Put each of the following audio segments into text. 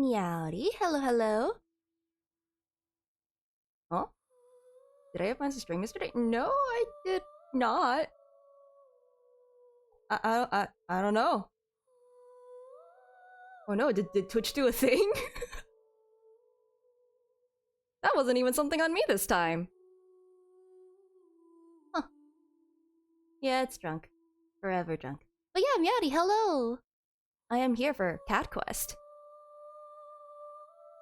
Meowdy, hello, hello. Huh? Did I have plans to stream yesterday? No, I did not. I don't know. Oh no, did Twitch do a thing? That wasn't even something on me this time. Huh. Yeah, it's drunk. Forever drunk. But yeah, Meowdy, hello! I am here for Cat Quest.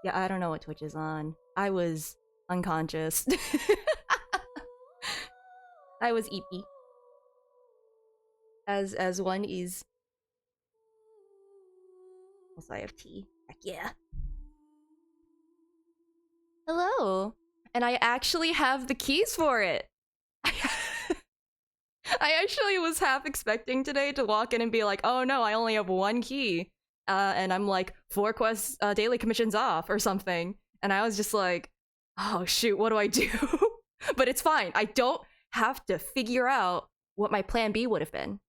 Yeah, I don't know what Twitch is on. I was unconscious. I was eepy. As one is. Also, I have tea. Heck yeah. Hello. And I actually have the keys for it. I actually was half expecting today to walk in and be like, oh no, I only have one key. And I'm like 4 quests daily commissions off or something. And I was just like, oh shoot, what do I do? But it's fine. I don't have to figure out what my plan B would have been.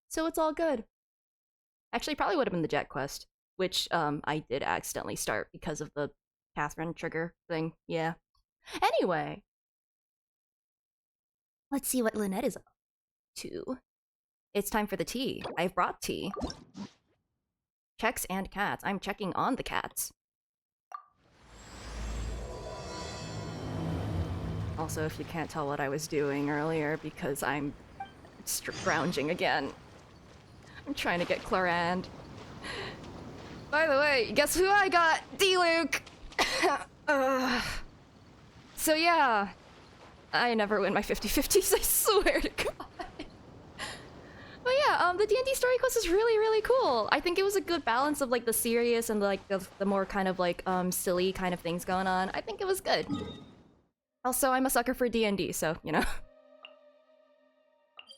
So it's all good. Actually, probably would have been the jet quest, which I did accidentally start because of the Catherine trigger thing. Yeah. Anyway, let's see what Lynette is up to. It's time for the tea. I've brought tea. Checks and cats. I'm checking on the cats. Also, if you can't tell what I was doing earlier, because I'm scrounging again. I'm trying to get Clorand. By the way, guess who I got? D-Luke! So yeah, I never win my 50-50s, I swear to God. But yeah, the D&D story quest is really, really cool. I think it was a good balance of like the serious and like the more kind of like silly kind of things going on. I think it was good. Also, I'm a sucker for D&D, so you know.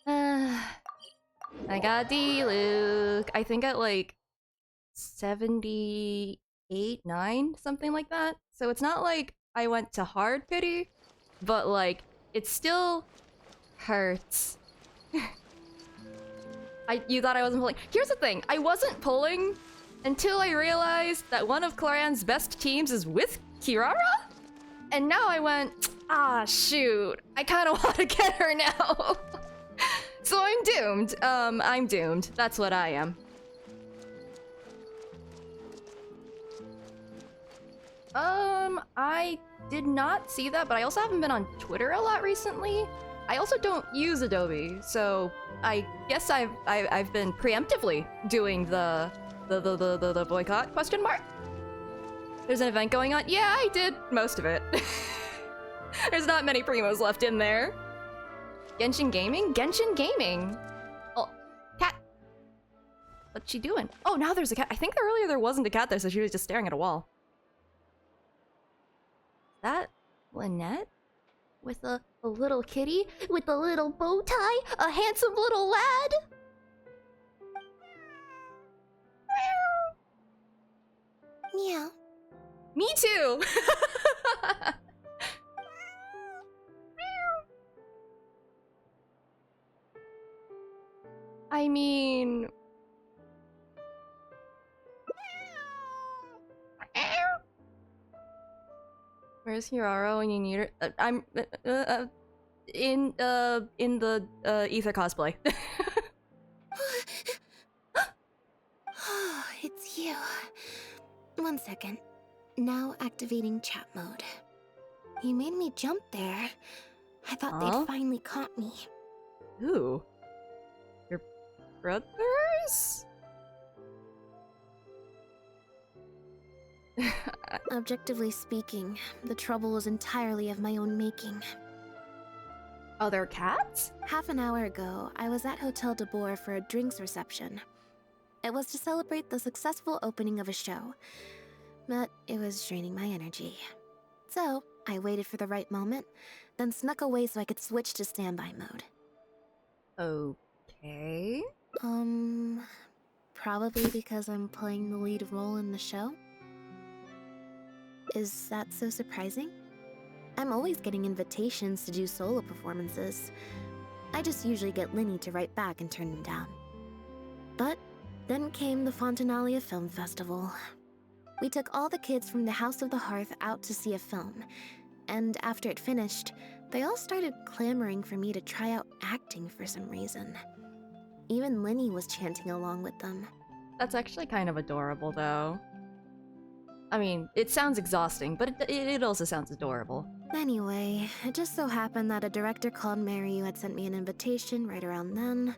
I got D-Luke. I think at like 78, 9, something like that. So it's not like I went to hard pity, but like it still hurts. You thought I wasn't pulling. Here's the thing, I wasn't pulling until I realized that one of Clorand's best teams is with Kirara? And now I went, ah shoot, I kinda wanna get her now. So I'm doomed. I'm doomed. That's what I am. I did not see that, but I also haven't been on Twitter a lot recently. I also don't use Adobe, so I guess I've been preemptively doing the boycott question mark. There's an event going on. Yeah, I did most of it. There's not many primos left in there. Genshin Gaming? Genshin Gaming! Oh, cat! What's she doing? Oh, now there's a cat. I think earlier there wasn't a cat there, so she was just staring at a wall. That Lynette? With a little kitty? With a little bow tie? A handsome little lad? Meow. Me too! I mean... Where's Hiraro when you need her? I'm in the Ether cosplay. It's you. 1 second. Now activating chat mode. You made me jump there. I thought they'd finally caught me. Ooh. Your brothers? Objectively speaking, the trouble was entirely of my own making. Other cats? Half an hour ago, I was at Hotel de Boer for a drinks reception. It was to celebrate the successful opening of a show, but it was draining my energy. So, I waited for the right moment, then snuck away so I could switch to standby mode. Okay. Probably because I'm playing the lead role in the show? Is that so surprising? I'm always getting invitations to do solo performances. I just usually get Linny to write back and turn them down. But then came the Fontanalia Film Festival. We took all the kids from the House of the Hearth out to see a film, and after it finished, they all started clamoring for me to try out acting for some reason. Even Linny was chanting along with them. That's actually kind of adorable, though. I mean, it sounds exhausting, but it also sounds adorable. Anyway, it just so happened that a director called Mary who had sent me an invitation right around then.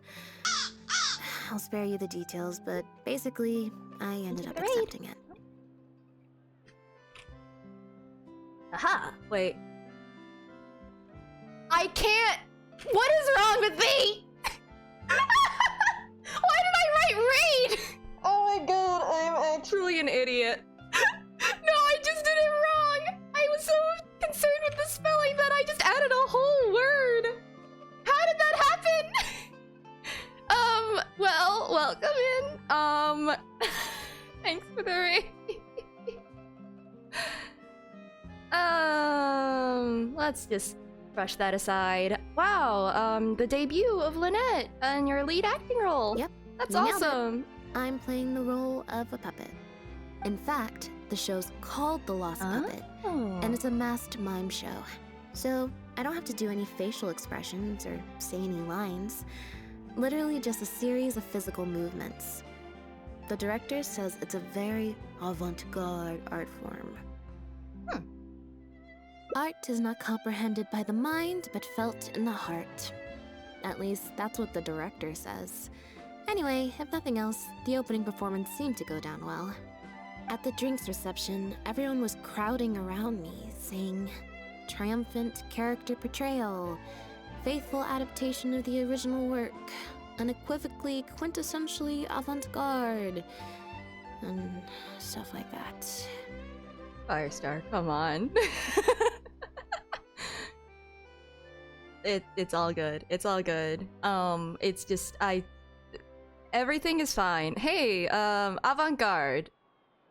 I'll spare you the details, but basically, I ended up accepting it. Aha! Wait. I can't! What is wrong with me? Why did I write read? Oh my god, I'm actually an idiot. No, I just did it wrong! I was so concerned with the spelling that I just added a whole word! How did that happen? Well, welcome in. Thanks for the raid. Let's just brush that aside. Wow, the debut of Lynette and your lead acting role. Yep. That's you nailed awesome. it. I'm playing the role of a puppet. In fact, the show's called The Lost Puppet, and it's a masked mime show. So I don't have to do any facial expressions or say any lines. Literally just a series of physical movements. The director says it's a very avant-garde art form. Art is not comprehended by the mind, but felt in the heart. At least, that's what the director says. Anyway, if nothing else, the opening performance seemed to go down well. At the drinks reception, everyone was crowding around me, saying, "Triumphant character portrayal, faithful adaptation of the original work, unequivocally, quintessentially avant-garde," and stuff like that. Firestar, come on. It's all good. It's all good. It's just everything is fine. Hey, avant-garde.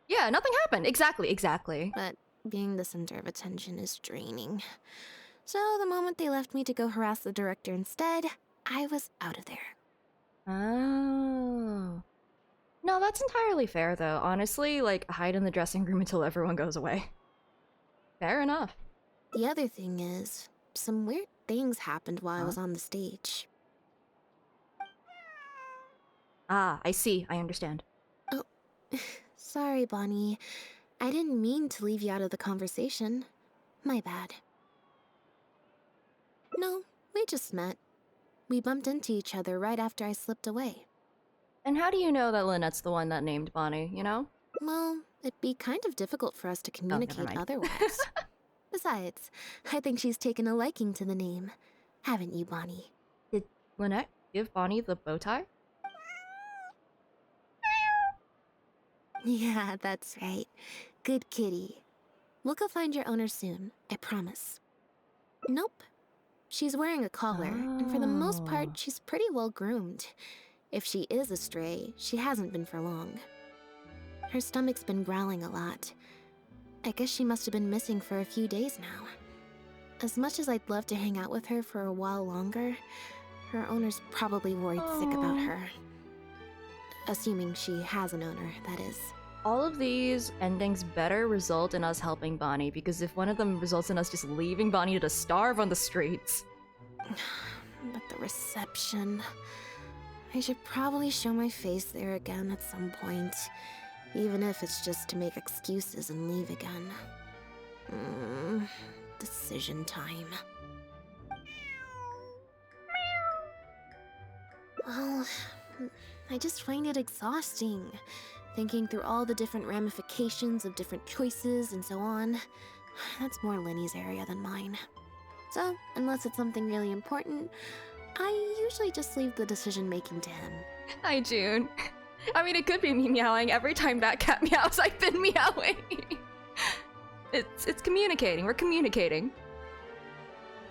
Yeah, nothing happened. Exactly. But being the center of attention is draining. So the moment they left me to go harass the director instead, I was out of there. Oh. No, that's entirely fair, though. Honestly, like, hide in the dressing room until everyone goes away. Fair enough. The other thing is, some weird things happened while I was on the stage. Ah, I see. I understand. Oh, sorry, Bonnie. I didn't mean to leave you out of the conversation. My bad. No, we just met. We bumped into each other right after I slipped away. And how do you know that Lynette's the one that named Bonnie, you know? Well, it'd be kind of difficult for us to communicate otherwise. Besides, I think she's taken a liking to the name. Haven't you, Bonnie? Did Lynette give Bonnie the bow tie? Yeah, that's right. Good kitty. We'll go find your owner soon, I promise. Nope. She's wearing a collar, and for the most part, she's pretty well groomed. If she is a stray, she hasn't been for long. Her stomach's been growling a lot. I guess she must have been missing for a few days now. As much as I'd love to hang out with her for a while longer, her owner's probably worried sick about her. Assuming she has an owner, that is. All of these endings better result in us helping Bonnie, because if one of them results in us just leaving Bonnie to starve on the streets... But the reception... I should probably show my face there again at some point, even if it's just to make excuses and leave again. Decision time. Well, I just find it exhausting, thinking through all the different ramifications of different choices and so on. That's more Lenny's area than mine. So, unless it's something really important, I usually just leave the decision-making to him. Hi, June. I mean, it could be me meowing. Every time that cat meows, I've been meowing. It's communicating. We're communicating.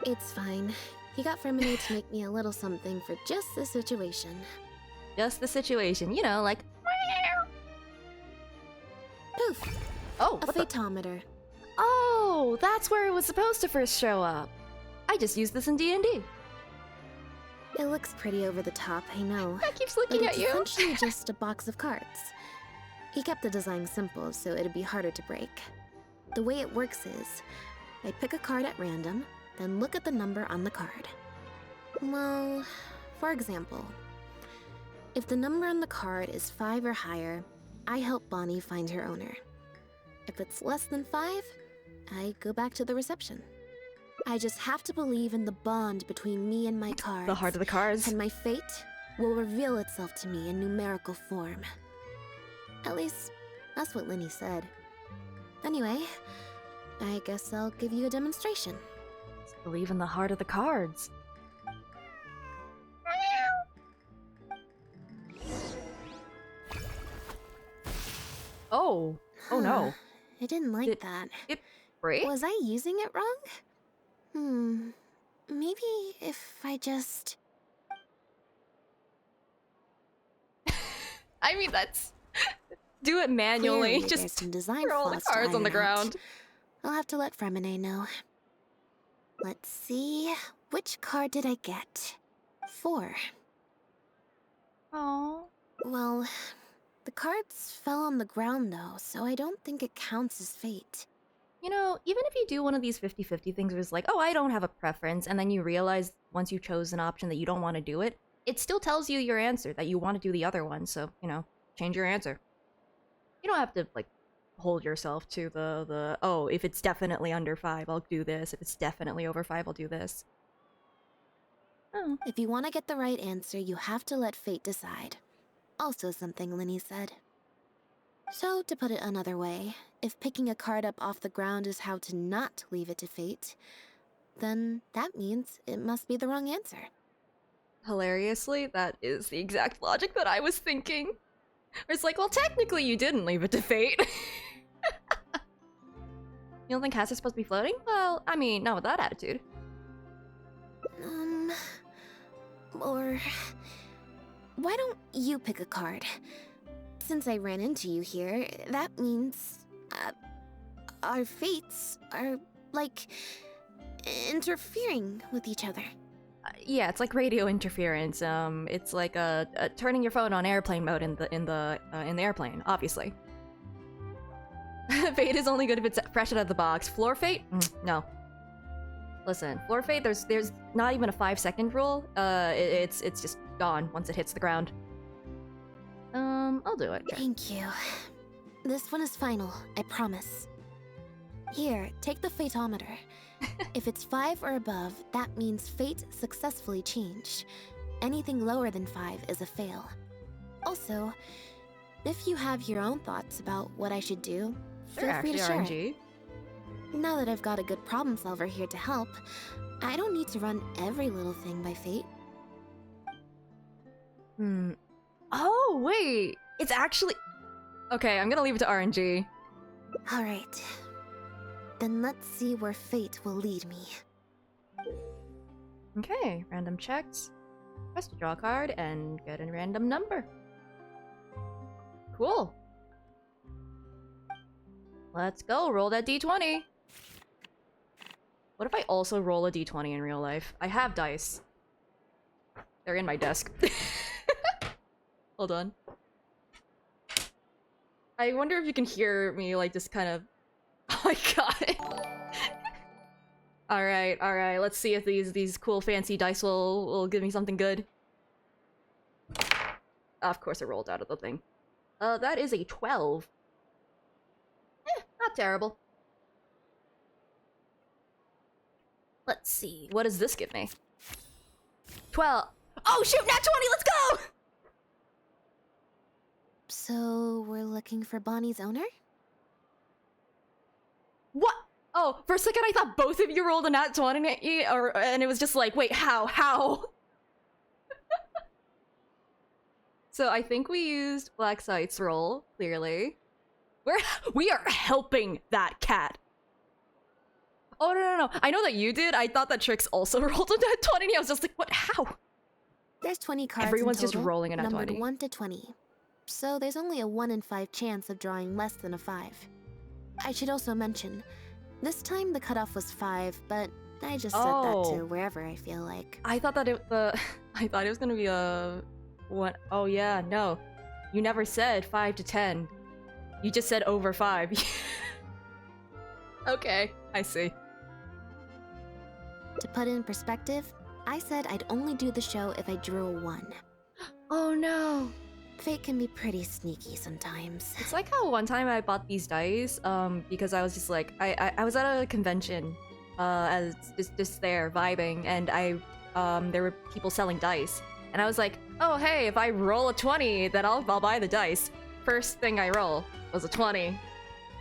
It's fine. He got Fremini to make me a little something for just the situation. Just the situation. You know, like... Poof! Oh, a what the... photometer. Oh, that's where it was supposed to first show up. I just used this in D&D. It looks pretty over the top, I know. I keeps looking but at it's you. essentially just a box of cards. He kept the design simple so it'd be harder to break. The way it works is, I pick a card at random, then look at the number on the card. Well, for example, if the number on the card is 5 or higher, I help Bonnie find her owner. If it's less than 5, I go back to the reception. I just have to believe in the bond between me and my cards. The heart of the cards. And my fate will reveal itself to me in numerical form. At least, that's what Linny said. Anyway, I guess I'll give you a demonstration. Just believe in the heart of the cards. Oh. Oh no. I didn't like that. It break? Was I using it wrong? Maybe if I just... I mean, that's... Do it manually. Clearly, there's Just some design throw all the flaws to cards on the iron out. ground. I'll have to let Fremine know. Let's see... Which card did I get? 4. Oh. Well, the cards fell on the ground though, so I don't think it counts as fate. You know, even if you do one of these 50-50 things where it's like, oh, I don't have a preference, and then you realize once you chose an option that you don't want to do it, it still tells you your answer, that you want to do the other one, so, you know, change your answer. You don't have to, like, hold yourself to the oh, if it's definitely under 5, I'll do this. If it's definitely over 5, I'll do this. Oh. If you want to get the right answer, you have to let fate decide. Also something Linny said. So, to put it another way, if picking a card up off the ground is how to not leave it to fate, then that means it must be the wrong answer. Hilariously, that is the exact logic that I was thinking. It's like, well, technically you didn't leave it to fate. You don't think Cass is supposed to be floating? Well, I mean, not with that attitude. Or... Why don't you pick a card? Since I ran into you here, that means... our fates are, like... interfering with each other. Yeah, it's like radio interference. It's like turning your phone on airplane mode in the airplane, obviously. Fate is only good if it's fresh out of the box. Floor fate? No. Listen, floor fate. There's not even a 5-second rule. It's just gone once it hits the ground. I'll do it. Sure. Thank you. This one is final, I promise. Here, take the fatometer. If it's 5 or above, that means fate successfully changed. Anything lower than 5 is a fail. Also, if you have your own thoughts about what I should do, feel free to share. RNG. Now that I've got a good problem solver here to help, I don't need to run every little thing by fate. Oh, wait. It's actually... Okay, I'm gonna leave it to RNG. Alright. Then let's see where fate will lead me. Okay, random checks. Press to draw a card and get a random number. Cool. Let's go, roll that d20. What if I also roll a d20 in real life? I have dice. They're in my desk. Hold on. I wonder if you can hear me, like, just kind of... Oh my god. Alright, let's see if these cool fancy dice will give me something good. Of course it rolled out of the thing. That is a 12. Not terrible. Let's see, what does this give me? 12. Oh shoot, nat 20, let's go! So, we're looking for Bonnie's owner? What? Oh, for a second I thought both of you rolled a nat 20, and it was just like, wait, how? So I think we used Black Sight's roll, clearly. We are helping that cat. Oh, no. I know that you did. I thought that Trix also rolled a nat 20, and I was just like, what? How? There's 20 cards Everyone's in total, just rolling a nat numbered 20. 1 to 20. So there's only a 1 in 5 chance of drawing less than a 5. I should also mention, this time the cutoff was 5, but I just set that to wherever I feel like. I thought that I thought it was gonna be a... What? Oh yeah, no. You never said 5 to 10. You just said over 5. Okay, I see. To put it in perspective, I said I'd only do the show if I drew a 1. Oh no. Fate can be pretty sneaky sometimes. It's like how one time I bought these dice, because I was just like, I was at a convention, as just there vibing, and there were people selling dice, and I was like, oh hey, if I roll a 20, then I'll buy the dice. First thing I roll was a 20,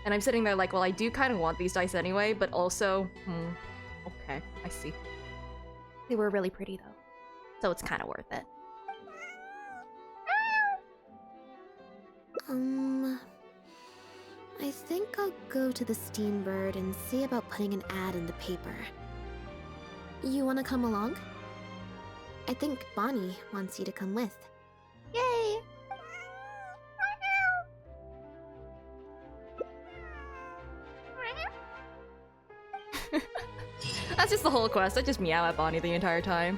and I'm sitting there like, well, I do kind of want these dice anyway, but also, okay, I see. They were really pretty though, so it's kind of worth it. I think I'll go to the Steambird and see about putting an ad in the paper. You wanna come along? I think Bonnie wants you to come with. Yay! That's just the whole quest. I just meow at Bonnie the entire time.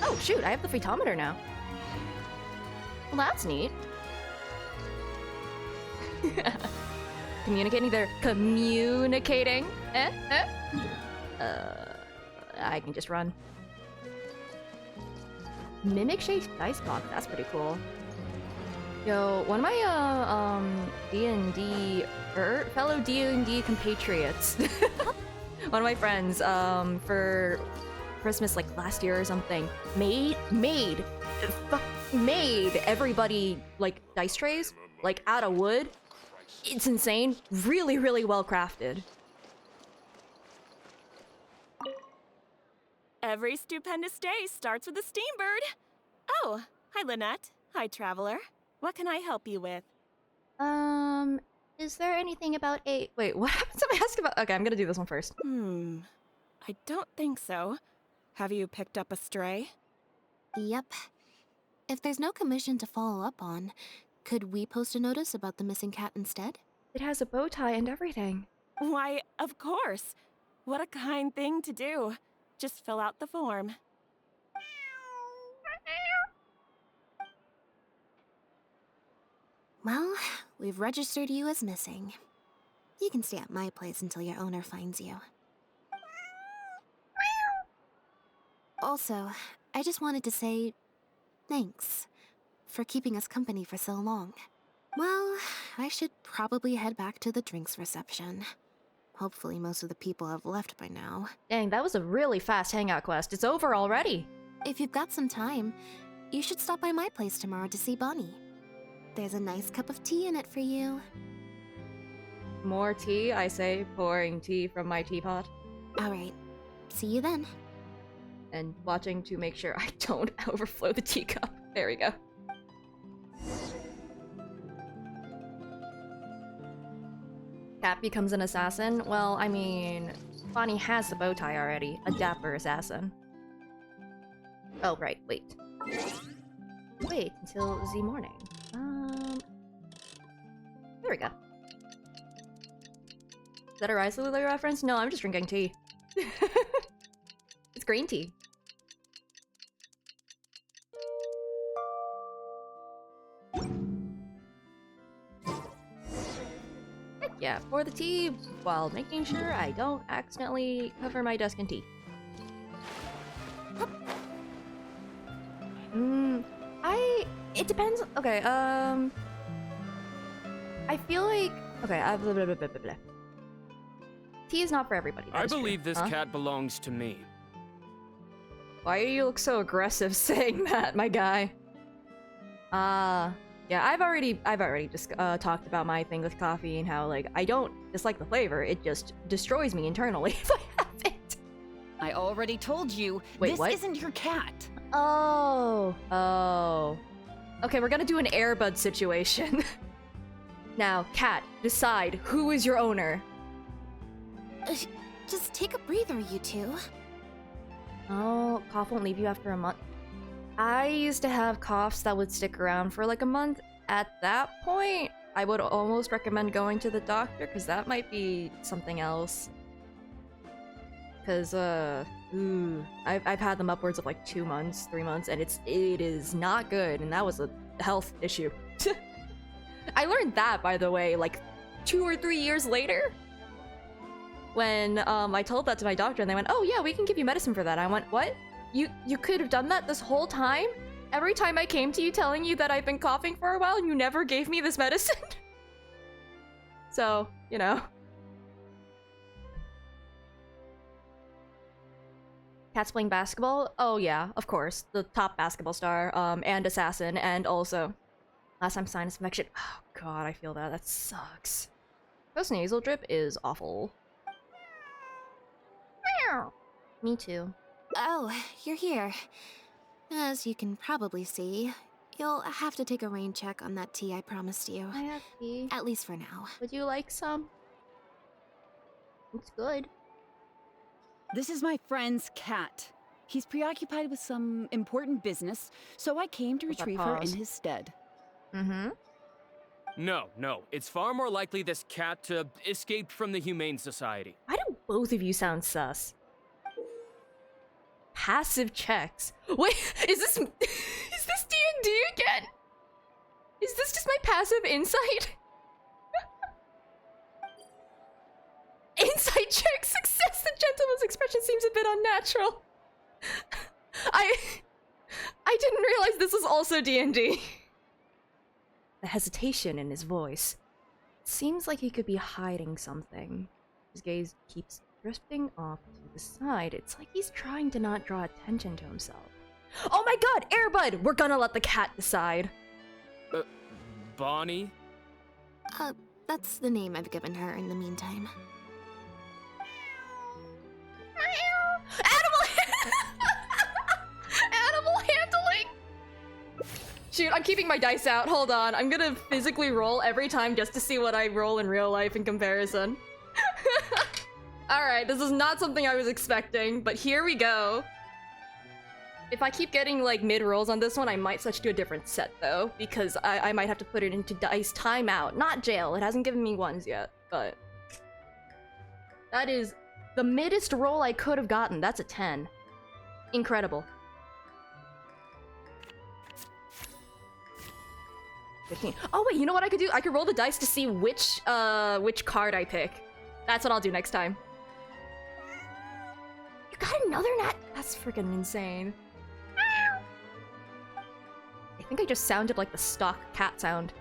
Oh shoot, I have the photometer now. Well, that's neat. Communicating, they're communicating. I can just run. Mimic shaped dice box, that's pretty cool. Yo, one of my D&D fellow D&D compatriots, one of my friends, for Christmas like last year or something, made everybody like dice trays like out of wood. It's insane. Really, really well crafted. Every stupendous day starts with a Steambird. Oh, hi Lynette. Hi Traveler. What can I help you with? Is there anything about a... Wait, what happens if I ask about... Okay, I'm gonna do this one first. I don't think so. Have you picked up a stray? Yep. If there's no commission to follow up on, could we post a notice about the missing cat instead? It has a bow tie and everything. Why, of course. What a kind thing to do. Just fill out the form. Well, we've registered you as missing. You can stay at my place until your owner finds you. Also, I just wanted to say thanks for keeping us company for so long. Well, I should probably head back to the drinks reception. Hopefully most of the people have left by now. Dang, that was a really fast hangout quest. It's over already. If you've got some time, you should stop by my place tomorrow to see Bonnie. There's a nice cup of tea in it for you. More tea, I say, pouring tea from my teapot. Alright, see you then. And watching to make sure I don't overflow the teacup. There we go. Cat becomes an assassin? Well, I mean, Bonnie has the bow tie already. A dapper assassin. Oh, right, wait. Wait until the morning. There we go. Is that a Rise Lily reference? No, I'm just drinking tea. It's green tea. Heck yeah, pour the tea while making sure I don't accidentally cover my desk in tea. It depends. Okay, I feel like... Okay, blah, blah, blah, blah, blah, blah. Tea is not for everybody. I believe this cat belongs to me. Why do you look so aggressive saying that, my guy? Yeah, I've already just talked about my thing with coffee and how, like, I don't dislike the flavor, it just destroys me internally if I have it. I already told you, wait, this what? isn't your cat. Oh. Okay, we're gonna do an Airbud situation. Now, cat, decide who is your owner. Just take a breather, you two. Oh, cough won't leave you after a month. I used to have coughs that would stick around for like a month. At that point, I would almost recommend going to the doctor, because that might be something else. Because, I've had them upwards of like 2 months, 3 months, and it is not good, and that was a health issue. I learned that, by the way, like 2 or 3 years later. When I told that to my doctor and they went, "Oh yeah, we can give you medicine for that." I went, "What? You could have done that this whole time? Every time I came to you telling you that I've been coughing for a while and you never gave me this medicine?" So, you know. Cat's playing basketball? Oh yeah, of course. The top basketball star, and assassin, and also last time sinus infection. Oh god, I feel that. That sucks. Post nasal drip is awful. Me too. Oh, you're here. As you can probably see, you'll have to take a rain check on that tea I promised you. I have tea. At least for now. Would you like some? It's good. This is my friend's cat. He's preoccupied with some important business, so I came to What's that retrieve her in pause? his stead. Mm-hmm. No. It's far more likely this cat escaped from the Humane Society. Why do both of you sound sus? Passive checks. Wait, is this D&D again? Is this just my passive insight? Insight check success. The gentleman's expression seems a bit unnatural. I didn't realize this was also D&D. The hesitation in his voice. Seems like he could be hiding something. His gaze keeps drifting off to the side. It's like he's trying to not draw attention to himself. Oh my god, Airbud! We're gonna let the cat decide. Bonnie? That's the name I've given her in the meantime. Animal handling! Shoot, I'm keeping my dice out. Hold on. I'm gonna physically roll every time just to see what I roll in real life in comparison. Alright, this is not something I was expecting, but here we go. If I keep getting, like, mid-rolls on this one, I might switch to a different set, though, because I might have to put it into dice timeout. Not jail. It hasn't given me ones yet, but... That is the middest roll I could have gotten. That's a 10. Incredible. 15. Oh wait, you know what I could do? I could roll the dice to see which card I pick. That's what I'll do next time. You got another nat? That's freaking insane. I think I just sounded like the stock cat sound.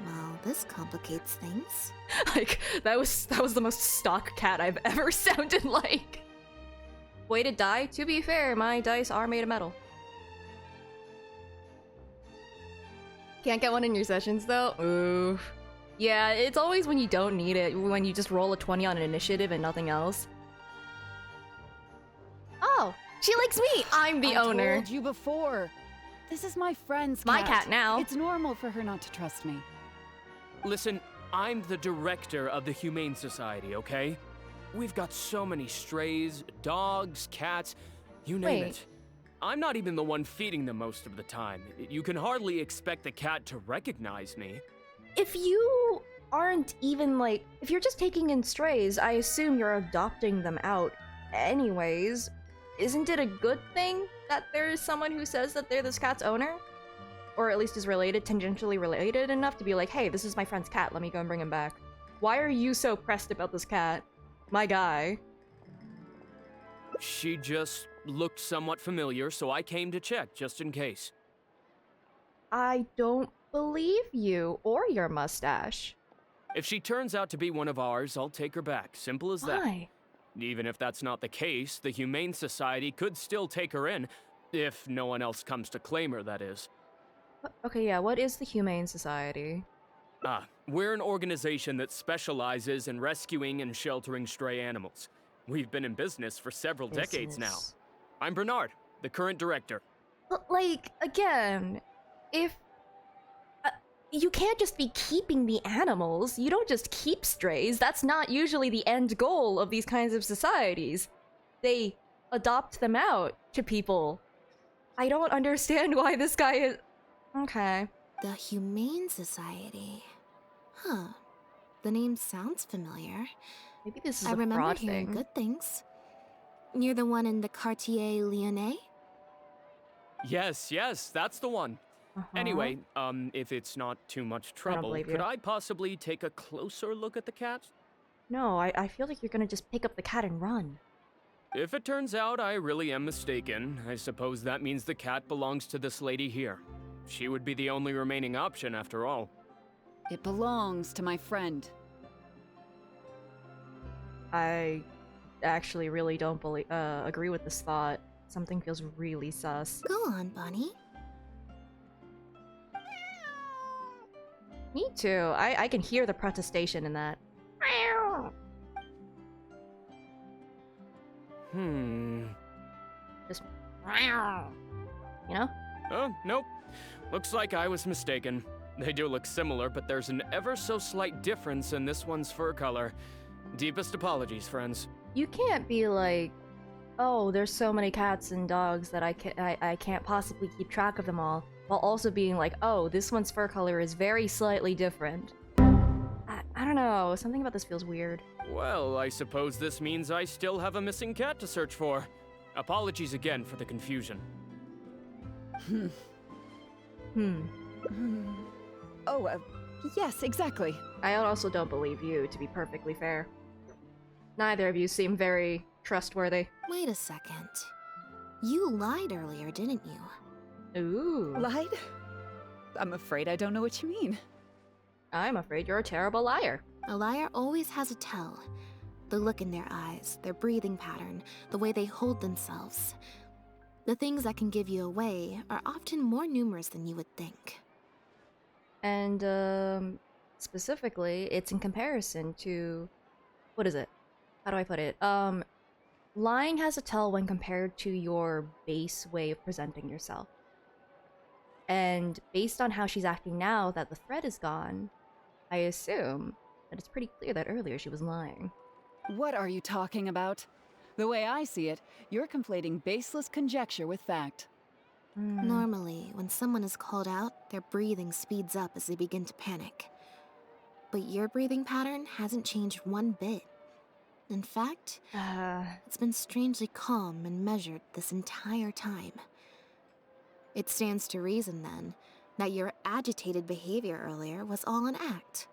Well, this complicates things. Like, that was the most stock cat I've ever sounded like. Way to die. To be fair, my dice are made of metal. Can't get one in your sessions, though? Ooh. Yeah, it's always when you don't need it, when you just roll a 20 on an initiative and nothing else. Oh, she likes me! I'm the owner. I told you before. This is my friend's cat. My cat now. It's normal for her not to trust me. Listen, I'm the director of the Humane Society, okay? We've got so many strays, dogs, cats, you name Wait. it. I'm not even the one feeding them most of the time. You can hardly expect the cat to recognize me. If you aren't even, like... If you're just taking in strays, I assume you're adopting them out anyways. Isn't it a good thing that there is someone who says that they're this cat's owner? Or at least is related, tangentially related enough to be like, hey, this is my friend's cat, let me go and bring him back. Why are you so pressed about this cat? My guy. She just looked somewhat familiar, so I came to check, just in case. I don't believe you, or your mustache. If she turns out to be one of ours, I'll take her back. Simple as that. Why? Even if that's not the case, the Humane Society could still take her in. If no one else comes to claim her, that is. Okay, yeah, what is the Humane Society? We're an organization that specializes in rescuing and sheltering stray animals. We've been in business for several decades now. I'm Bernard, the current director. But, like, again, if... you can't just be keeping the animals. You don't just keep strays. That's not usually the end goal of these kinds of societies. They adopt them out to people. I don't understand why this guy is... Okay. The Humane Society. Huh. The name sounds familiar. Maybe this is I a remember fraud hearing thing. good things. You're the one in the Quartier Lyonnais? Yes, that's the one. Anyway, if it's not too much trouble, believe could you. I possibly take a closer look at the cat? No, I feel like you're gonna just pick up the cat and run. If it turns out I really am mistaken, I suppose that means the cat belongs to this lady here. She would be the only remaining option after all. It belongs to my friend. I actually really don't agree with this thought. Something feels really sus. Go on, Bonnie. Me too. I can hear the protestation in that. Just, you know? Oh, nope. Looks like I was mistaken. They do look similar, but there's an ever so slight difference in this one's fur color. Deepest apologies, friends. You can't be like, oh, there's so many cats and dogs that I can't possibly keep track of them all, while also being like, oh, this one's fur color is very slightly different. I don't know, something about this feels weird. Well, I suppose this means I still have a missing cat to search for. Apologies again for the confusion. Oh, yes, exactly. I also don't believe you, to be perfectly fair. Neither of you seem very trustworthy. Wait a second. You lied earlier, didn't you? Ooh. Lied? I'm afraid I don't know what you mean. I'm afraid you're a terrible liar. A liar always has a tell. The look in their eyes, their breathing pattern, the way they hold themselves. The things that can give you away are often more numerous than you would think. And, specifically, it's in comparison to... What is it? How do I put it? Lying has a tell when compared to your base way of presenting yourself. And based on how she's acting now that the thread is gone, I assume that it's pretty clear that earlier she was lying. What are you talking about? The way I see it, you're conflating baseless conjecture with fact. Normally, when someone is called out, their breathing speeds up as they begin to panic. But your breathing pattern hasn't changed one bit. In fact, it's been strangely calm and measured this entire time. It stands to reason, then, that your agitated behavior earlier was all an act.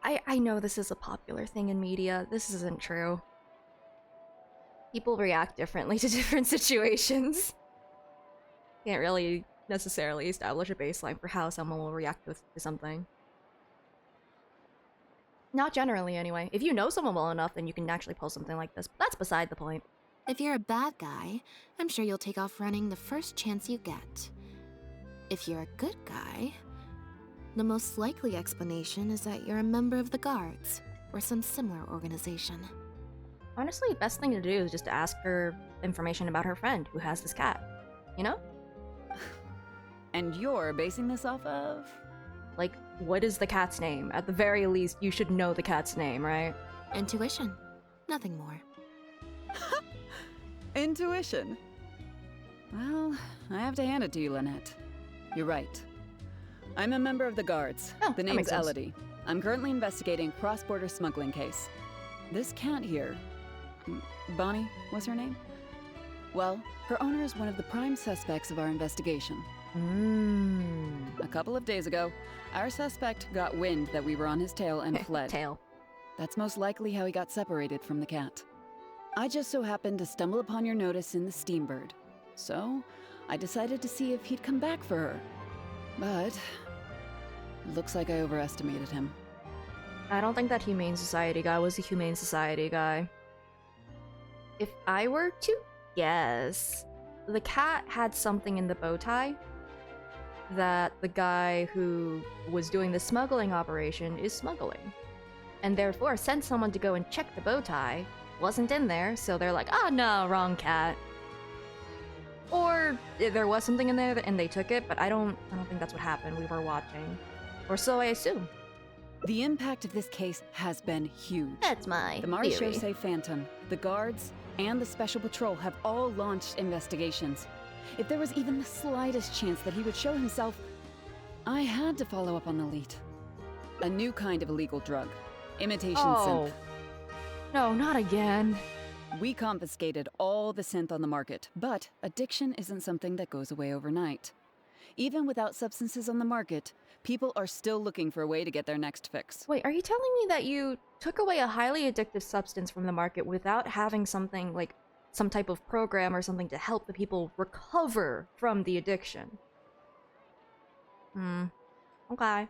I know this is a popular thing in media. This isn't true. People react differently to different situations. Can't really necessarily establish a baseline for how someone will react to something. Not generally, anyway. If you know someone well enough, then you can actually pull something like this. But that's beside the point. If you're a bad guy, I'm sure you'll take off running the first chance you get. If you're a good guy, the most likely explanation is that you're a member of the Guards, or some similar organization. Honestly, best thing to do is just to ask her information about her friend who has this cat. You know? And you're basing this off of? Like, what is the cat's name? At the very least, you should know the cat's name, right? Intuition. Nothing more. Intuition. Well, I have to hand it to you, Lynette. You're right. I'm a member of the Guards. Oh, the that name's makes sense. Elodie. I'm currently investigating a cross-border smuggling case. This cat here, Bonnie was her name? Well, her owner is one of the prime suspects of our investigation. A couple of days ago, our suspect got wind that we were on his tail and fled. Tail. That's most likely how he got separated from the cat. I just so happened to stumble upon your notice in the Steambird. So, I decided to see if he'd come back for her. But, looks like I overestimated him. I don't think that Humane Society guy was a Humane Society guy. If I were to guess, the cat had something in the bow tie that the guy who was doing the smuggling operation is smuggling. And therefore sent someone to go and check the bow tie, wasn't in there, so they're like, ah, no, wrong cat. Or there was something in there and they took it, but I don't think that's what happened. We were watching. Or so I assume. The impact of this case has been huge. That's my The Marechaussee Phantom, the Guards, and the Special Patrol have all launched investigations. If there was even the slightest chance that he would show himself, I had to follow up on the lead. A new kind of illegal drug. Imitation synth. No, not again. We confiscated all the synth on the market, but addiction isn't something that goes away overnight. Even without substances on the market, people are still looking for a way to get their next fix. Wait, are you telling me that you took away a highly addictive substance from the market without having something like some type of program or something to help the people recover from the addiction? Okay.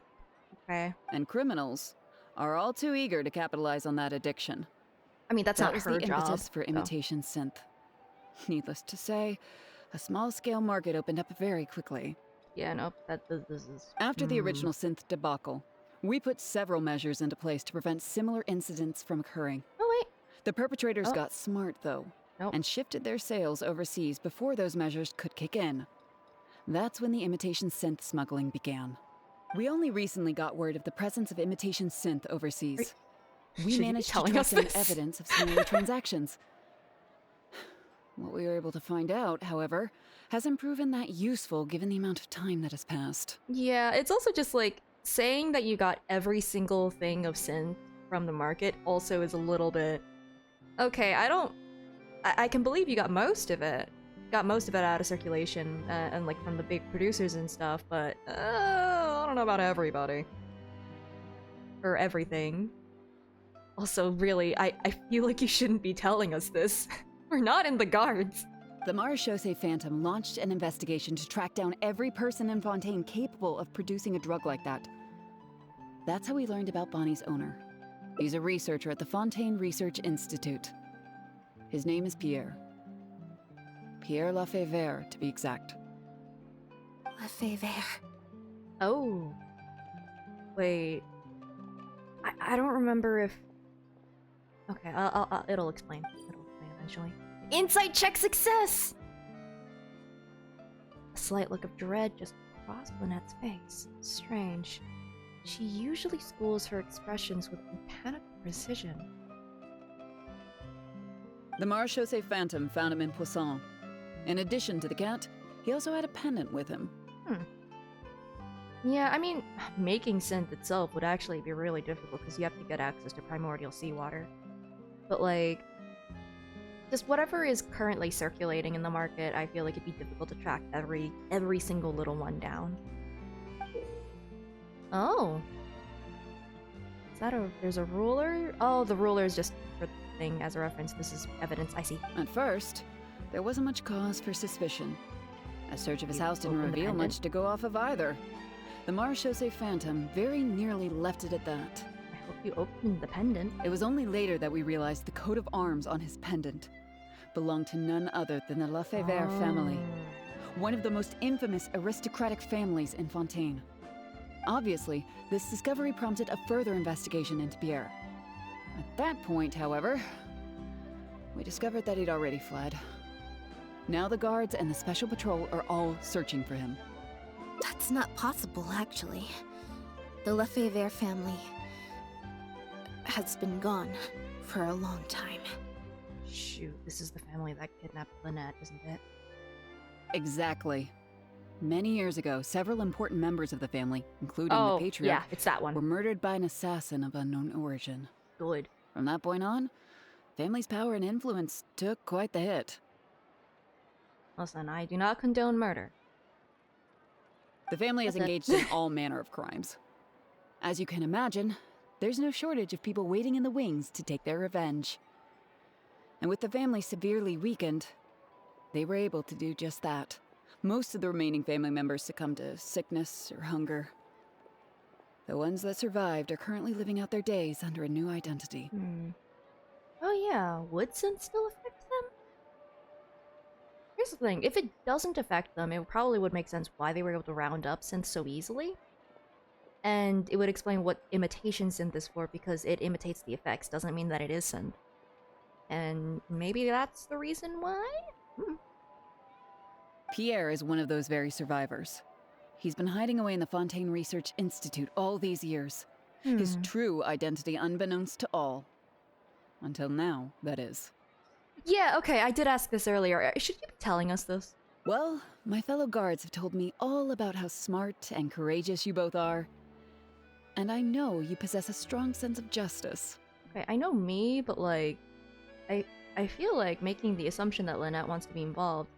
Okay. And criminals are all too eager to capitalize on that addiction. I mean, that's That not was her the job. impetus for so. imitation synth. Needless to say, a small-scale market opened up very quickly. Yeah, nope. This is. After the original synth debacle, we put several measures into place to prevent similar incidents from occurring. Oh wait. The perpetrators Oh. got smart, though, Nope. and shifted their sales overseas before those measures could kick in. That's when the imitation synth smuggling began. We only recently got word of the presence of imitation synth overseas. We Should you be managed to telling track us down this? evidence of similar transactions. What we were able to find out, however, hasn't proven that useful given the amount of time that has passed. Yeah, it's also just like saying that you got every single thing of synth from the market also is a little bit. Okay, I can believe you got most of it. Got most of it out of circulation and like from the big producers and stuff, but I don't know about everybody. Or everything. Also, really, I feel like you shouldn't be telling us this. We're not in the guards. The Marechaussee Phantom launched an investigation to track down every person in Fontaine capable of producing a drug like that. That's how we learned about Bonnie's owner. He's a researcher at the Fontaine Research Institute. His name is Pierre. Pierre Lafayette, to be exact. Lefebvre. Oh. Wait. I don't remember if... Okay, it'll explain. It'll explain eventually. Insight check success! A slight look of dread just crossed Lynette's face. Strange. She usually schools her expressions with mechanical precision. The Marechaussee Phantom found him in Poisson. In addition to the cat, he also had a pendant with him. Yeah, I mean, making synth itself would actually be really difficult because you have to get access to primordial seawater. But like, just whatever is currently circulating in the market, I feel like it'd be difficult to track every single little one down. Oh. Is that there's a ruler? Oh, the ruler is just for the thing as a reference. This is evidence, I see. At first, there wasn't much cause for suspicion. A search of his house didn't reveal Independent. much to go off of either. The Marechaussee Phantom very nearly left it at that. I hope you opened the pendant. It was only later that we realized the coat of arms on his pendant belonged to none other than the Lafayette family, one of the most infamous aristocratic families in Fontaine. Obviously, this discovery prompted a further investigation into Pierre. At that point, however, we discovered that he'd already fled. Now the guards and the Special Patrol are all searching for him. That's not possible, actually. The Lefebvre family has been gone for a long time. Shoot, this is the family that kidnapped Lynette, isn't it? Exactly. Many years ago, several important members of the family, including Oh, the patriarch, yeah, it's that one. were murdered by an assassin of unknown origin. Good. From that point on, family's power and influence took quite the hit. Listen, I do not condone murder. The family is That's it. engaged in all manner of crimes. As you can imagine, there's no shortage of people waiting in the wings to take their revenge. And with the family severely weakened, they were able to do just that. Most of the remaining family members succumbed to sickness or hunger. The ones that survived are currently living out their days under a new identity. Oh yeah, would synth still affect them? Here's the thing, if it doesn't affect them, it probably would make sense why they were able to round up synth so easily. And it would explain what imitation synth is for, because it imitates the effects, doesn't mean that it is synth. And maybe that's the reason why? Pierre is one of those very survivors. He's been hiding away in the Fontaine Research Institute all these years. His true identity unbeknownst to all. Until now, that is. Yeah, okay, I did ask this earlier. Should you be telling us this? Well, my fellow guards have told me all about how smart and courageous you both are. And I know you possess a strong sense of justice. Okay, I know me, but like, I feel like making the assumption that Lynette wants to be involved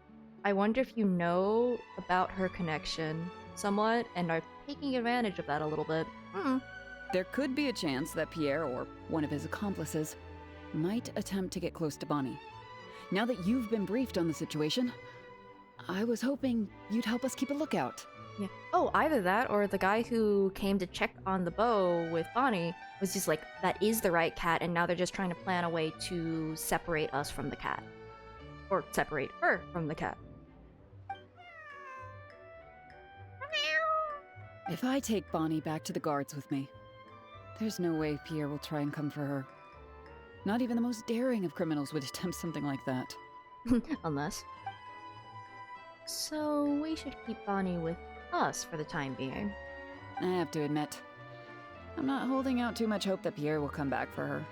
I wonder if you know about her connection somewhat and are taking advantage of that a little bit. There could be a chance that Pierre, or one of his accomplices, might attempt to get close to Bonnie. Now that you've been briefed on the situation, I was hoping you'd help us keep a lookout. Yeah. Oh, either that or the guy who came to check on the bow with Bonnie was just like, that is the right cat, and now they're just trying to plan a way to separate us from the cat. Or separate her from the cat. If I take Bonnie back to the guards with me, there's no way Pierre will try and come for her. Not even the most daring of criminals would attempt something like that. Unless. So we should keep Bonnie with us for the time being. I have to admit, I'm not holding out too much hope that Pierre will come back for her.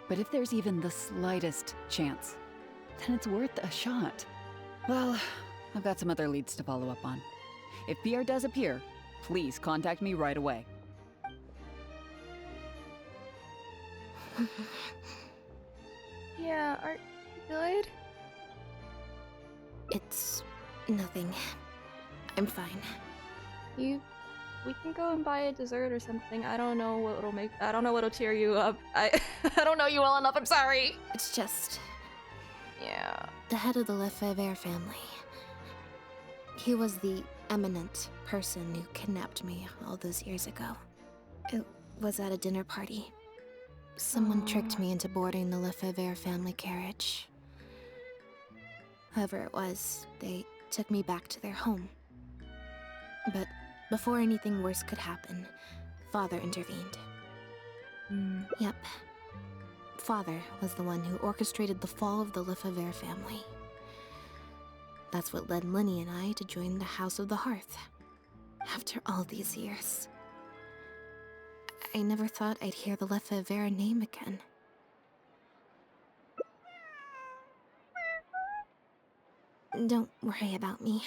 But if there's even the slightest chance, then it's worth a shot. Well, I've got some other leads to follow up on. If Pierre does appear, please contact me right away. Yeah, aren't you good? It's nothing. I'm fine. We can go and buy a dessert or something. I don't know what'll cheer you up. I don't know you well enough, I'm sorry. It's just Yeah. the head of the Lefebvre family. He was the eminent person who kidnapped me all those years ago. It was at a dinner party. Someone tricked me into boarding the Lefebvre family carriage. However it was, they took me back to their home. But before anything worse could happen, Father intervened. Yep. Father was the one who orchestrated the fall of the Lefebvre family. That's what led Lenny and I to join the House of the Hearth. After all these years. I never thought I'd hear the Lefebvre name again. Don't worry about me.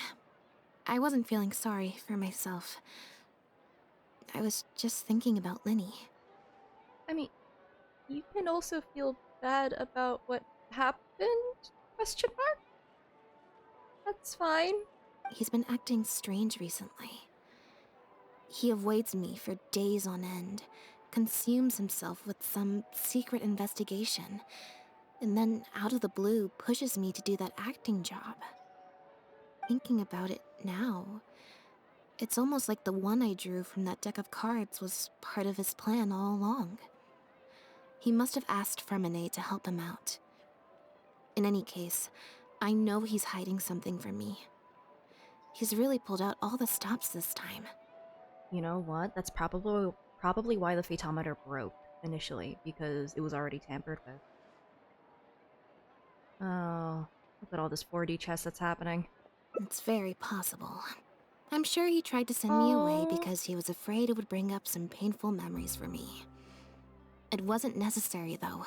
I wasn't feeling sorry for myself. I was just thinking about Lenny. I mean, you can also feel bad about what happened? Question mark? That's fine. He's been acting strange recently. He avoids me for days on end, consumes himself with some secret investigation, and then out of the blue pushes me to do that acting job. Thinking about it now, it's almost like the one I drew from that deck of cards was part of his plan all along. He must have asked Fremine to help him out. In any case, I know he's hiding something from me. He's really pulled out all the stops this time. You know what? That's probably why the photometer broke initially, because it was already tampered with. Oh, look at all this 4D chess that's happening. It's very possible. I'm sure he tried to send me away because he was afraid it would bring up some painful memories for me. It wasn't necessary, though.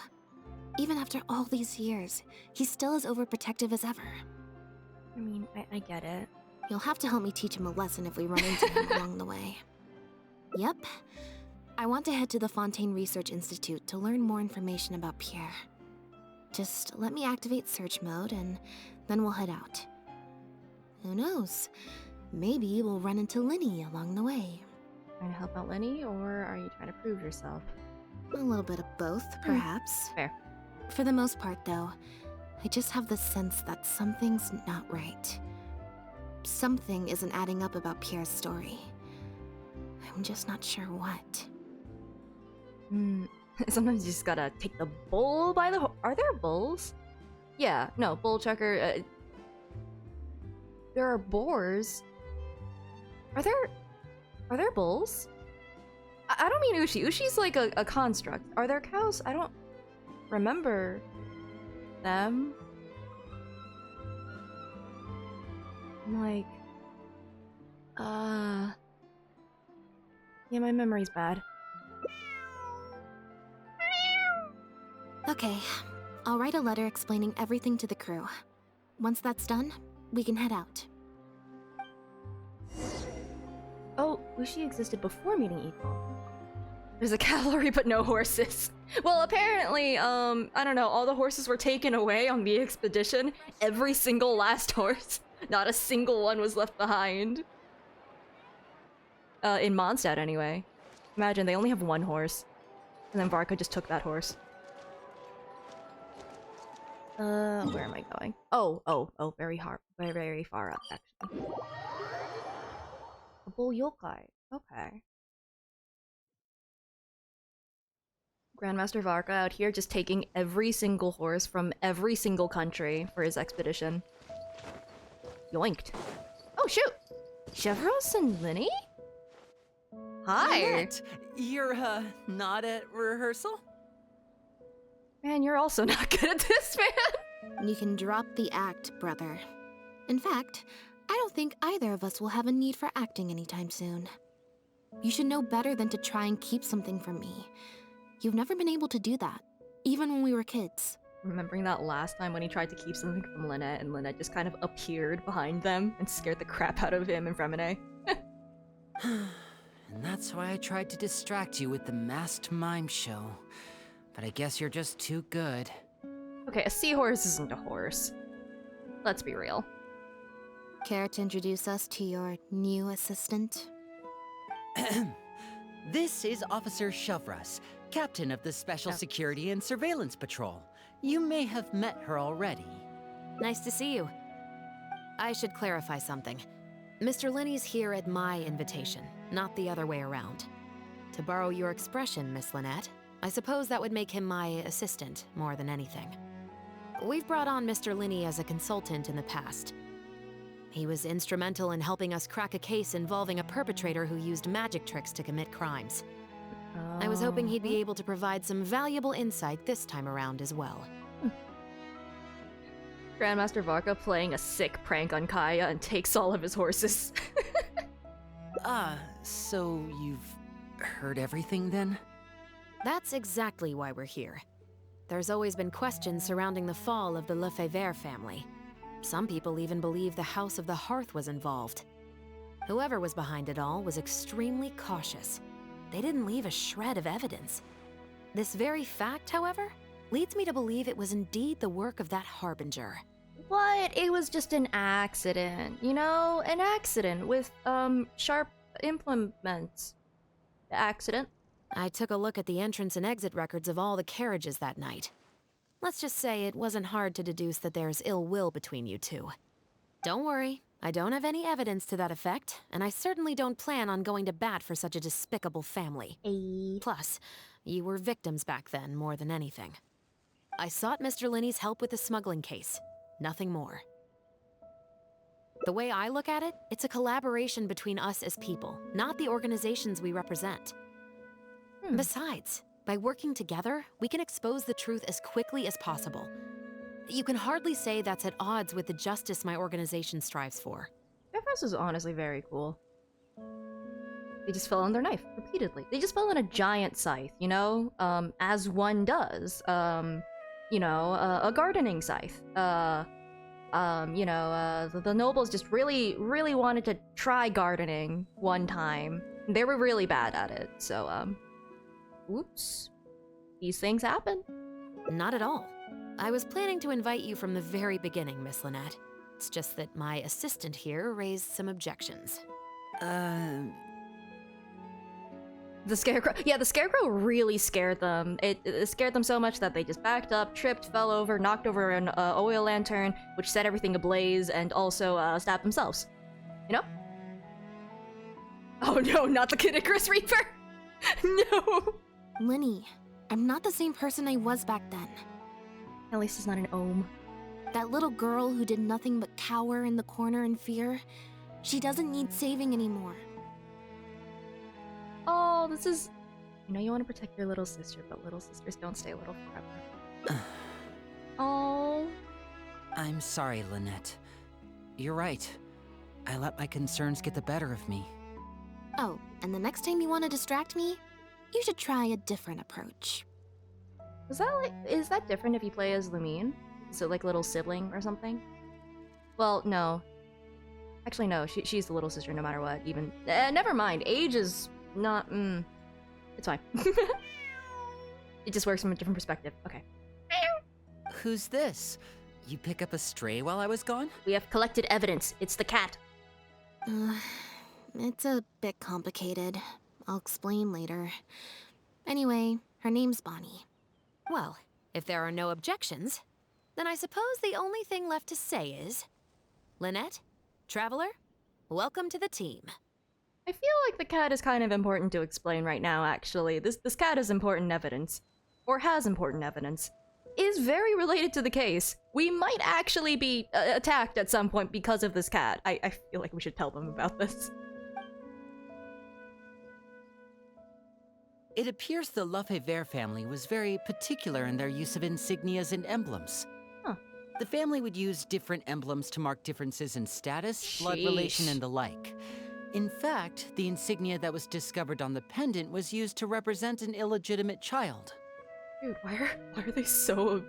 Even after all these years, he's still as overprotective as ever. I mean, I get it. You'll have to help me teach him a lesson if we run into him along the way. Yep. I want to head to the Fontaine Research Institute to learn more information about Pierre. Just let me activate search mode and then we'll head out. Who knows? Maybe we'll run into Lenny along the way. Trying to help out Lenny, or are you trying to prove yourself? A little bit of both, perhaps. Fair. For the most part, though, I just have the sense that something's not right. Something isn't adding up about Pierre's story. I'm just not sure what. Sometimes you just gotta take the bull by the Are there bulls? Yeah, no, bull checker. There are boars. Are there bulls? I don't mean Ushi. Ushi's like a construct. Are there cows? I don't remember them. I'm like, yeah, my memory's bad. Okay, I'll write a letter explaining everything to the crew. Once that's done, we can head out. Oh, Ushi existed before meeting Ethan. There's a cavalry but no horses. Well, apparently, I don't know, all the horses were taken away on the expedition. Every single last horse. Not a single one was left behind. In Mondstadt, anyway. Imagine, they only have one horse. And then Varka just took that horse. Where am I going? Oh, very far up, actually. A bull yokai. Okay. Grandmaster Varka out here just taking every single horse from every single country for his expedition. Yoinked. Oh, shoot! Chevros and Linny? Hi! Lynette, you're, not at rehearsal? Man, you're also not good at this, man! You can drop the act, brother. In fact, I don't think either of us will have a need for acting anytime soon. You should know better than to try and keep something from me. You've never been able to do that, even when we were kids. Remembering that last time when he tried to keep something from Lynette, and Lynette just kind of appeared behind them and scared the crap out of him and Fremine. And that's why I tried to distract you with the masked mime show. But I guess you're just too good. Okay, a seahorse isn't a horse. Let's be real. Care to introduce us to your new assistant? This is Officer Shavras, captain of the Special Security and Surveillance Patrol. You may have met her already. Nice to see you. I should clarify something. Mr. Linney's here at my invitation, not the other way around. To borrow your expression, Miss Lynette, I suppose that would make him my assistant more than anything. We've brought on Mr. Linney as a consultant in the past. He was instrumental in helping us crack a case involving a perpetrator who used magic tricks to commit crimes. I was hoping he'd be able to provide some valuable insight this time around as well. Grandmaster Varka playing a sick prank on Kaya and takes all of his horses. So you've heard everything then? That's exactly why we're here. There's always been questions surrounding the fall of the Lefebvre family. Some people even believe the House of the Hearth was involved. Whoever was behind it all was extremely cautious. They didn't leave a shred of evidence. This very fact, however, leads me to believe it was indeed the work of that harbinger. What? It was just an accident, you know? An accident with, sharp implements. Accident. I took a look at the entrance and exit records of all the carriages that night. Let's just say it wasn't hard to deduce that there's ill will between you two. Don't worry, I don't have any evidence to that effect, and I certainly don't plan on going to bat for such a despicable family. Plus, you were victims back then more than anything. I sought Mr. Linney's help with the smuggling case. Nothing more. The way I look at it, it's a collaboration between us as people, not the organizations we represent. Besides, by working together, we can expose the truth as quickly as possible. You can hardly say that's at odds with the justice my organization strives for. Chevros is honestly very cool. They just fell on their knife repeatedly. They just fell on a giant scythe, you know? As one does. You know, a gardening scythe. The nobles just really wanted to try gardening one time. They were really bad at it, so, oops. These things happen. Not at all. I was planning to invite you from the very beginning, Miss Lynette. It's just that my assistant here raised some objections. The Scarecrow. Yeah, the Scarecrow really scared them. It scared them so much that they just backed up, tripped, fell over, knocked over an oil lantern, which set everything ablaze, and also stabbed themselves. You know? Oh no, not the Kid Icarus Reaper! No! Linny, I'm not the same person I was back then. At least it's not an ohm. That little girl who did nothing but cower in the corner in fear, she doesn't need saving anymore. Oh, this is... You know you want to protect your little sister, but little sisters don't stay little forever. Oh. I'm sorry, Lynette. You're right. I let my concerns get the better of me. Oh, and the next time you want to distract me, you should try a different approach. Is that different if you play as Lumine? Is it like little sibling or something? Well, no. Actually, no. She's the little sister no matter what. Even never mind. Age is not. It's fine. It just works from a different perspective. Okay. Who's this? You pick up a stray while I was gone? We have collected evidence. It's the cat. It's a bit complicated. I'll explain later. Anyway, her name's Bonnie. Well, if there are no objections, then I suppose the only thing left to say is... Lynette, Traveler, welcome to the team. I feel like the cat is kind of important to explain right now, actually. This cat is important evidence. Or has important evidence. Is very related to the case. We might actually be attacked at some point because of this cat. I feel like we should tell them about this. It appears the Lefebvre family was very particular in their use of insignias and emblems. Huh. The family would use different emblems to mark differences in status, blood relation, and the like. In fact, the insignia that was discovered on the pendant was used to represent an illegitimate child. Dude, why are they so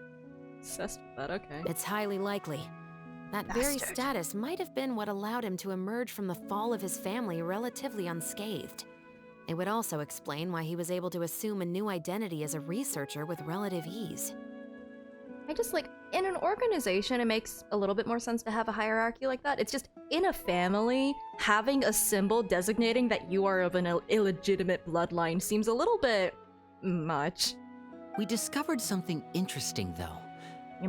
obsessed with that? Okay. It's highly likely. That very status might have been what allowed him to emerge from the fall of his family relatively unscathed. It would also explain why he was able to assume a new identity as a researcher with relative ease. I just like, in an organization, it makes a little bit more sense to have a hierarchy like that. It's just, in a family, having a symbol designating that you are of an illegitimate bloodline seems a little bit much. We discovered something interesting, though.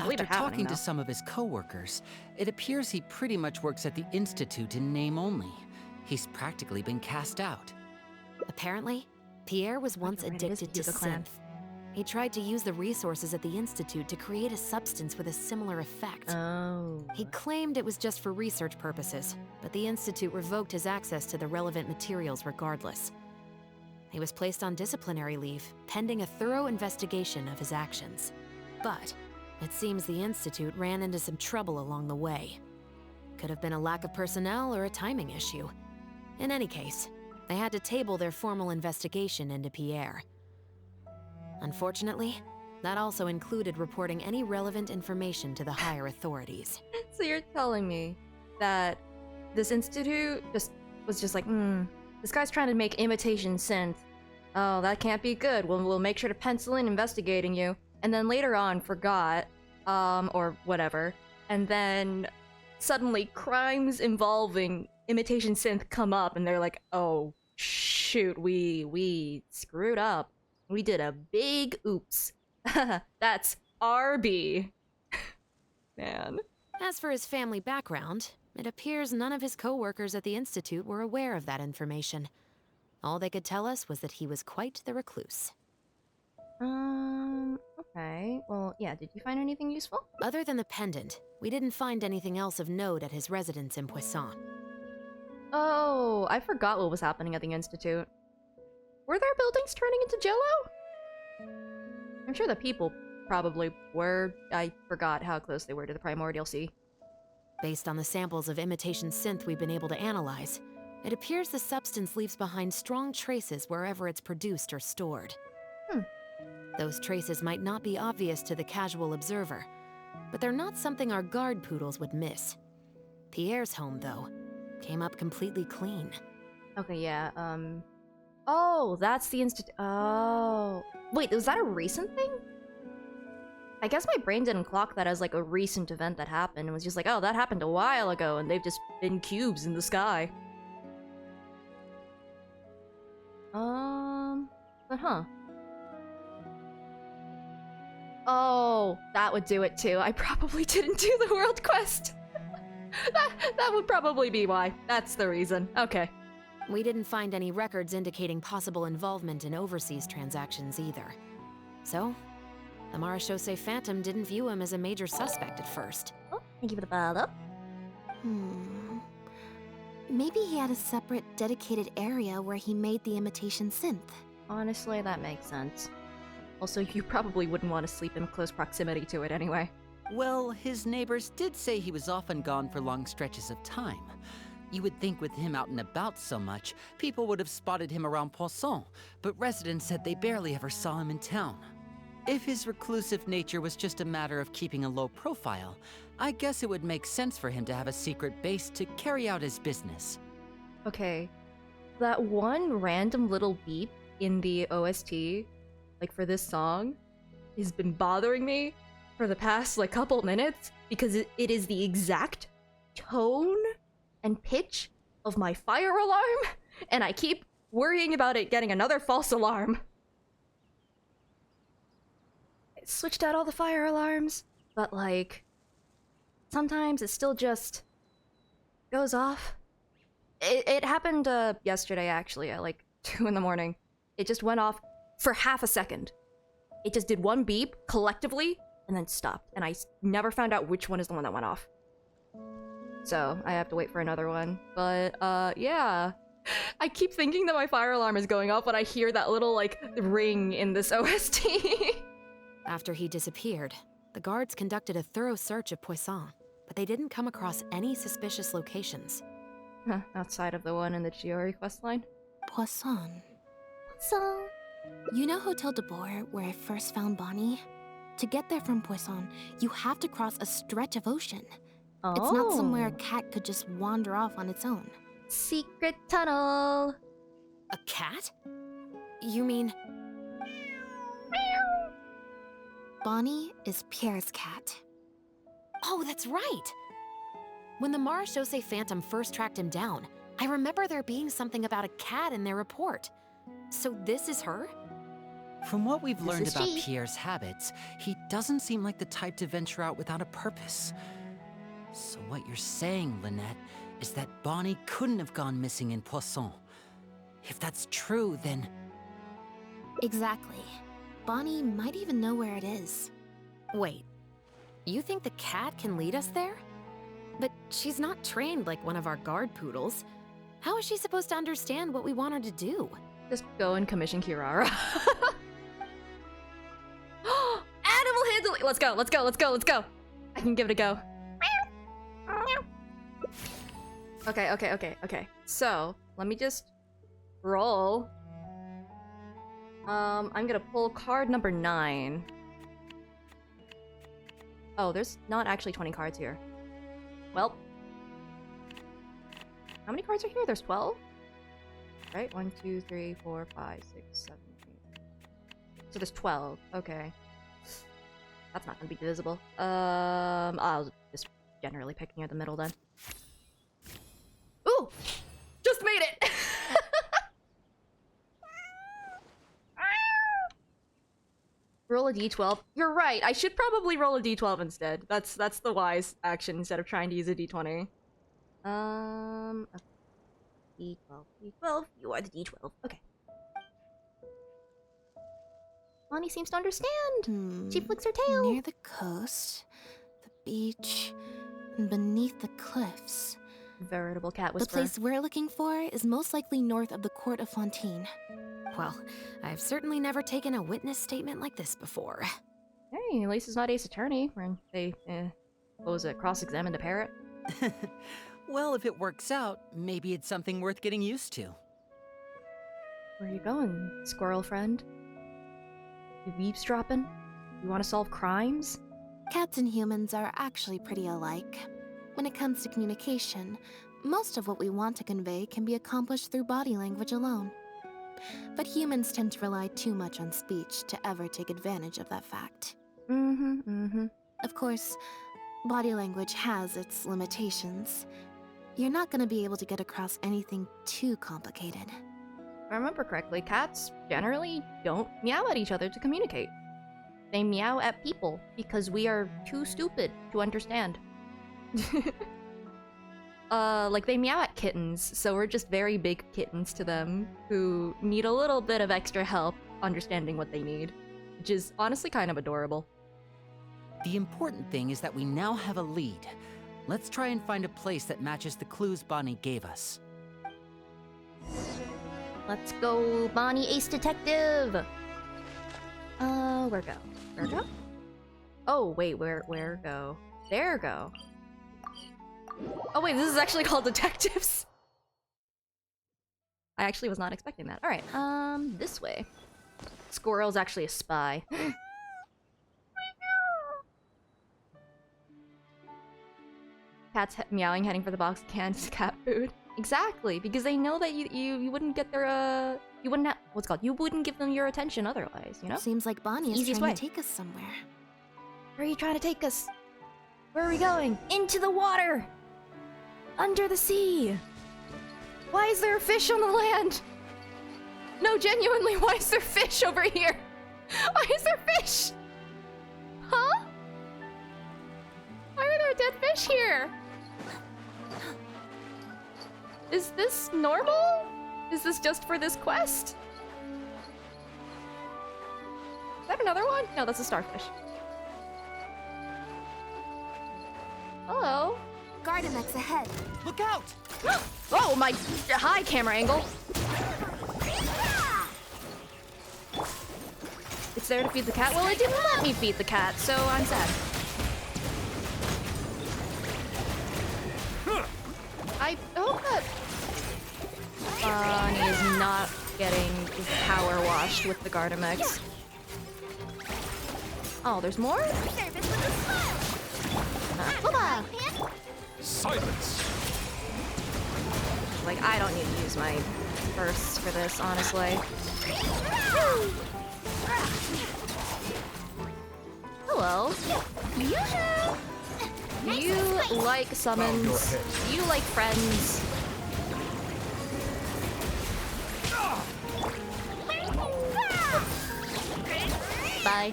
After talking to some of his co-workers, it appears he pretty much works at the Institute in name only. He's practically been cast out. Apparently, Pierre was once addicted to synth. He tried to use the resources at the Institute to create a substance with a similar effect. Oh. He claimed it was just for research purposes, but the Institute revoked his access to the relevant materials regardless. He was placed on disciplinary leave, pending a thorough investigation of his actions. But it seems the Institute ran into some trouble along the way. Could have been a lack of personnel or a timing issue. In any case, they had to table their formal investigation into Pierre. Unfortunately, that also included reporting any relevant information to the higher authorities. So you're telling me that this institute was just like, this guy's trying to make imitation synth. Oh, that can't be good. We'll make sure to pencil in investigating you. And then later on forgot, or whatever. And then suddenly crimes involving imitation synth come up and they're like, oh, shoot, we screwed up. We did a big oops. That's RB. Man. As for his family background, it appears none of his co-workers at the Institute were aware of that information. All they could tell us was that he was quite the recluse. Okay. Well, yeah, did you find anything useful? Other than the pendant, we didn't find anything else of note at his residence in Poisson. Oh, I forgot what was happening at the Institute. Were there buildings turning into Jello? I'm sure the people probably were. I forgot how close they were to the primordial sea. Based on the samples of imitation synth we've been able to analyze, it appears the substance leaves behind strong traces wherever it's produced or stored. Those traces might not be obvious to the casual observer, but they're not something our guard poodles would miss. Pierre's home, though, came up completely clean. Okay, yeah, Oh, that's the Oh. Wait, was that a recent thing? I guess my brain didn't clock that as like a recent event that happened. It was just like, oh, that happened a while ago, and they've just been cubes in the sky. But Oh, that would do it too. I probably didn't do the world quest. that would probably be why. That's the reason. Okay. We didn't find any records indicating possible involvement in overseas transactions either. So, the Marechaussee Phantom didn't view him as a major suspect at first. Oh, thank you for the follow-up. Maybe he had a separate, dedicated area where he made the imitation synth. Honestly, that makes sense. Also, you probably wouldn't want to sleep in close proximity to it anyway. Well, his neighbors did say he was often gone for long stretches of time. You would think with him out and about so much, people would have spotted him around Poisson, but residents said they barely ever saw him in town. If his reclusive nature was just a matter of keeping a low profile, I guess it would make sense for him to have a secret base to carry out his business. Okay, that one random little beep in the OST, like for this song, has been bothering me for the past like couple minutes because it is the exact tone and pitch of my fire alarm, and I keep worrying about it getting another false alarm. I switched out all the fire alarms, but like sometimes it still just goes off. It happened yesterday actually at like 2 in the morning. It just went off for half a second. It just did one beep collectively and then stopped, and I never found out which one is the one that went off. So I have to wait for another one. But yeah, I keep thinking that my fire alarm is going off when I hear that little like ring in this OST. After he disappeared, the guards conducted a thorough search of Poisson, but they didn't come across any suspicious locations. Huh, outside of the one in the Chiori questline. Poisson. So, You know Hotel de Boer, where I first found Bonnie? To get there from Poisson, you have to cross a stretch of ocean. It's not somewhere a cat could just wander off on its own. Secret tunnel. A cat? You mean... Bonnie is Pierre's cat. Oh, that's right! When the Marechaussee Phantom first tracked him down, I remember there being something about a cat in their report. So this is her? From what we've This learned is about she. Pierre's habits, he doesn't seem like the type to venture out without a purpose. So what you're saying, Lynette, is that Bonnie couldn't have gone missing in Poisson. If that's true, then... Exactly. Bonnie might even know where it is. Wait, you think the cat can lead us there? But she's not trained like one of our guard poodles. How is she supposed to understand what we want her to do? Just go and commission Kirara. Animal handling! Let's go, let's go, let's go, let's go! I can give it a go. Okay. So, let me just roll. I'm gonna pull card number 9. Oh, there's not actually 20 cards here. Well. How many cards are here? There's 12? Right? 1, 2, 3, 4, 5, 6, 7, 8. So there's 12. Okay. That's not gonna be divisible. I'll just generally pick near the middle then. Ooh! Just made it! Roll a d12. You're right. I should probably roll a d12 instead. That's the wise action instead of trying to use a d20. Okay. D12. You are the d12. Okay. Bonnie seems to understand. She flicks her tail. Near the coast, the beach, and beneath the cliffs. Veritable cat The whisperer. place we're looking for is most likely north of the court of Fontaine. Well, I've certainly never taken a witness statement like this before. Hey, at least it's not Ace Attorney, where they, what was it, cross-examined a parrot? Well, if it works out, maybe it's something worth getting used to. Where are you going, squirrel friend? You eavesdropping? You want to solve crimes? Cats and humans are actually pretty alike. When it comes to communication, most of what we want to convey can be accomplished through body language alone. But humans tend to rely too much on speech to ever take advantage of that fact. Of course, body language has its limitations. You're not going to be able to get across anything too complicated. If I remember correctly, cats generally don't meow at each other to communicate. They meow at people because we are too stupid to understand. Like they meow at kittens, so we're just very big kittens to them who need a little bit of extra help understanding what they need, which is honestly kind of adorable. The important thing is that we now have a lead. Let's try and find a place that matches the clues Bonnie gave us. Let's go, Bonnie Ace Detective! Where go? Where go? Oh, wait, where go? There go. Oh wait, this is actually called Detectives! I actually was not expecting that. Alright, this way. Squirrel's actually a spy. Cat's meowing, heading for the box of canned cat food. Exactly, because they know that you wouldn't get their You wouldn't have, what's it called? You wouldn't give them your attention otherwise, you know? Seems like Bonnie is Easiest trying way. to take us somewhere. Where are you trying to take us? Where are we going? Into the water! Under the sea! Why is there a fish on the land? No, genuinely, why is there fish over here? Why is there fish? Huh? Why are there dead fish here? Is this normal? Is this just for this quest? Is that another one? No, that's a starfish. Hello. Gardamex ahead. Look out! Oh my! Hi, camera angle. It's there to feed the cat. Well, it didn't let me feed the cat, so I'm sad. I hope that Bonnie is not getting power washed with the Gardamex. Oh, there's more? Huh? Silence! Like, I don't need to use my bursts for this, honestly. Hello. Do you like summons? Do you like friends? Bye.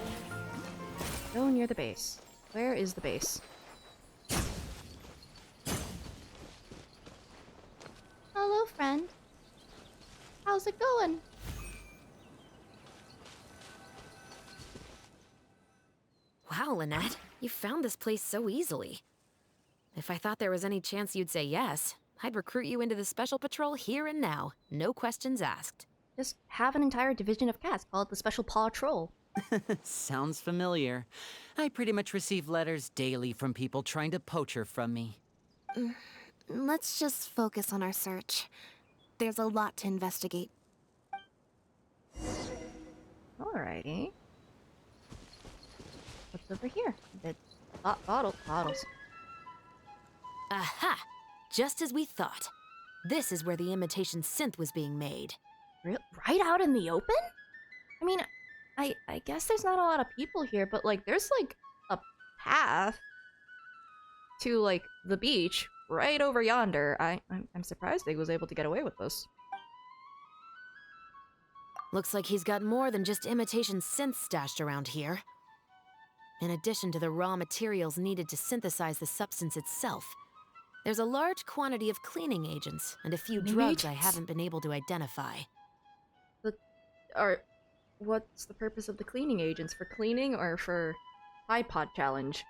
Go near the base. Where is the base? Hello, friend. How's it going? Wow, Lynette, you found this place so easily. If I thought there was any chance you'd say yes, I'd recruit you into the Special Patrol here and now. No questions asked. Just have an entire division of cats called the Special Paw Troll. Sounds familiar. I pretty much receive letters daily from people trying to poach her from me. Let's just focus on our search. There's a lot to investigate. Alrighty. What's over here? The bottles. Aha! Just as we thought. This is where the imitation synth was being made. Right out in the open? I mean, I guess there's not a lot of people here, but like there's like a path to like the beach right over yonder. I'm surprised they was able to get away with this. Looks like he's got more than just imitation synths stashed around here. In addition to the raw materials needed to synthesize the substance itself, there's a large quantity of cleaning agents and a few drugs I haven't been able to identify. What's the purpose of the cleaning agents? For cleaning or for iPod challenge?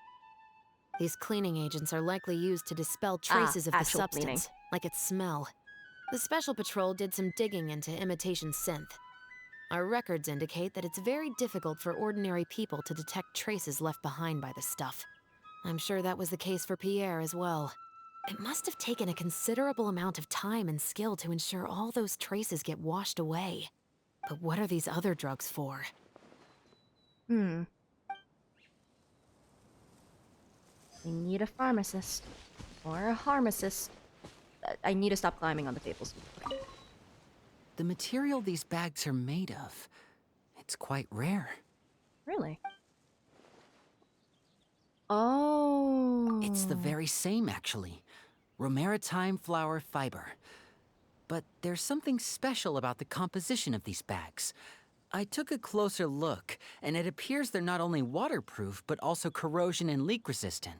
These cleaning agents are likely used to dispel traces of the actual substance, cleaning. like its smell. The Special Patrol did some digging into imitation synth. Our records indicate that it's very difficult for ordinary people to detect traces left behind by the stuff. I'm sure that was the case for Pierre as well. It must have taken a considerable amount of time and skill to ensure all those traces get washed away. But what are these other drugs for? We need a pharmacist. Or a pharmacist. I need to stop climbing on the tables. The material these bags are made of, it's quite rare. Really? Oh. It's the very same, actually. Romaritime flower fiber. But there's something special about the composition of these bags. I took a closer look, and it appears they're not only waterproof, but also corrosion and leak resistant.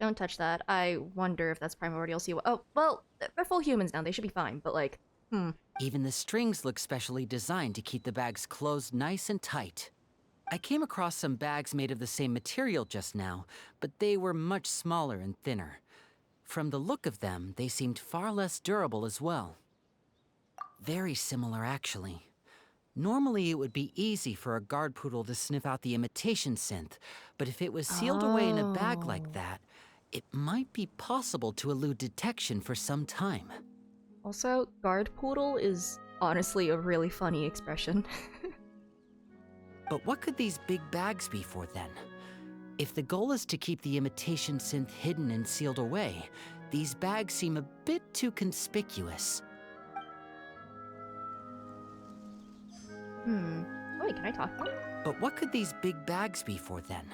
Don't touch that. I wonder if that's primordial sea. Oh, well, they're full humans now. They should be fine, but like, Even the strings look specially designed to keep the bags closed nice and tight. I came across some bags made of the same material just now, but they were much smaller and thinner. From the look of them, they seemed far less durable as well. Very similar, actually. Normally, it would be easy for a guard poodle to sniff out the imitation synth, but if it was sealed away in a bag like that, it might be possible to elude detection for some time. Also, guard poodle is honestly a really funny expression. But what could these big bags be for then? If the goal is to keep the imitation synth hidden and sealed away, these bags seem a bit too conspicuous. Wait, can I talk to him? But what could these big bags be for then?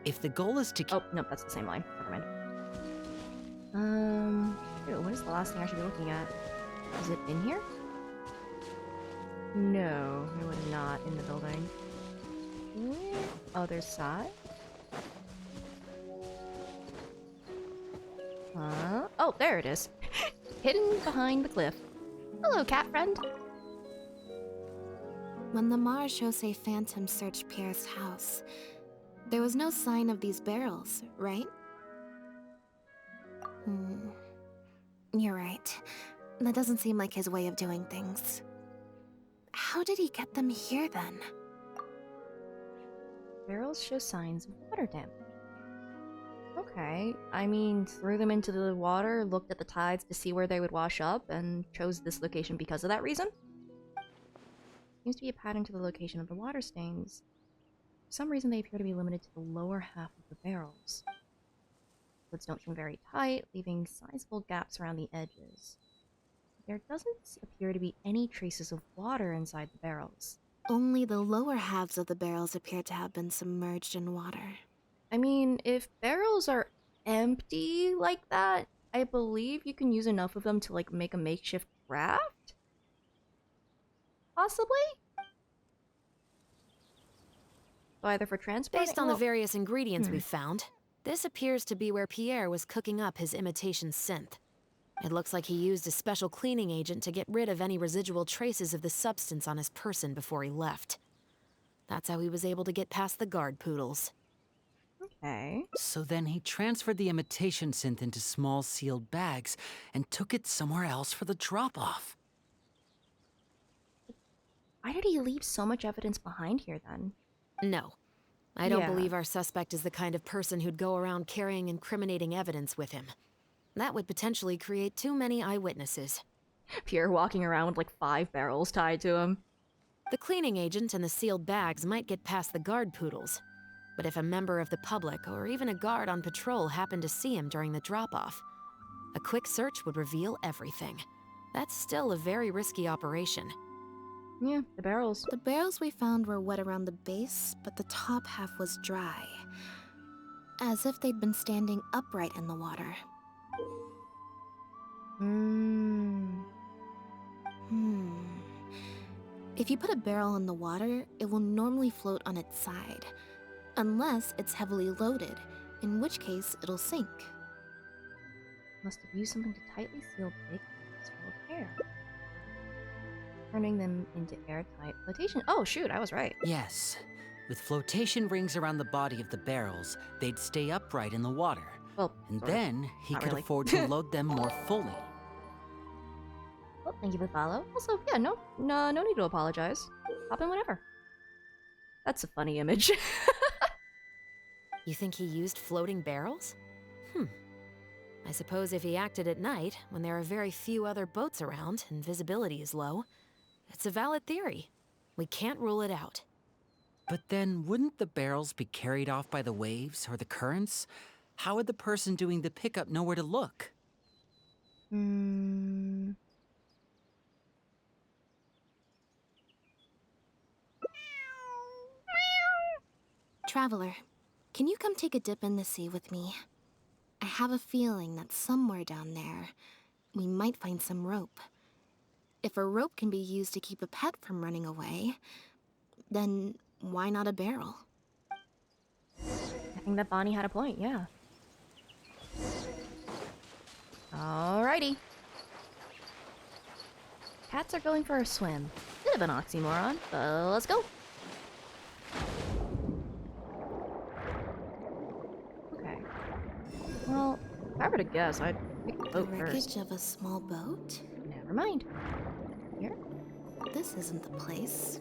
If the goal is to keep... Oh, no, that's the same line. Never mind. Ew, what is the last thing I should be looking at? Is it in here? No, it was not in the building. Other side? Oh, there it is. Hidden behind the cliff. Hello, cat friend. When the Marechaussee Phantom searched Pierre's house, there was no sign of these barrels, right? You're right. That doesn't seem like his way of doing things. How did he get them here, then? Barrels show signs of water damage. Okay, I mean, threw them into the water, looked at the tides to see where they would wash up, and chose this location because of that reason? Seems to be a pattern to the location of the water stains. For some reason, they appear to be limited to the lower half of the barrels. Lids don't seem very tight, leaving sizable gaps around the edges. There doesn't appear to be any traces of water inside the barrels. Only the lower halves of the barrels appear to have been submerged in water. I mean, if barrels are empty like that, I believe you can use enough of them to, like, make a makeshift raft? Possibly? So either for transport. Based on the various ingredients we've found, this appears to be where Pierre was cooking up his imitation synth. It looks like he used a special cleaning agent to get rid of any residual traces of the substance on his person before he left. That's how he was able to get past the guard poodles. Okay. So then he transferred the imitation synth into small sealed bags and took it somewhere else for the drop-off. Why did he leave so much evidence behind here, then? No. I don't Yeah. believe our suspect is the kind of person who'd go around carrying incriminating evidence with him. That would potentially create too many eyewitnesses. Pierre walking around with, like, 5 barrels tied to him. The cleaning agent and the sealed bags might get past the guard poodles. But if a member of the public or even a guard on patrol happened to see him during the drop-off, a quick search would reveal everything. That's still a very risky operation. Yeah, the barrels. The barrels we found were wet around the base, but the top half was dry. As if they'd been standing upright in the water. If you put a barrel in the water, it will normally float on its side. Unless it's heavily loaded, in which case it'll sink. Must have used something to tightly seal big bags full of air. Turning them into airtight flotation. Oh shoot, I was right. Yes. With flotation rings around the body of the barrels, they'd stay upright in the water. Well, And sort of. then he Not could really. afford to load them more fully. Well, thank you for the follow. Also, yeah, no need to apologize. Hop in whenever. That's a funny image. You think he used floating barrels? I suppose if he acted at night, when there are very few other boats around and visibility is low, it's a valid theory. We can't rule it out. But then, wouldn't the barrels be carried off by the waves or the currents? How would the person doing the pickup know where to look? Traveler, can you come take a dip in the sea with me? I have a feeling that somewhere down there, we might find some rope. If a rope can be used to keep a pet from running away, then why not a barrel? I think that Bonnie had a point, yeah. Alrighty. Cats are going for a swim. Bit of an oxymoron, but let's go. Okay. Well, if I were to guess, I'd pick the The boat wreckage first. of a small boat? Never mind. Here? This isn't the place.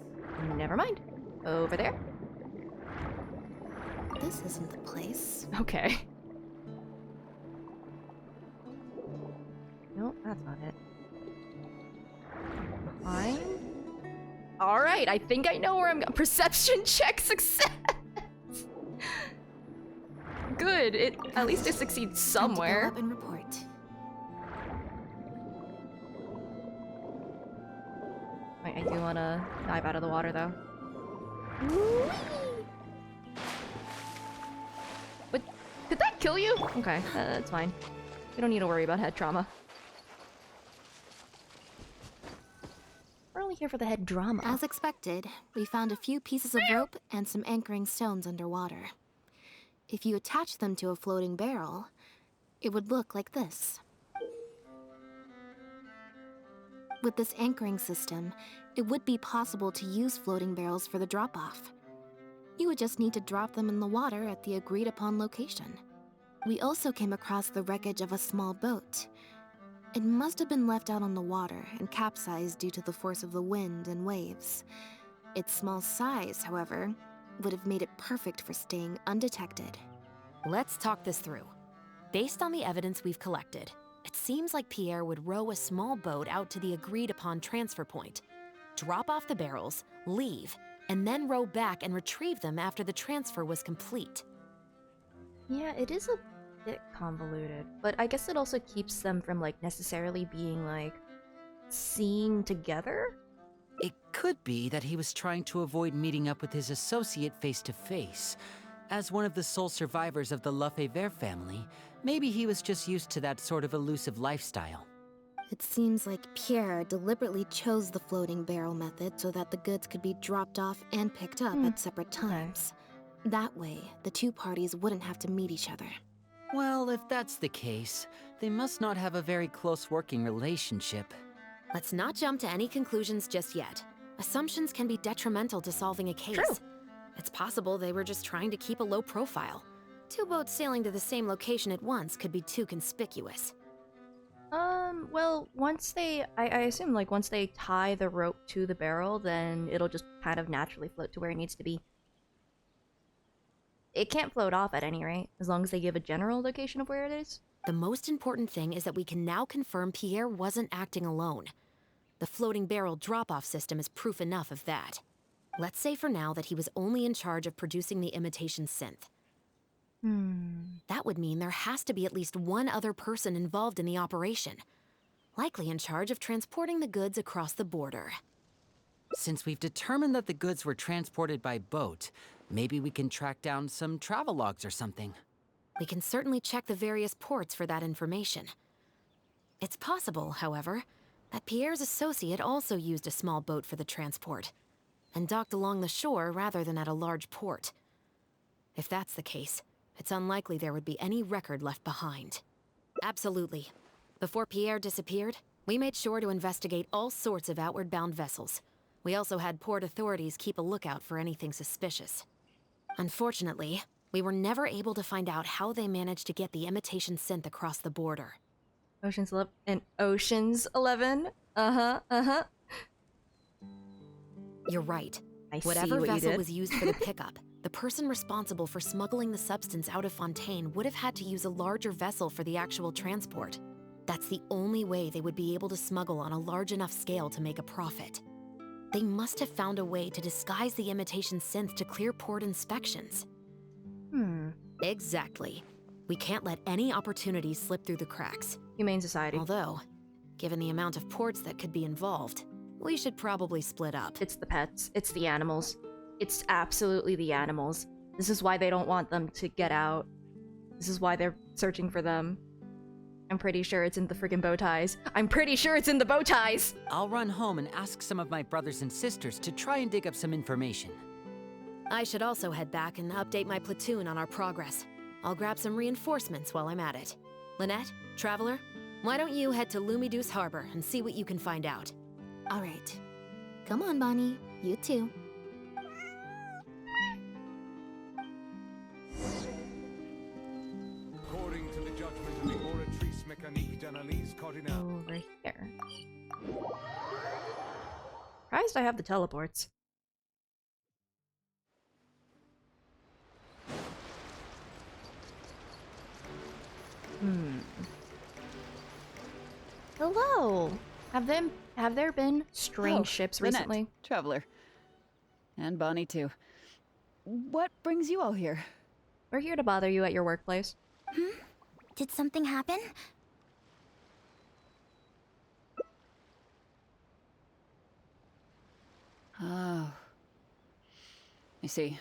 Never mind. Over there? This isn't the place. Okay. Nope, that's not it. Fine. Alright, I think I know where I'm going. Perception check success! Good, at least it succeeds somewhere. Time to go up and report. Wait, I do want to dive out of the water, though. But could that kill you? Okay, that's fine. You don't need to worry about head trauma. We're only here for the head drama. As expected, we found a few pieces of rope and some anchoring stones underwater. If you attach them to a floating barrel, it would look like this. With this anchoring system, it would be possible to use floating barrels for the drop-off. You would just need to drop them in the water at the agreed-upon location. We also came across the wreckage of a small boat. It must have been left out on the water and capsized due to the force of the wind and waves. Its small size, however, would have made it perfect for staying undetected. Let's talk this through. Based on the evidence we've collected, it seems like Pierre would row a small boat out to the agreed-upon transfer point, drop off the barrels, leave, and then row back and retrieve them after the transfer was complete. Yeah, it is a bit convoluted, but I guess it also keeps them from, like, necessarily being, like, seen together? It could be that he was trying to avoid meeting up with his associate face to face. As one of the sole survivors of the Lefebvre family, maybe he was just used to that sort of elusive lifestyle. It seems like Pierre deliberately chose the floating barrel method so that the goods could be dropped off and picked up at separate times. That way, the two parties wouldn't have to meet each other. Well, if that's the case, they must not have a very close working relationship. Let's not jump to any conclusions just yet. Assumptions can be detrimental to solving a case. True. It's possible they were just trying to keep a low profile. Two boats sailing to the same location at once could be too conspicuous. Well, once they... I assume, like, once they tie the rope to the barrel, then it'll just kind of naturally float to where it needs to be. It can't float off at any rate, as long as they give a general location of where it is. The most important thing is that we can now confirm Pierre wasn't acting alone. The floating barrel drop-off system is proof enough of that. Let's say for now that he was only in charge of producing the imitation synth. That would mean there has to be at least one other person involved in the operation, likely in charge of transporting the goods across the border. Since we've determined that the goods were transported by boat, maybe we can track down some travel logs or something. We can certainly check the various ports for that information. It's possible, however, that Pierre's associate also used a small boat for the transport, and docked along the shore rather than at a large port. If that's the case, it's unlikely there would be any record left behind. Absolutely. Before Pierre disappeared, we made sure to investigate all sorts of outward-bound vessels. We also had port authorities keep a lookout for anything suspicious. Unfortunately, we were never able to find out how they managed to get the imitation synth across the border. Ocean's 11? You're right. I see Whatever what you vessel did. was used for the pickup, the person responsible for smuggling the substance out of Fontaine would have had to use a larger vessel for the actual transport. That's the only way they would be able to smuggle on a large enough scale to make a profit. They must have found a way to disguise the imitation synth to clear port inspections. Exactly. We can't let any opportunities slip through the cracks. Humane Society. Although, given the amount of ports that could be involved, we should probably split up. It's the pets. It's the animals. It's absolutely the animals. This is why they don't want them to get out. This is why they're searching for them. I'm pretty sure it's in the friggin' bow ties. I'm pretty sure it's in the bow ties! I'll run home and ask some of my brothers and sisters to try and dig up some information. I should also head back and update my platoon on our progress. I'll grab some reinforcements while I'm at it. Lynette, Traveler, why don't you head to Lumideus Harbor and see what you can find out? All right. Come on, Bonnie. You too. According to the judgment of the Oratrice Mécanique d'Analyse Cardinale. Over here. Surprised I have the teleports. Hello. Have there been strange ships Lynette, recently? Traveler. And Bonnie, too. What brings you all here? We're here to bother you at your workplace. Did something happen? I see.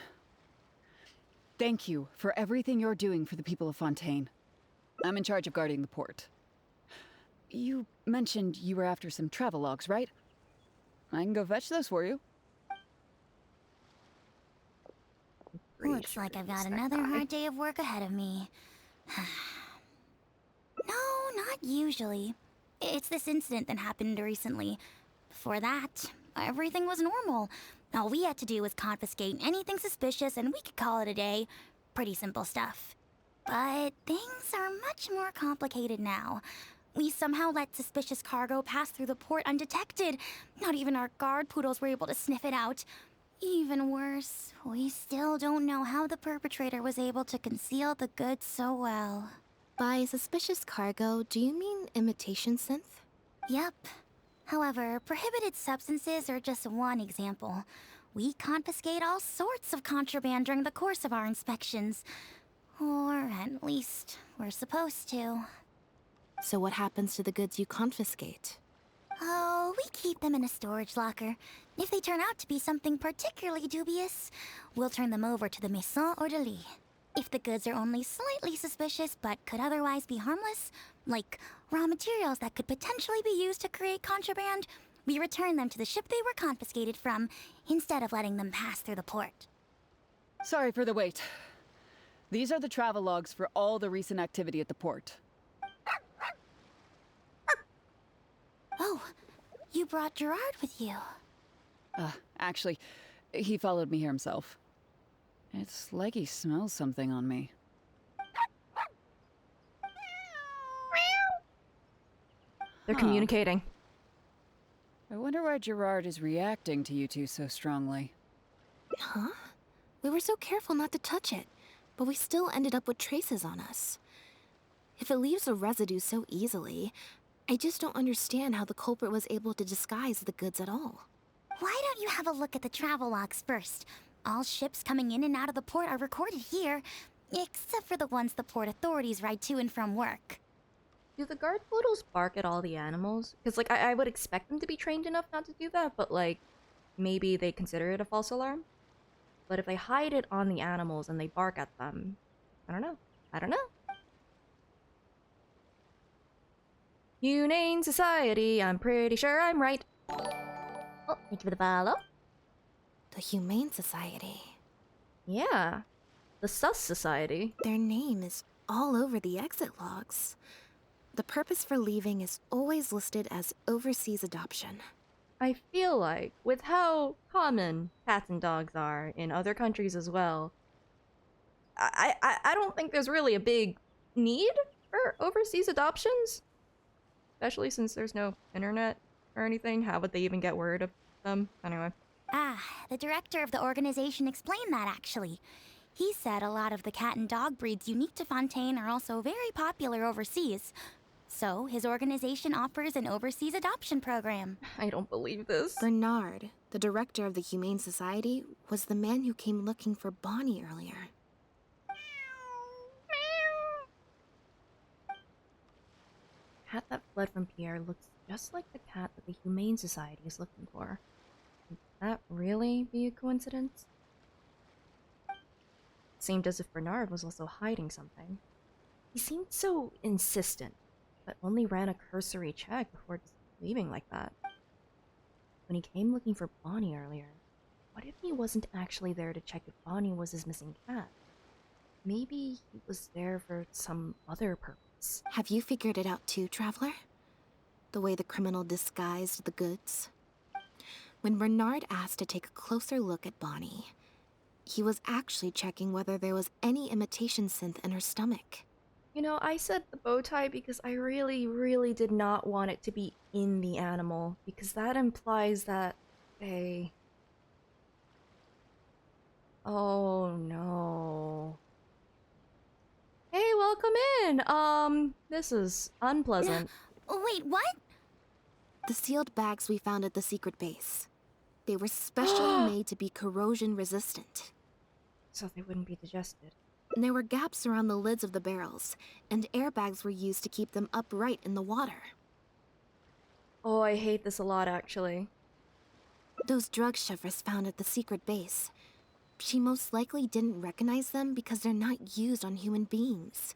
Thank you for everything you're doing for the people of Fontaine. I'm in charge of guarding the port. You mentioned you were after some travelogues, right? I can go fetch those for you. Looks like I've got another hard day of work ahead of me. No, not usually. It's this incident that happened recently. Before that, everything was normal. All we had to do was confiscate anything suspicious and we could call it a day. Pretty simple stuff. But things are much more complicated now. We somehow let suspicious cargo pass through the port undetected. Not even our guard poodles were able to sniff it out. Even worse, we still don't know how the perpetrator was able to conceal the goods so well. By suspicious cargo, do you mean imitation synth? Yep. However, prohibited substances are just one example. We confiscate all sorts of contraband during the course of our inspections. Or at least, we're supposed to. So what happens to the goods you confiscate? Oh, we keep them in a storage locker. If they turn out to be something particularly dubious, we'll turn them over to the Maison Orderly. If the goods are only slightly suspicious but could otherwise be harmless, like raw materials that could potentially be used to create contraband, we return them to the ship they were confiscated from, instead of letting them pass through the port. Sorry for the wait. These are the travelogues for all the recent activity at the port. Oh, you brought Gerard with you. Actually, he followed me here himself. It's like he smells something on me. They're communicating. I wonder why Gerard is reacting to you two so strongly. Huh? We were so careful not to touch it, but we still ended up with traces on us. If it leaves a residue so easily, I just don't understand how the culprit was able to disguise the goods at all. Why don't you have a look at the travel logs first? All ships coming in and out of the port are recorded here, except for the ones the port authorities ride to and from work. Do the guard poodles bark at all the animals? Because, like, I would expect them to be trained enough not to do that, but, like, maybe they consider it a false alarm? But if they hide it on the animals and they bark at them, I don't know. I don't know. Humane Society, I'm pretty sure I'm right. Oh, thank you for the follow. The Humane Society. Yeah, the Sus Society. Their name is all over the exit logs. The purpose for leaving is always listed as overseas adoption. I feel like, with how common cats and dogs are in other countries as well, I don't think there's really a big need for overseas adoptions. Especially since there's no internet or anything. How would they even get word of them? Anyway. Ah, the director of the organization explained that, actually. He said a lot of the cat and dog breeds unique to Fontaine are also very popular overseas. So, his organization offers an overseas adoption program. I don't believe this. Bernard, the director of the Humane Society, was the man who came looking for Bonnie earlier. The cat that fled from Pierre looks just like the cat that the Humane Society is looking for. Could that really be a coincidence? Seemed as if Bernard was also hiding something. He seemed so insistent, but only ran a cursory check before just leaving like that. When he came looking for Bonnie earlier, what if he wasn't actually there to check if Bonnie was his missing cat? Maybe he was there for some other purpose. Have you figured it out too, Traveler? The way the criminal disguised the goods? When Bernard asked to take a closer look at Bonnie, he was actually checking whether there was any imitation synth in her stomach. You know, I said the bow tie because I really did not want it to be in the animal, because that implies that they... Oh no. Hey, welcome in! This is unpleasant. Wait, what? The sealed bags we found at the secret base. They were specially made to be corrosion resistant. So they wouldn't be digested. And there were gaps around the lids of the barrels, and airbags were used to keep them upright in the water. Oh, I hate this a lot, actually. Those drug shovers found at the secret base. she most likely didn't recognize them because they're not used on human beings.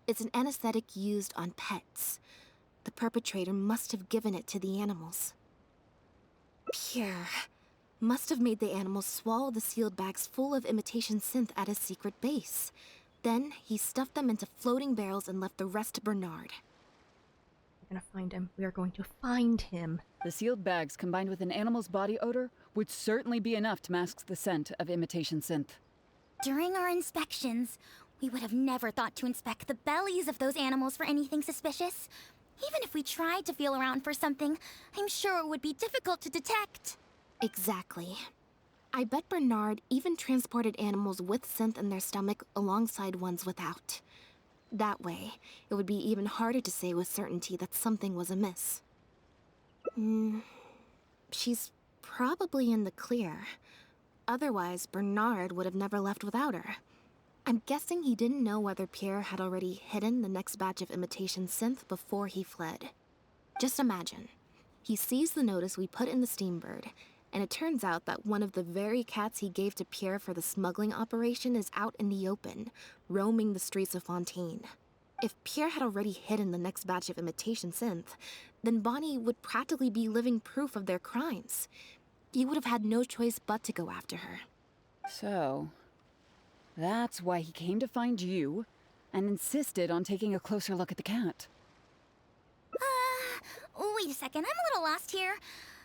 It's an anesthetic used on pets. The perpetrator must have given it to the animals. Pierre must have made the animals swallow the sealed bags full of imitation synth at his secret base. Then he stuffed them into floating barrels and left the rest to Bernard. We're gonna find him. We are going to find him. The sealed bags combined with an animal's body odor would certainly be enough to mask the scent of imitation synth. During our inspections, we would have never thought to inspect the bellies of those animals for anything suspicious. Even if we tried to feel around for something, I'm sure it would be difficult to detect. Exactly. I bet Bernard even transported animals with synth in their stomach alongside ones without. That way, it would be even harder to say with certainty that something was amiss. She's probably in the clear. Otherwise, Bernard would have never left without her. I'm guessing he didn't know whether Pierre had already hidden the next batch of imitation synth before he fled. Just imagine. He sees the notice we put in the Steambird, and it turns out that one of the very cats he gave to Pierre for the smuggling operation is out in the open, roaming the streets of Fontaine. If Pierre had already hidden the next batch of imitation synth, then Bonnie would practically be living proof of their crimes. He would have had no choice but to go after her. So, that's why he came to find you and insisted on taking a closer look at the cat. Wait a second, I'm a little lost here.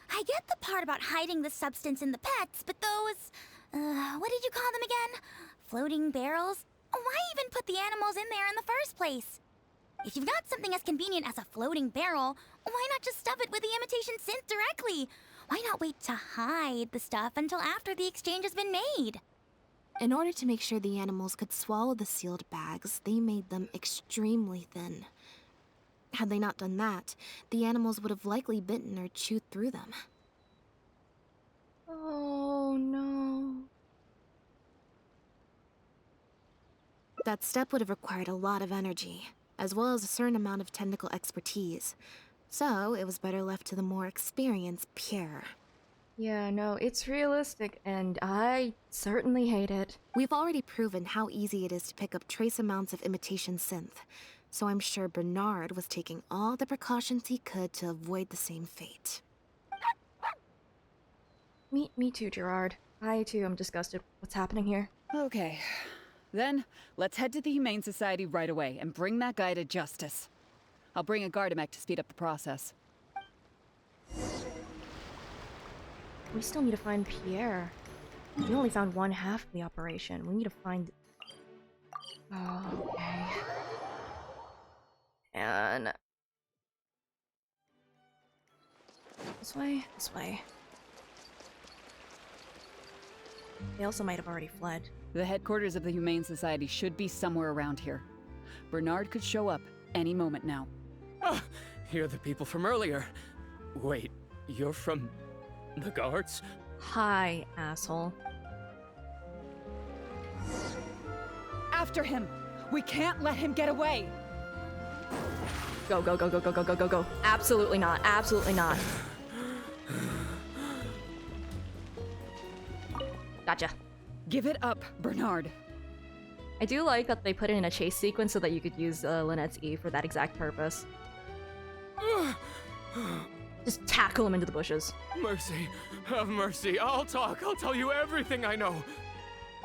I get the part about hiding the substance in the pets, but those, what did you call them again? Floating barrels? Why even put the animals in there in the first place? If you've got something as convenient as a floating barrel, why not just stuff it with the imitation synth directly? Why not wait to hide the stuff until after the exchange has been made? In order to make sure the animals could swallow the sealed bags, they made them extremely thin. Had they not done that, the animals would have likely bitten or chewed through them. Oh no. That step would have required a lot of energy, as well as a certain amount of technical expertise. So, it was better left to the more experienced Pierre. Yeah, no, it's realistic, and I certainly hate it. We've already proven how easy it is to pick up trace amounts of imitation synth, so I'm sure Bernard was taking all the precautions he could to avoid the same fate. Me too, Gerard. I too am disgusted. What's happening here? Okay. Then, let's head to the Humane Society right away and bring that guy to justice. I'll bring a Gardamek to speed up the process. We still need to find Pierre. We only found one half of the operation. We need to find... Oh, okay. And... This way? This way. They also might have already fled. The headquarters of the Humane Society should be somewhere around here. Bernard could show up any moment now. Ah, you're the people from earlier. Wait, you're from the guards? Hi, asshole. After him! We can't let him get away! Go, go, go, go, go, go, go, go, go. Absolutely not. Absolutely not. Gotcha. Give it up, Bernard. I do like that they put it in a chase sequence so that you could use Lynette's E for that exact purpose. Just tackle him into the bushes. Mercy. Have mercy. I'll talk. I'll tell you everything I know.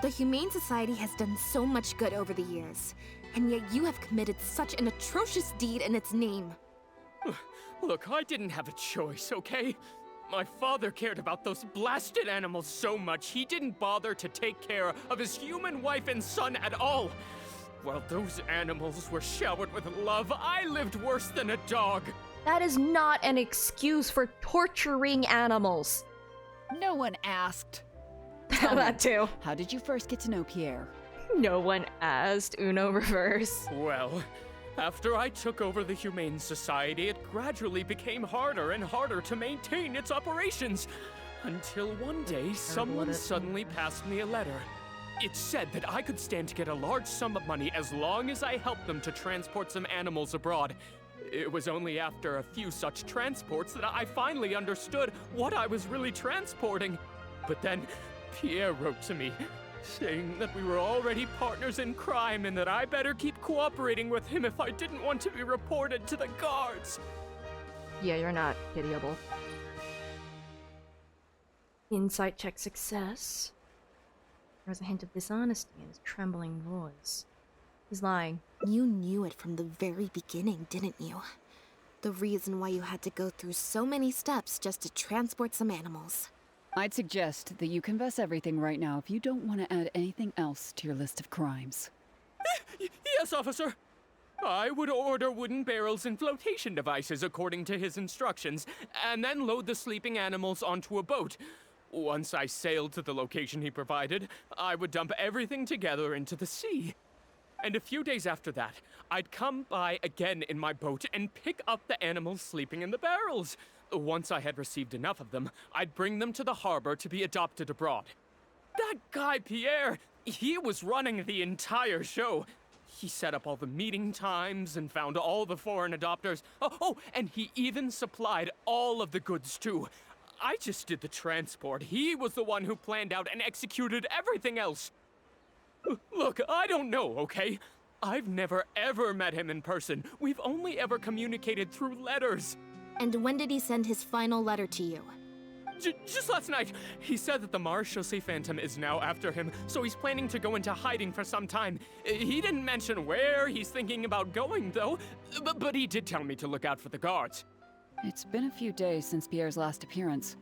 The Humane Society has done so much good over the years, and yet you have committed such an atrocious deed in its name. Look, I didn't have a choice, okay? My father cared about those blasted animals so much, he didn't bother to take care of his human wife and son at all. While those animals were showered with love, I lived worse than a dog. That is not an excuse for torturing animals. No one asked. That too. How did you first get to know Pierre? No one asked. Uno reverse. Well, after I took over the Humane Society, it gradually became harder and harder to maintain its operations. Until one day, someone suddenly passed me a letter. It said that I could stand to get a large sum of money as long as I helped them to transport some animals abroad. It was only after a few such transports that I finally understood what I was really transporting. But then, Pierre wrote to me, saying that we were already partners in crime and that I better keep cooperating with him if I didn't want to be reported to the guards. Yeah, you're not pitiable. Insight check success. There was a hint of dishonesty in his trembling voice. He's lying. You knew it from the very beginning, didn't you? The reason why you had to go through so many steps just to transport some animals. I'd suggest that you confess everything right now if you don't want to add anything else to your list of crimes. Yes, officer. I would order wooden barrels and flotation devices according to his instructions, and then load the sleeping animals onto a boat. Once I sailed to the location he provided, I would dump everything together into the sea. And a few days after that, I'd come by again in my boat and pick up the animals sleeping in the barrels. Once I had received enough of them, I'd bring them to the harbor to be adopted abroad. That guy, Pierre, he was running the entire show. He set up all the meeting times and found all the foreign adopters. Oh, and he even supplied all of the goods, too. I just did the transport. He was the one who planned out and executed everything else. Look, I don't know, okay? I've never ever met him in person. We've only ever communicated through letters. And when did he send his final letter to you? Just last night, he said that the Marechaussee Phantom is now after him, so he's planning to go into hiding for some time. He didn't mention where he's thinking about going, though, but he did tell me to look out for the guards. It's been a few days since Pierre's last appearance.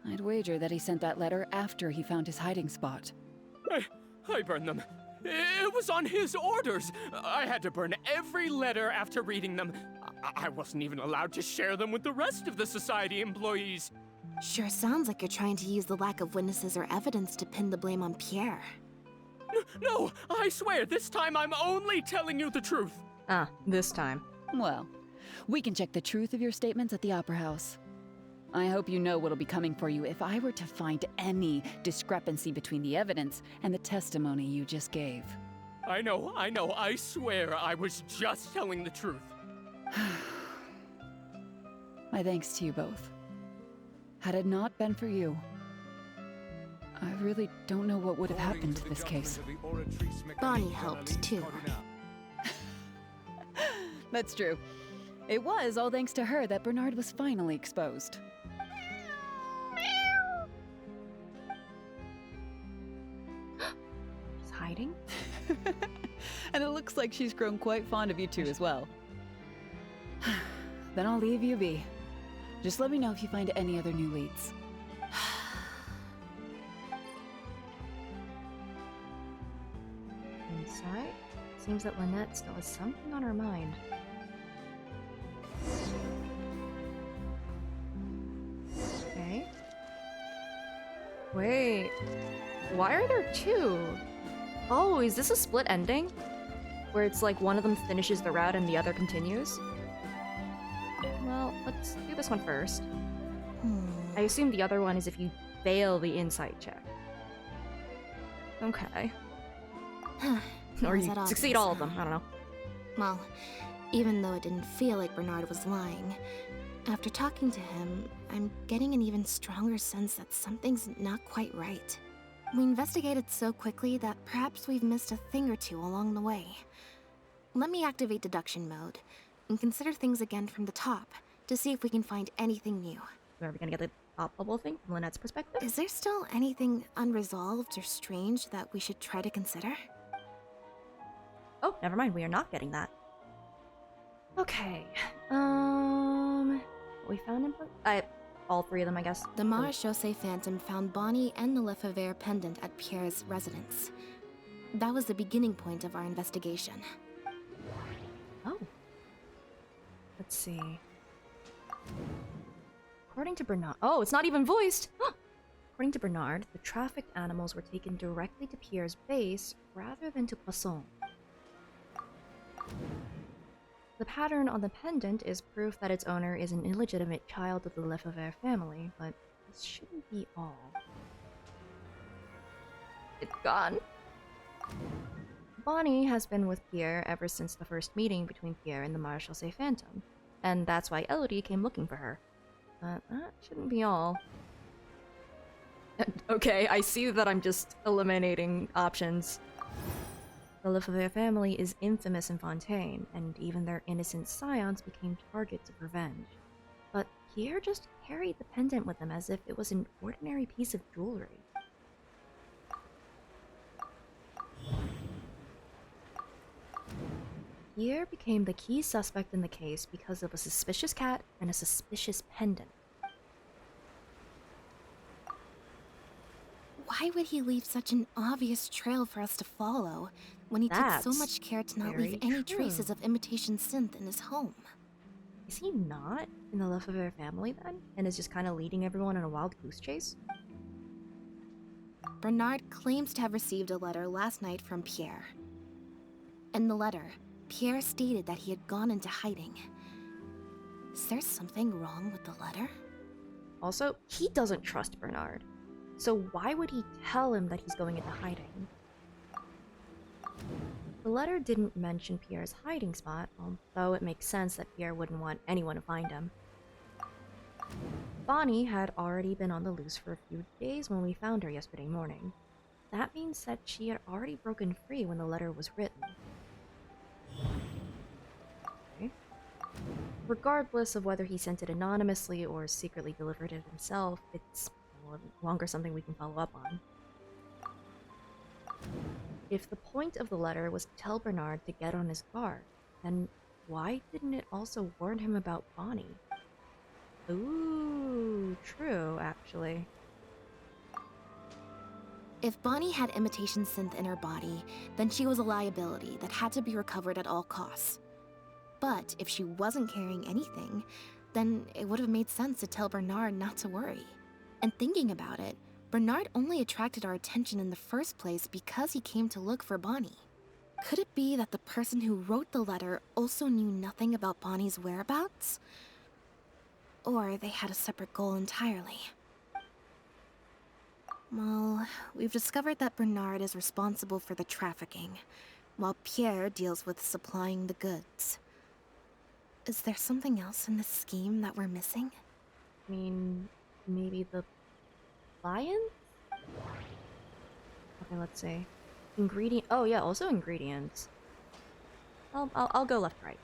I'd wager that he sent that letter after he found his hiding spot. I burned them. It was on his orders. I had to burn every letter after reading them. I wasn't even allowed to share them with the rest of the Society employees. Sure sounds like you're trying to use the lack of witnesses or evidence to pin the blame on Pierre. No, I swear, this time I'm only telling you the truth. This time. Well, we can check the truth of your statements at the Opera House. I hope you know what'll be coming for you if I were to find any discrepancy between the evidence and the testimony you just gave. I know, I swear I was just telling the truth. My thanks to you both. Had it not been for you, I really don't know what would have happened to this case. Bonnie helped, too. That's true. It was all thanks to her that Bernard was finally exposed. She's hiding? And it looks like she's grown quite fond of you two as well. Then I'll leave you be. Just let me know if you find any other new leads. Inside? Seems that Lynette still has something on her mind. Okay. Wait. Why are there two? Oh, is this a split ending? Where it's like one of them finishes the route and the other continues? Well, let's do this one first. I assume the other one is if you fail the insight check. Okay. Or you succeed all of them, I don't know. Well, even though it didn't feel like Bernard was lying, after talking to him, I'm getting an even stronger sense that something's not quite right. We investigated so quickly that perhaps we've missed a thing or two along the way. Let me activate deduction mode and consider things again from the top to see if we can find anything new. Are we gonna get the top level thing from Lynette's perspective? Is there still anything unresolved or strange that we should try to consider? Oh, never mind, we are not getting that. Okay, we found him. All three of them, I guess. The Marechaussee Phantom found Bonnie and the Lefebvre pendant at Pierre's residence. That was the beginning point of our investigation. Oh. Let's see. According to Bernard... Oh, it's not even voiced! According to Bernard, the trafficked animals were taken directly to Pierre's base rather than to Poisson. The pattern on the pendant is proof that its owner is an illegitimate child of the Lefebvre family, but this shouldn't be all. It's gone. Bonnie has been with Pierre ever since the first meeting between Pierre and the Marechaussee Phantom, and that's why Elodie came looking for her. But that shouldn't be all. Okay, I see that I'm just eliminating options. The Lefebvre family is infamous in Fontaine, and even their innocent scions became targets of revenge. But Pierre just carried the pendant with him as if it was an ordinary piece of jewelry. Pierre became the key suspect in the case because of a suspicious cat and a suspicious pendant. Why would he leave such an obvious trail for us to follow when he took so That's much care to not very leave any true. traces of imitation synth in his home? Is he not in the Lefebvre family then? And is just kind of leading everyone on a wild goose chase? Bernard claims to have received a letter last night from Pierre. In the letter, Pierre stated that he had gone into hiding. Is there something wrong with the letter? Also, he doesn't trust Bernard. So why would he tell him that he's going into hiding? The letter didn't mention Pierre's hiding spot, although it makes sense that Pierre wouldn't want anyone to find him. Bonnie had already been on the loose for a few days when we found her yesterday morning. That means that she had already broken free when the letter was written. Okay. Regardless of whether he sent it anonymously or secretly delivered it himself, it's no longer something we can follow up on. If the point of the letter was to tell Bernard to get on his guard, then why didn't it also warn him about Bonnie? Ooh, true, actually. If Bonnie had imitation synth in her body, then she was a liability that had to be recovered at all costs. But if she wasn't carrying anything, then it would have made sense to tell Bernard not to worry. And thinking about it, Bernard only attracted our attention in the first place because he came to look for Bonnie. Could it be that the person who wrote the letter also knew nothing about Bonnie's whereabouts? Or they had a separate goal entirely? Well, we've discovered that Bernard is responsible for the trafficking, while Pierre deals with supplying the goods. Is there something else in this scheme that we're missing? I mean, maybe the lion? Okay, let's see. Ingredient. Oh yeah, also ingredients. I'll go left, right.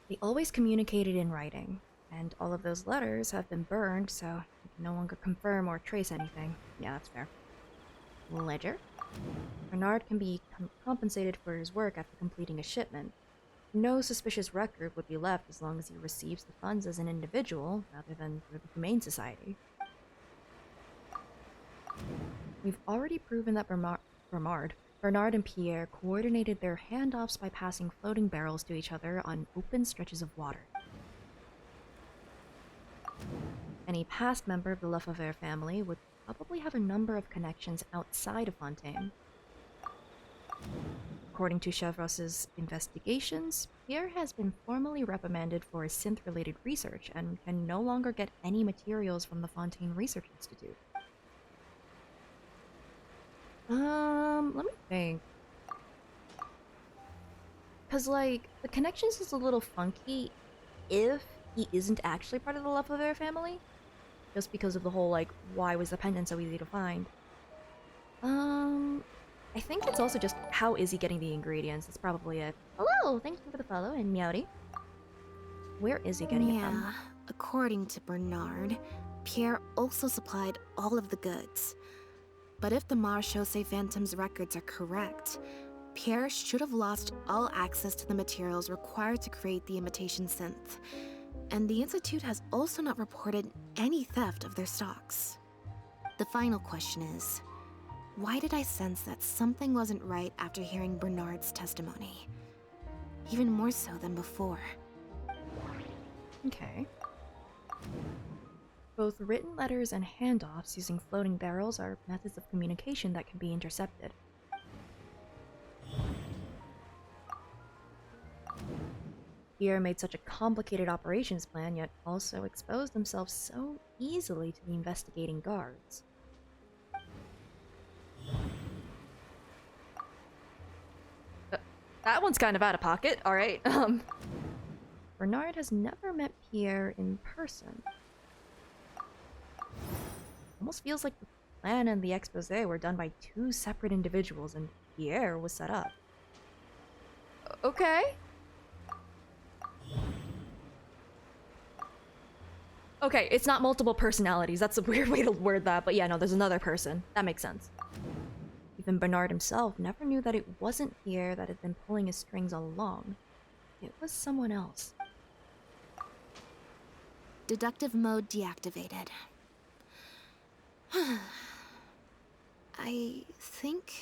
They always communicated in writing, and all of those letters have been burned, so we can no longer confirm or trace anything. Yeah, that's fair. Ledger. Bernard can be compensated for his work after completing a shipment. No suspicious record would be left as long as he receives the funds as an individual, rather than through the Humane Society. We've already proven that Bernard and Pierre coordinated their handoffs by passing floating barrels to each other on open stretches of water. Any past member of the Lefebvre family would probably have a number of connections outside of Fontaine. According to Chevros's investigations, Pierre has been formally reprimanded for his synth-related research and can no longer get any materials from the Fontaine Research Institute. Let me think. Cause, like, the connections is a little funky if he isn't actually part of the Lefebvre family. Just because of the whole, like, why was the pendant so easy to find? I think it's also just, how is he getting the ingredients? That's probably it. Hello! Thank you for the follow, and Meowdy. Where is he getting it from? Yeah, according to Bernard, Pierre also supplied all of the goods. But if the Marechaussee Phantom's records are correct, Pierre should have lost all access to the materials required to create the imitation synth. And the Institute has also not reported any theft of their stocks. The final question is, why did I sense that something wasn't right after hearing Bernard's testimony? Even more so than before. Okay. Both written letters and handoffs using floating barrels are methods of communication that can be intercepted. Pierre made such a complicated operations plan, yet also exposed himself so easily to the investigating guards. That one's kind of out of pocket, alright. Bernard has never met Pierre in person. Almost feels like the plan and the expose were done by two separate individuals and Pierre was set up. Okay. Okay, it's not multiple personalities. That's a weird way to word that, but yeah, no, there's another person. That makes sense. Even Bernard himself never knew that it wasn't Pierre that had been pulling his strings all along. It was someone else. Deductive mode deactivated. I think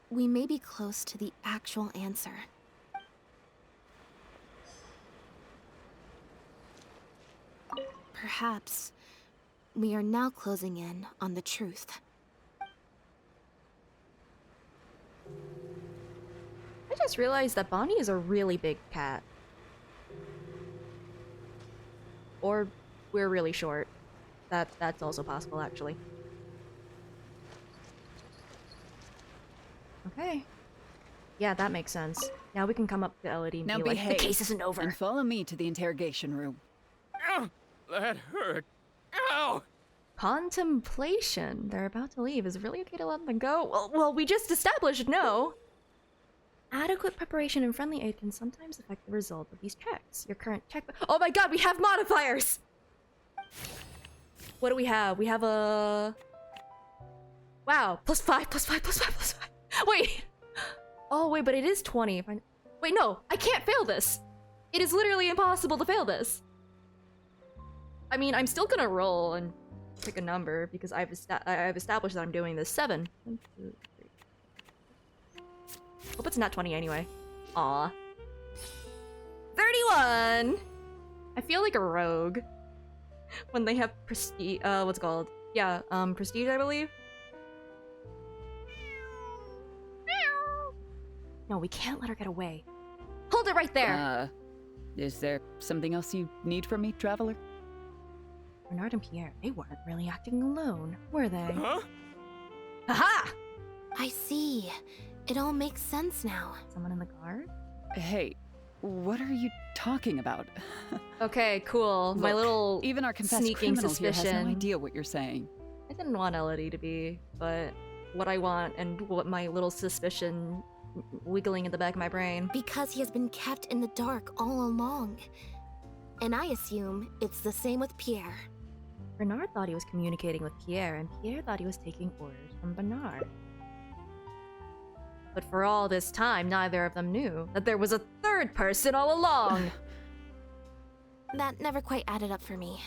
we may be close to the actual answer. Perhaps we are now closing in on the truth. I just realized that Bonnie is a really big cat. Or we're really short. That's also possible, actually. Okay. Yeah, that makes sense. Now we can come up to Elodie and Now be like, behave the case isn't over. and follow me to the interrogation room. Ow! That hurt. Ow! Contemplation. They're about to leave. Is it really okay to let them go? Well, we just established no. Adequate preparation and friendly aid can sometimes affect the result of these checks. Your current check... Oh my god, we have modifiers! What do we have? We have a... Wow, +5, +5, +5, +5. Wait! Oh, wait, but it is 20. If I... Wait, no, I can't fail this. It is literally impossible to fail this. I mean, I'm still gonna roll and pick a number because I've established that I'm doing this. 7. 1, 2, 3. Hope it's not 20 anyway. Aw. 31! I feel like a rogue. When they have prestige, what's it called? Yeah, prestige, I believe? No, we can't let her get away. Hold it right there! Is there something else you need from me, traveler? Bernard and Pierre, they weren't really acting alone, were they? Huh? Haha! I see. It all makes sense now. Someone in the guard? Hey, what are you talking about? Okay, cool. My Look, little even our confessed sneaking criminal here suspicion. has no idea what you're saying. I didn't want Elodie to be, but what I want and what my little suspicion wiggling in the back of my brain. Because he has been kept in the dark all along. And I assume it's the same with Pierre. Bernard thought he was communicating with Pierre, and Pierre thought he was taking orders from Bernard. But for all this time, neither of them knew that there was a third person all along. That never quite added up for me.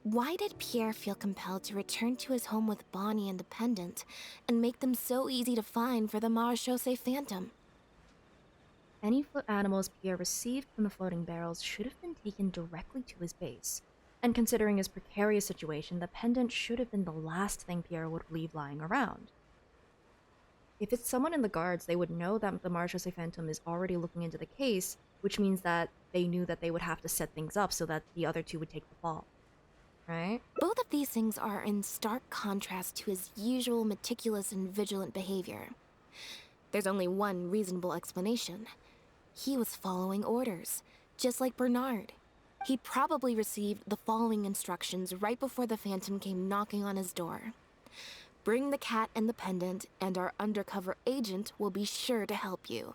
Why did Pierre feel compelled to return to his home with Bonnie and the pendant, and make them so easy to find for the Marechaussee Phantom? Any foot animals Pierre received from the floating barrels should have been taken directly to his base. And considering his precarious situation, the pendant should have been the last thing Pierre would leave lying around. If it's someone in the guards, they would know that the Marechaussee Phantom is already looking into the case, which means that they knew that they would have to set things up so that the other two would take the fall. Right? Both of these things are in stark contrast to his usual meticulous and vigilant behavior. There's only one reasonable explanation. He was following orders, just like Bernard. He probably received the following instructions right before the Phantom came knocking on his door. Bring the cat and the pendant, and our undercover agent will be sure to help you.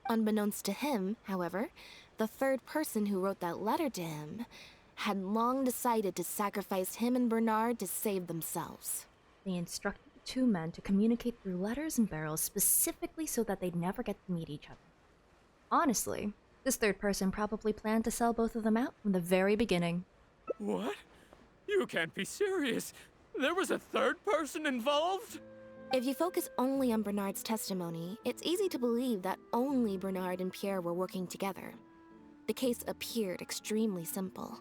Unbeknownst to him, however, the third person who wrote that letter to him had long decided to sacrifice him and Bernard to save themselves. They instructed the two men to communicate through letters and barrels specifically so that they'd never get to meet each other. Honestly, this third person probably planned to sell both of them out from the very beginning. What? You can't be serious. There was a third person involved? If you focus only on Bernard's testimony, it's easy to believe that only Bernard and Pierre were working together. The case appeared extremely simple.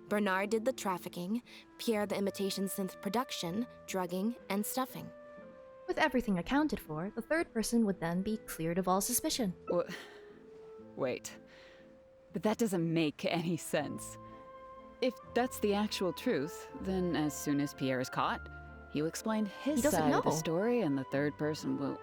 Bernard did the trafficking, Pierre the imitation synth production, drugging, and stuffing. With everything accounted for, the third person would then be cleared of all suspicion. Wait. But that doesn't make any sense. If that's the actual truth, then as soon as Pierre is caught, he'll explain his side of the story and the third person will...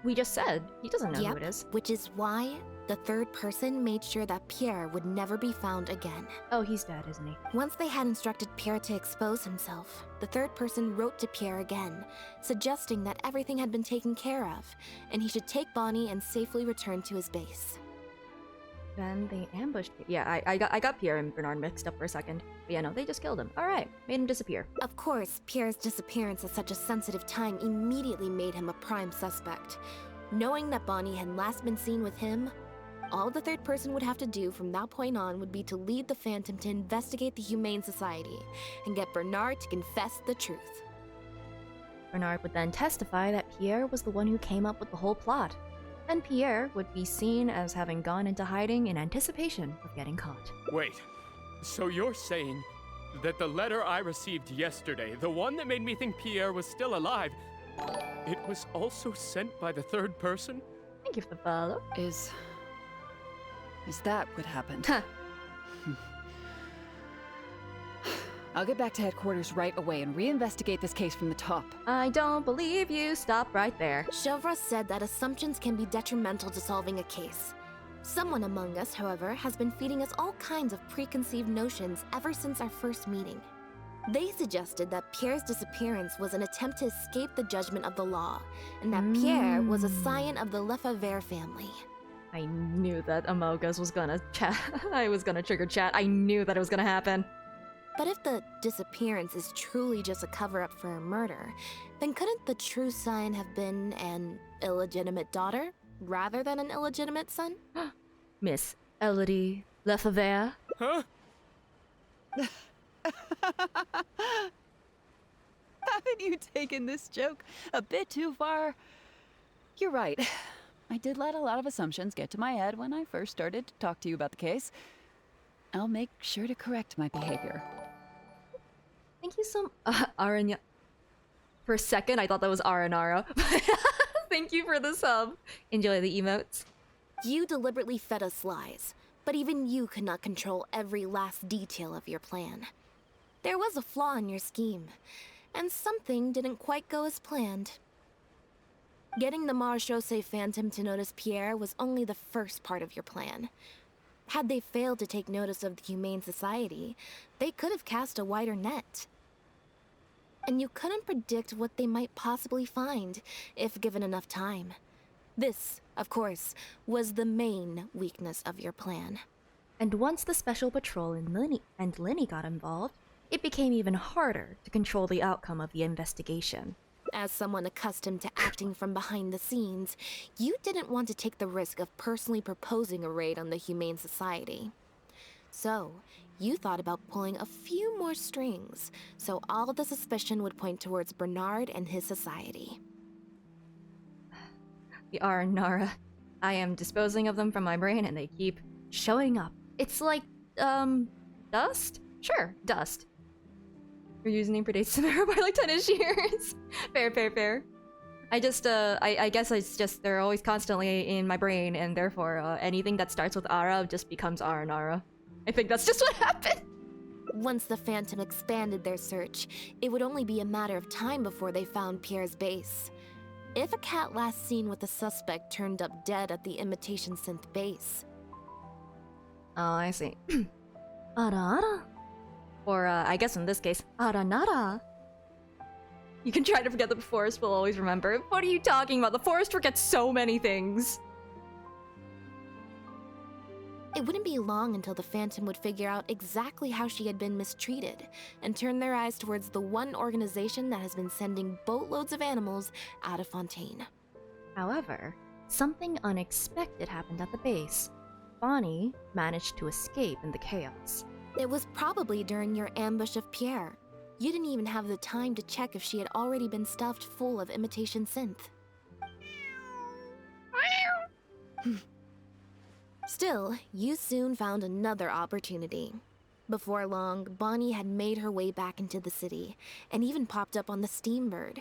We just said, he doesn't know who it is. Which is why The third person made sure that Pierre would never be found again. Oh, he's dead, isn't he? Once they had instructed Pierre to expose himself, the third person wrote to Pierre again, suggesting that everything had been taken care of, and he should take Bonnie and safely return to his base. Then they ambushed. Yeah, I got Pierre and Bernard mixed up for a second. But yeah, no, they just killed him. All right, made him disappear. Of course, Pierre's disappearance at such a sensitive time immediately made him a prime suspect. Knowing that Bonnie had last been seen with him, all the third person would have to do from that point on would be to lead the Phantom to investigate the Humane Society and get Bernard to confess the truth. Bernard would then testify that Pierre was the one who came up with the whole plot, and Pierre would be seen as having gone into hiding in anticipation of getting caught. Wait, so you're saying that the letter I received yesterday, the one that made me think Pierre was still alive, it was also sent by the third person? Thank you for the follow. Is that what happened? Huh. I'll get back to headquarters right away and reinvestigate this case from the top. I don't believe you. Stop right there. Chevra said that assumptions can be detrimental to solving a case. Someone among us, however, has been feeding us all kinds of preconceived notions ever since our first meeting. They suggested that Pierre's disappearance was an attempt to escape the judgment of the law, and that Pierre was a scion of the Lefebvre family. I knew that Amogus was gonna chat. I was gonna trigger chat. I knew that it was gonna happen. But if the disappearance is truly just a cover-up for a murder, then couldn't the true scion have been an illegitimate daughter, rather than an illegitimate son? Miss Elodie Lefebvre? Huh? Haven't you taken this joke a bit too far? You're right. I did let a lot of assumptions get to my head when I first started to talk to you about the case. I'll make sure to correct my behavior. Thank you so Aranya. For a second, I thought that was Aranara. Thank you for the sub. Enjoy the emotes. You deliberately fed us lies, but even you could not control every last detail of your plan. There was a flaw in your scheme, and something didn't quite go as planned. Getting the Marechaussee Phantom to notice Pierre was only the first part of your plan. Had they failed to take notice of the Humane Society, they could have cast a wider net. And you couldn't predict what they might possibly find, if given enough time. This, of course, was the main weakness of your plan. And once the Special Patrol and Linny got involved, it became even harder to control the outcome of the investigation. As someone accustomed to acting from behind the scenes, you didn't want to take the risk of personally proposing a raid on the Humane Society. So, you thought about pulling a few more strings, so all the suspicion would point towards Bernard and his society. The Aranara. I am disposing of them from my brain and they keep showing up. It's like, dust? Sure, dust. Your username predates Samara by like 10-ish years. Fair. I just, I guess it's just, they're always constantly in my brain, and therefore, anything that starts with Ara just becomes Aranara. I think that's just what happened. Once the Phantom expanded their search, it would only be a matter of time before they found Pierre's base. If a cat last seen with the suspect turned up dead at the imitation synth base. Oh, I see. Ara. Or, I guess in this case, Aranara. You can try to forget that the forest will always remember. What are you talking about? The forest forgets so many things. It wouldn't be long until the Phantom would figure out exactly how she had been mistreated and turn their eyes towards the one organization that has been sending boatloads of animals out of Fontaine. However, something unexpected happened at the base. Bonnie managed to escape in the chaos. It was probably during your ambush of Pierre. You didn't even have the time to check if she had already been stuffed full of imitation synth. Still, you soon found another opportunity. Before long, Bonnie had made her way back into the city, and even popped up on the Steambird.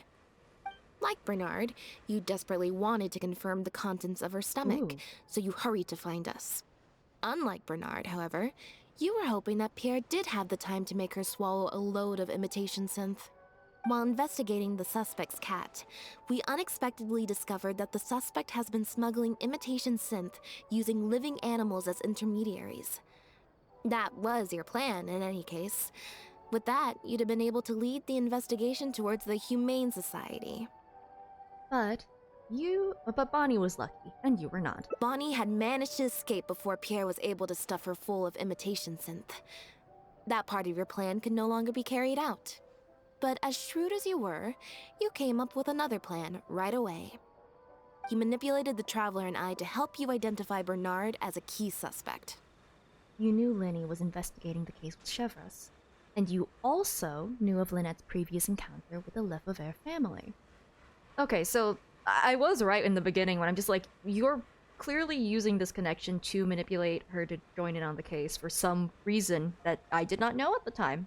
Like Bernard, you desperately wanted to confirm the contents of her stomach, so you hurried to find us. Unlike Bernard, however, you were hoping that Pierre did have the time to make her swallow a load of imitation synth. While investigating the suspect's cat, we unexpectedly discovered that the suspect has been smuggling imitation synth using living animals as intermediaries. That was your plan, in any case. With that, you'd have been able to lead the investigation towards the Humane Society. But Bonnie was lucky, and you were not. Bonnie had managed to escape before Pierre was able to stuff her full of imitation synth. That part of your plan could no longer be carried out. But as shrewd as you were, you came up with another plan right away. You manipulated the Traveler and I to help you identify Bernard as a key suspect. You knew Linny was investigating the case with Chevreuse, and you also knew of Lynette's previous encounter with the Lefebvre family. Okay, so I was right in the beginning when I'm just like, you're clearly using this connection to manipulate her to join in on the case for some reason that I did not know at the time.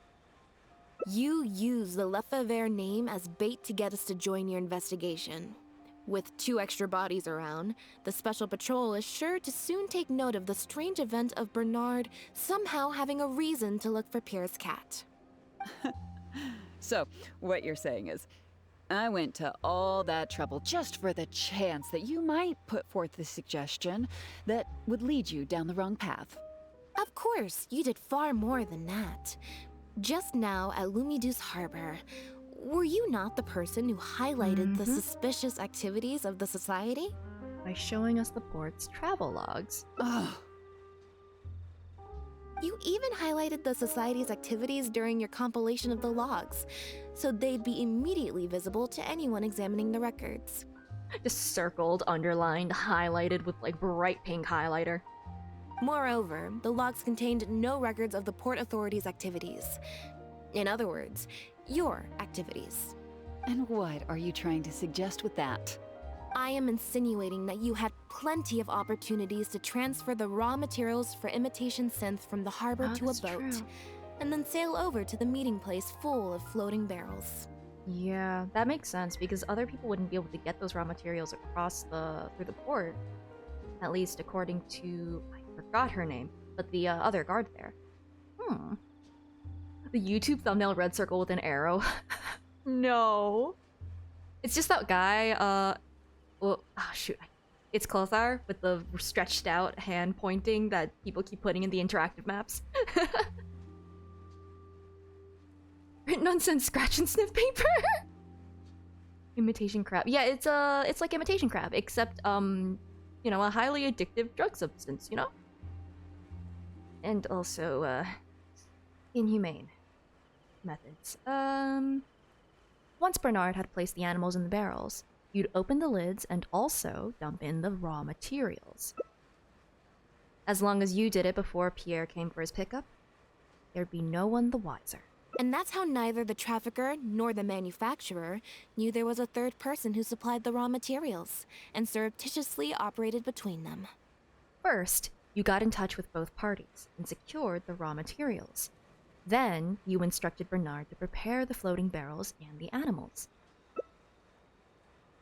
You used the Lefebvre name as bait to get us to join your investigation. With 2 extra bodies around, the Special Patrol is sure to soon take note of the strange event of Bernard somehow having a reason to look for Pierre's cat. So, what you're saying is, I went to all that trouble just for the chance that you might put forth the suggestion that would lead you down the wrong path. Of course, you did far more than that. Just now at Lumiduce Harbor, were you not the person who highlighted the suspicious activities of the Society? By showing us the port's travel logs. Ugh. You even highlighted the Society's activities during your compilation of the logs, so they'd be immediately visible to anyone examining the records. Just circled, underlined, highlighted with like bright pink highlighter. Moreover, the logs contained no records of the Port Authority's activities. In other words, your activities. And what are you trying to suggest with that? I am insinuating that you had plenty of opportunities to transfer the raw materials for imitation synth from the harbor to a That's boat, true. and then sail over to the meeting place full of floating barrels. Yeah, that makes sense because other people wouldn't be able to get those raw materials across through the port. At least according to, I forgot her name, but the other guard there. The YouTube thumbnail red circle with an arrow. No. It's just that guy, well, oh shoot. It's Clothar with the stretched out hand pointing that people keep putting in the interactive maps. Written on some scratch and sniff paper. Imitation crab. Yeah, it's like imitation crab, except, you know, a highly addictive drug substance, you know? And also, inhumane methods. Once Bernard had placed the animals in the barrels, you'd open the lids and also dump in the raw materials. As long as you did it before Pierre came for his pickup, there'd be no one the wiser. And that's how neither the trafficker nor the manufacturer knew there was a third person who supplied the raw materials, and surreptitiously operated between them. First, you got in touch with both parties and secured the raw materials. Then, you instructed Bernard to prepare the floating barrels and the animals.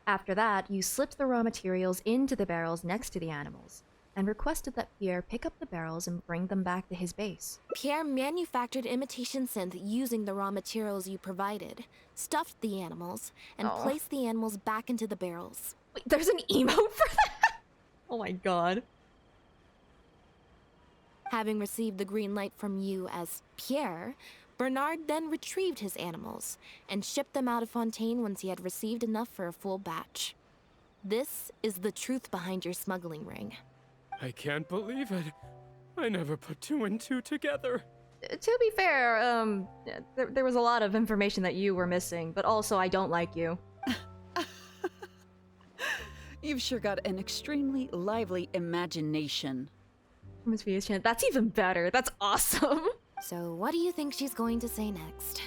After that, you slipped the raw materials into the barrels next to the animals, and requested that Pierre pick up the barrels and bring them back to his base. Pierre manufactured imitation synth using the raw materials you provided, stuffed the animals, and placed the animals back into the barrels. Wait, there's an emote for that? Oh my god. Having received the green light from you as Pierre, Bernard then retrieved his animals and shipped them out of Fontaine once he had received enough for a full batch. This is the truth behind your smuggling ring. I can't believe it. I never put 2 and 2 together. To be fair, there was a lot of information that you were missing, but also I don't like you. You've sure got an extremely lively imagination. Miss Via's chant. That's even better. That's awesome. So what do you think she's going to say next?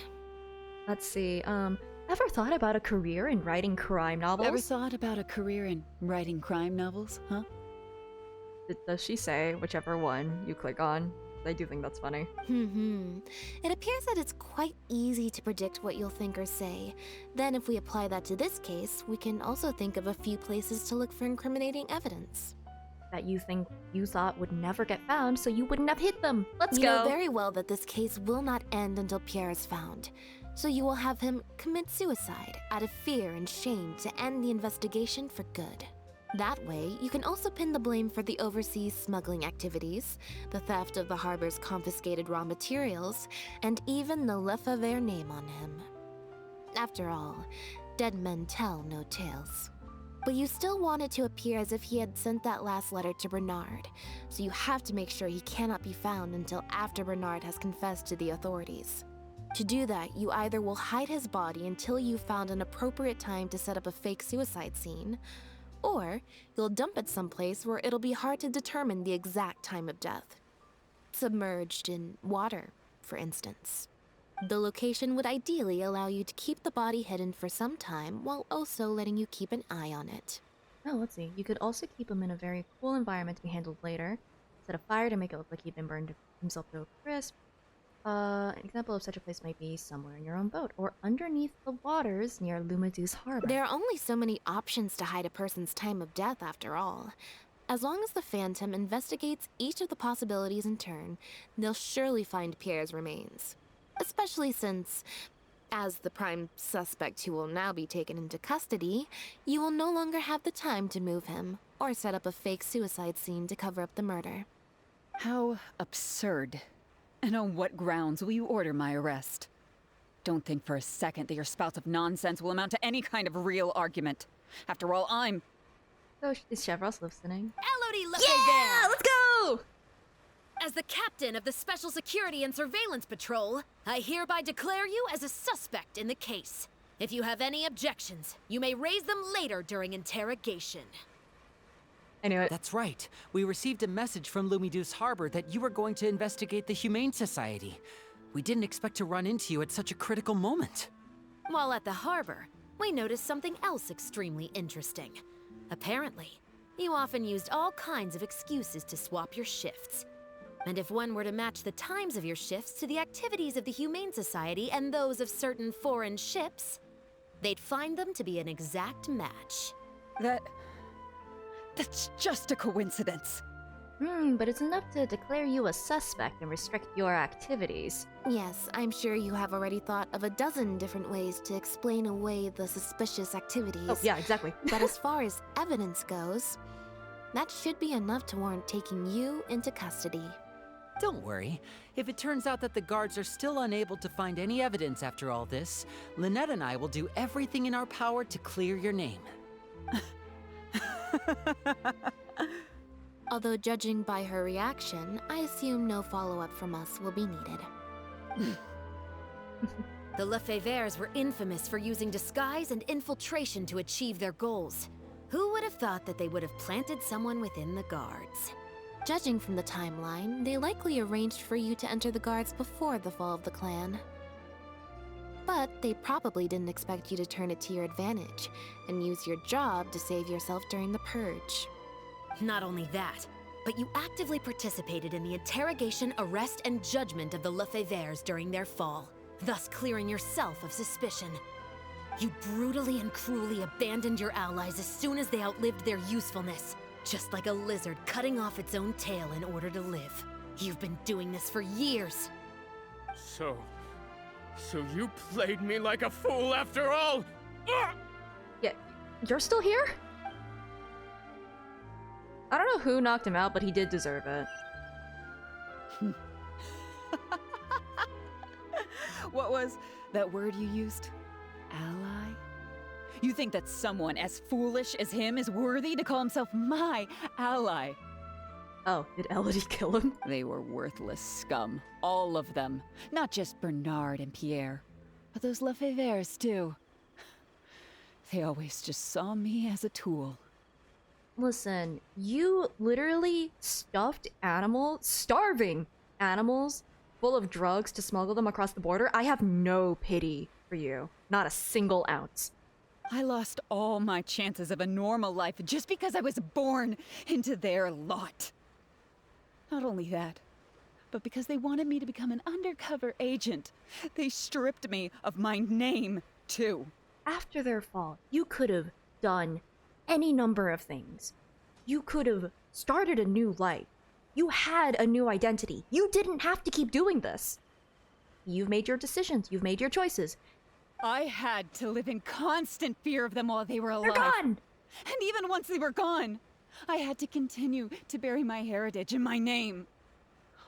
Let's see. Ever thought about a career in writing crime novels? Ever thought about a career in writing crime novels, huh? Does she say whichever one you click on? I do think that's funny. It appears that it's quite easy to predict what you'll think or say. Then if we apply that to this case, we can also think of a few places to look for incriminating evidence. That you thought would never get found, so you wouldn't have hit them. Let's You go. know very well that this case will not end until Pierre is found. So you will have him commit suicide out of fear and shame to end the investigation for good. That way, you can also pin the blame for the overseas smuggling activities, the theft of the harbor's confiscated raw materials, and even the Le Favre name on him. After all, dead men tell no tales. But you still want it to appear as if he had sent that last letter to Bernard, so you have to make sure he cannot be found until after Bernard has confessed to the authorities. To do that, you either will hide his body until you've found an appropriate time to set up a fake suicide scene, or you'll dump it someplace where it'll be hard to determine the exact time of death. Submerged in water, for instance. The location would ideally allow you to keep the body hidden for some time while also letting you keep an eye on it. Oh, let's see. You could also keep him in a very cool environment to be handled later. Set a fire to make it look like he'd been burned himself to a crisp. An example of such a place might be somewhere in your own boat, or underneath the waters near Lumadu's harbor. There are only so many options to hide a person's time of death, after all. As long as the Phantom investigates each of the possibilities in turn, they'll surely find Pierre's remains. Especially since, as the prime suspect who will now be taken into custody, you will no longer have the time to move him, or set up a fake suicide scene to cover up the murder. How absurd. And on what grounds will you order my arrest? Don't think for a second that your spouts of nonsense will amount to any kind of real argument. After all, I'm... So, is Chevros listening? Elodie Yeah! Let's go! As the captain of the Special Security and Surveillance Patrol, I hereby declare you as a suspect in the case. If you have any objections, you may raise them later during interrogation. I knew it. That's right. We received a message from Lumidu's harbor that you were going to investigate the Humane Society. We didn't expect to run into you at such a critical moment. While at the harbor, we noticed something else extremely interesting. Apparently, you often used all kinds of excuses to swap your shifts. And if one were to match the times of your shifts to the activities of the Humane Society and those of certain foreign ships, they'd find them to be an exact match. That's just a coincidence. But it's enough to declare you a suspect and restrict your activities. Yes, I'm sure you have already thought of a dozen different ways to explain away the suspicious activities. Oh, yeah, exactly. But as far as evidence goes, that should be enough to warrant taking you into custody. Don't worry. If it turns out that the guards are still unable to find any evidence after all this, Lynette and I will do everything in our power to clear your name. Although judging by her reaction, I assume no follow-up from us will be needed. The Le Favres were infamous for using disguise and infiltration to achieve their goals. Who would have thought that they would have planted someone within the guards? Judging from the timeline, they likely arranged for you to enter the guards before the fall of the clan. But they probably didn't expect you to turn it to your advantage and use your job to save yourself during the purge. Not only that, but you actively participated in the interrogation, arrest, and judgment of the Le Favres during their fall, thus clearing yourself of suspicion. You brutally and cruelly abandoned your allies as soon as they outlived their usefulness, just like a lizard cutting off its own tail in order to live. You've been doing this for years. So you played me like a fool after all? Ugh! Yeah, you're still here? I don't know who knocked him out, but he did deserve it. What was that word you used? Ally? You think that someone as foolish as him is worthy to call himself my ally? Oh, did Elodie kill him? They were worthless scum. All of them. Not just Bernard and Pierre, but those Le Favres too. They always just saw me as a tool. Listen, you literally stuffed animals, starving animals, full of drugs to smuggle them across the border. I have no pity for you. Not a single ounce. I lost all my chances of a normal life just because I was born into their lot. Not only that, but because they wanted me to become an undercover agent, they stripped me of my name, too. After their fall, you could have done any number of things. You could have started a new life. You had a new identity. You didn't have to keep doing this. You've made your decisions. You've made your choices. I had to live in constant fear of them while they were alive. They're gone! And even once they were gone, I had to continue to bury my heritage and my name.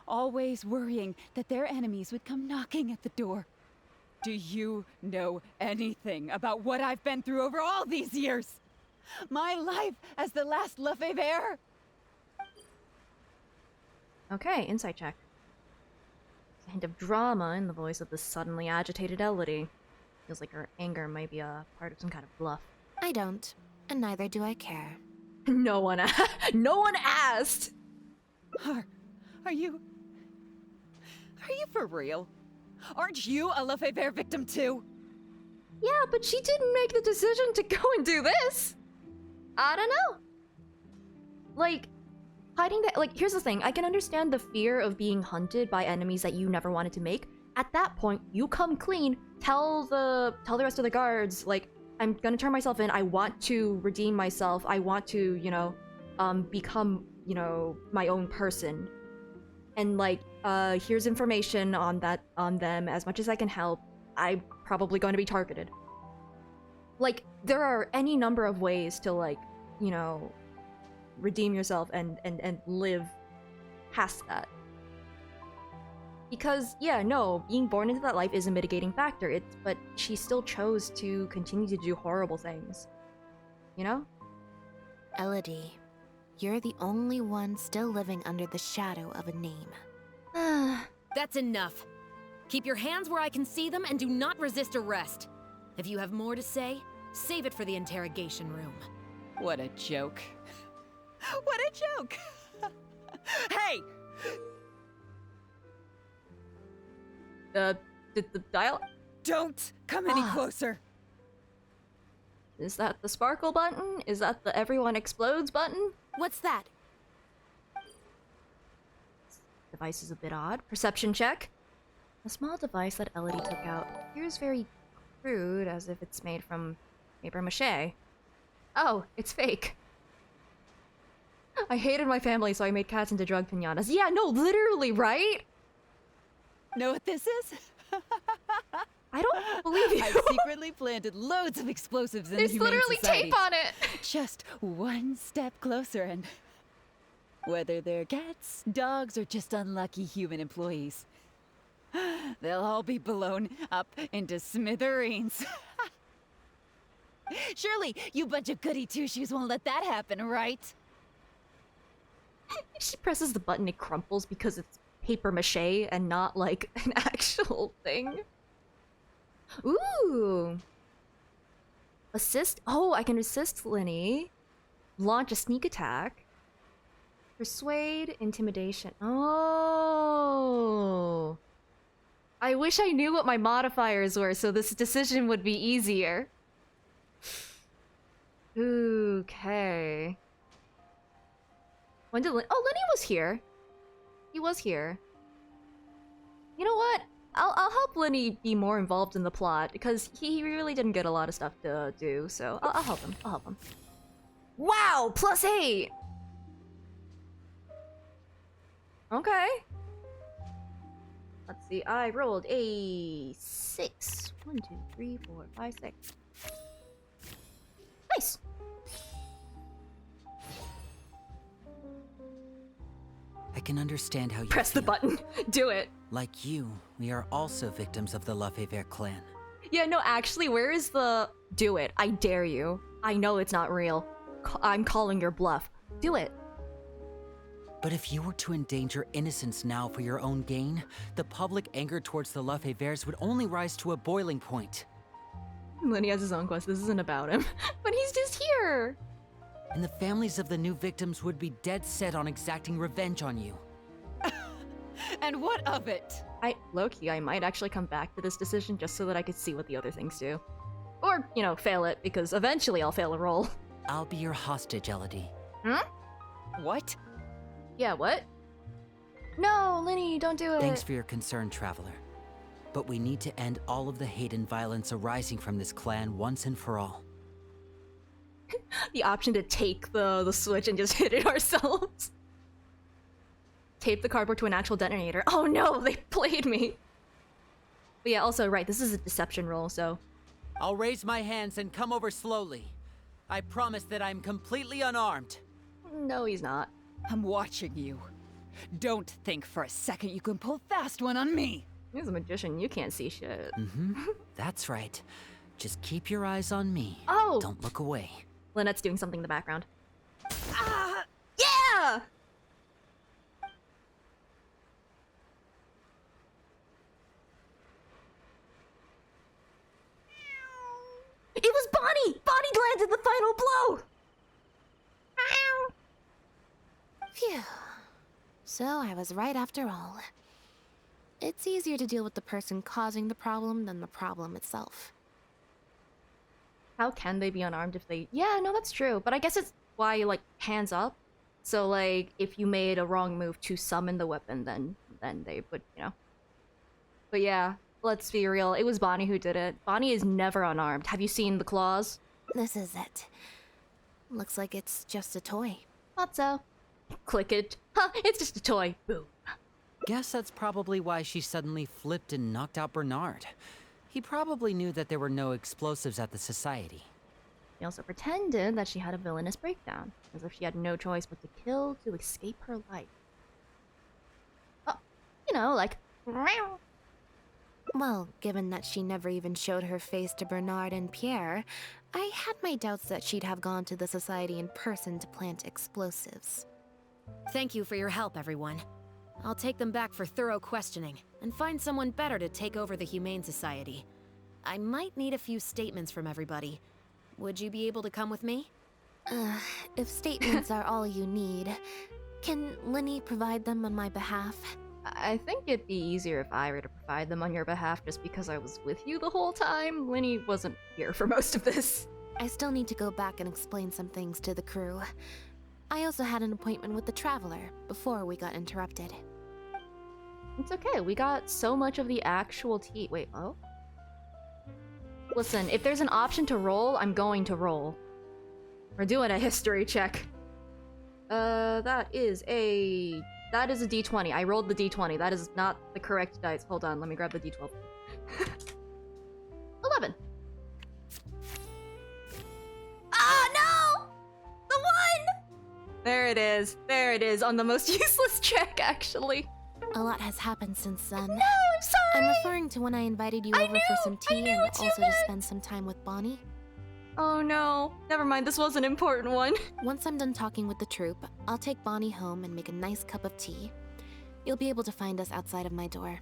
Always worrying that their enemies would come knocking at the door. Do you know anything about what I've been through over all these years? My life as the last Lefebvre? Okay, insight check. A hint of drama in the voice of the suddenly agitated Elodie. Feels like her anger might be a part of some kind of bluff. I don't, and neither do I care. No one asked! Are you for real? Aren't you a Lefebvre victim too? Yeah, but she didn't make the decision to go and do this! I don't know. Like, hiding that, like, here's the thing. I can understand the fear of being hunted by enemies that you never wanted to make. At that point, you come clean, tell the rest of the guards, like, I'm gonna turn myself in, I want to redeem myself, I want to, you know, become, you know, my own person. And like, here's information on them, as much as I can help. I'm probably going to be targeted. Like, there are any number of ways to, like, you know, redeem yourself and live past that. Because, yeah, no, being born into that life is a mitigating factor, but she still chose to continue to do horrible things. You know? Elodie, you're the only one still living under the shadow of a name. That's enough. Keep your hands where I can see them and do not resist arrest. If you have more to say, save it for the interrogation room. What a joke. What a joke! Hey! Did the dial... Don't come any closer! Is that the sparkle button? Is that the everyone explodes button? What's that? Device is a bit odd. Perception check. A small device that Elodie took out appears very crude, as if it's made from paper mache. Oh, it's fake. I hated my family, so I made cats into drug pinatas. Yeah, no, literally, right? Know what this is? I don't believe you. I've secretly planted loads of explosives in the There's Humane literally Society. tape on it! Just one step closer and... whether they're cats, dogs, or just unlucky human employees, they'll all be blown up into smithereens. Surely, you bunch of goody two-shoes won't let that happen, right? She presses the button, it crumples because it's paper mache and not, like, an actual thing. Ooh! Assist? Oh, I can assist Linny. Launch a sneak attack. Persuade, intimidation. Oh! I wish I knew what my modifiers were so this decision would be easier. Okay. When did Lenny was here. He was here. You know what? I'll help Lenny be more involved in the plot because he really didn't get a lot of stuff to do, so I'll help him. I'll help him. Wow! +8! Okay. Let's see, I rolled a 6. 1, 2, 3, 4, 5, 6. Nice! I can understand how you Press the feel. button. Do it. Like you, we are also victims of the Lefebvre clan. Yeah, no, actually, where is the... Do it. I dare you. I know it's not real. I'm calling your bluff. Do it. But if you were to endanger innocence now for your own gain, the public anger towards the Lefebvres would only rise to a boiling point. Lenny has his own quest. This isn't about him. But he's just here. And the families of the new victims would be dead set on exacting revenge on you. And what of it? Low-key, I might actually come back to this decision just so that I could see what the other things do. Or, you know, fail it, because eventually I'll fail a roll. I'll be your hostage, Elodie. Hmm? What? Yeah, what? No, Lenny, don't do it. Thanks for your concern, Traveler. But we need to end all of the hate and violence arising from this clan once and for all. The option to take the switch and just hit it ourselves. Tape the cardboard to an actual detonator. Oh no, they played me. But yeah, also, right, this is a deception roll, so... I'll raise my hands and come over slowly. I promise that I'm completely unarmed. No, he's not. I'm watching you. Don't think for a second you can pull fast one on me. He's a magician, you can't see shit. That's right. Just keep your eyes on me. Oh! Don't look away. Lynette's doing something in the background. Ah! Yeah! It was Bonnie! Bonnie landed the final blow! Phew. So I was right after all. It's easier to deal with the person causing the problem than the problem itself. How can they be unarmed if they... Yeah, no, that's true. But I guess it's why, like, hands up. So, like, if you made a wrong move to summon the weapon, then they would, you know. But yeah, let's be real. It was Bonnie who did it. Bonnie is never unarmed. Have you seen the claws? This is it. Looks like it's just a toy. Thought so. Click it. Huh, it's just a toy. Boom. Guess that's probably why she suddenly flipped and knocked out Bernard. He probably knew that there were no explosives at the society. She also pretended that she had a villainous breakdown, as if she had no choice but to kill to escape her life. Oh, you know, like... Well, given that she never even showed her face to Bernard and Pierre, I had my doubts that she'd have gone to the society in person to plant explosives. Thank you for your help, everyone. I'll take them back for thorough questioning and find someone better to take over the Humane Society. I might need a few statements from everybody. Would you be able to come with me? If statements are all you need, can Linny provide them on my behalf? I think it'd be easier if I were to provide them on your behalf just because I was with you the whole time. Linny wasn't here for most of this. I still need to go back and explain some things to the crew. I also had an appointment with the Traveler before we got interrupted. It's okay, we got so much of the actual tea. Wait, oh? Listen, if there's an option to roll, I'm going to roll. We're doing a history check. That is a d20. I rolled the d20. That is not the correct dice. Hold on, let me grab the d12. 11. Ah, no! The one! There it is. There it is on the most useless check, actually. A lot has happened since then. No, I'm sorry! I'm referring to when I invited you over for some tea and also to spend some time with Bonnie. Oh no. Never mind, this was an important one. Once I'm done talking with the troupe, I'll take Bonnie home and make a nice cup of tea. You'll be able to find us outside of my door.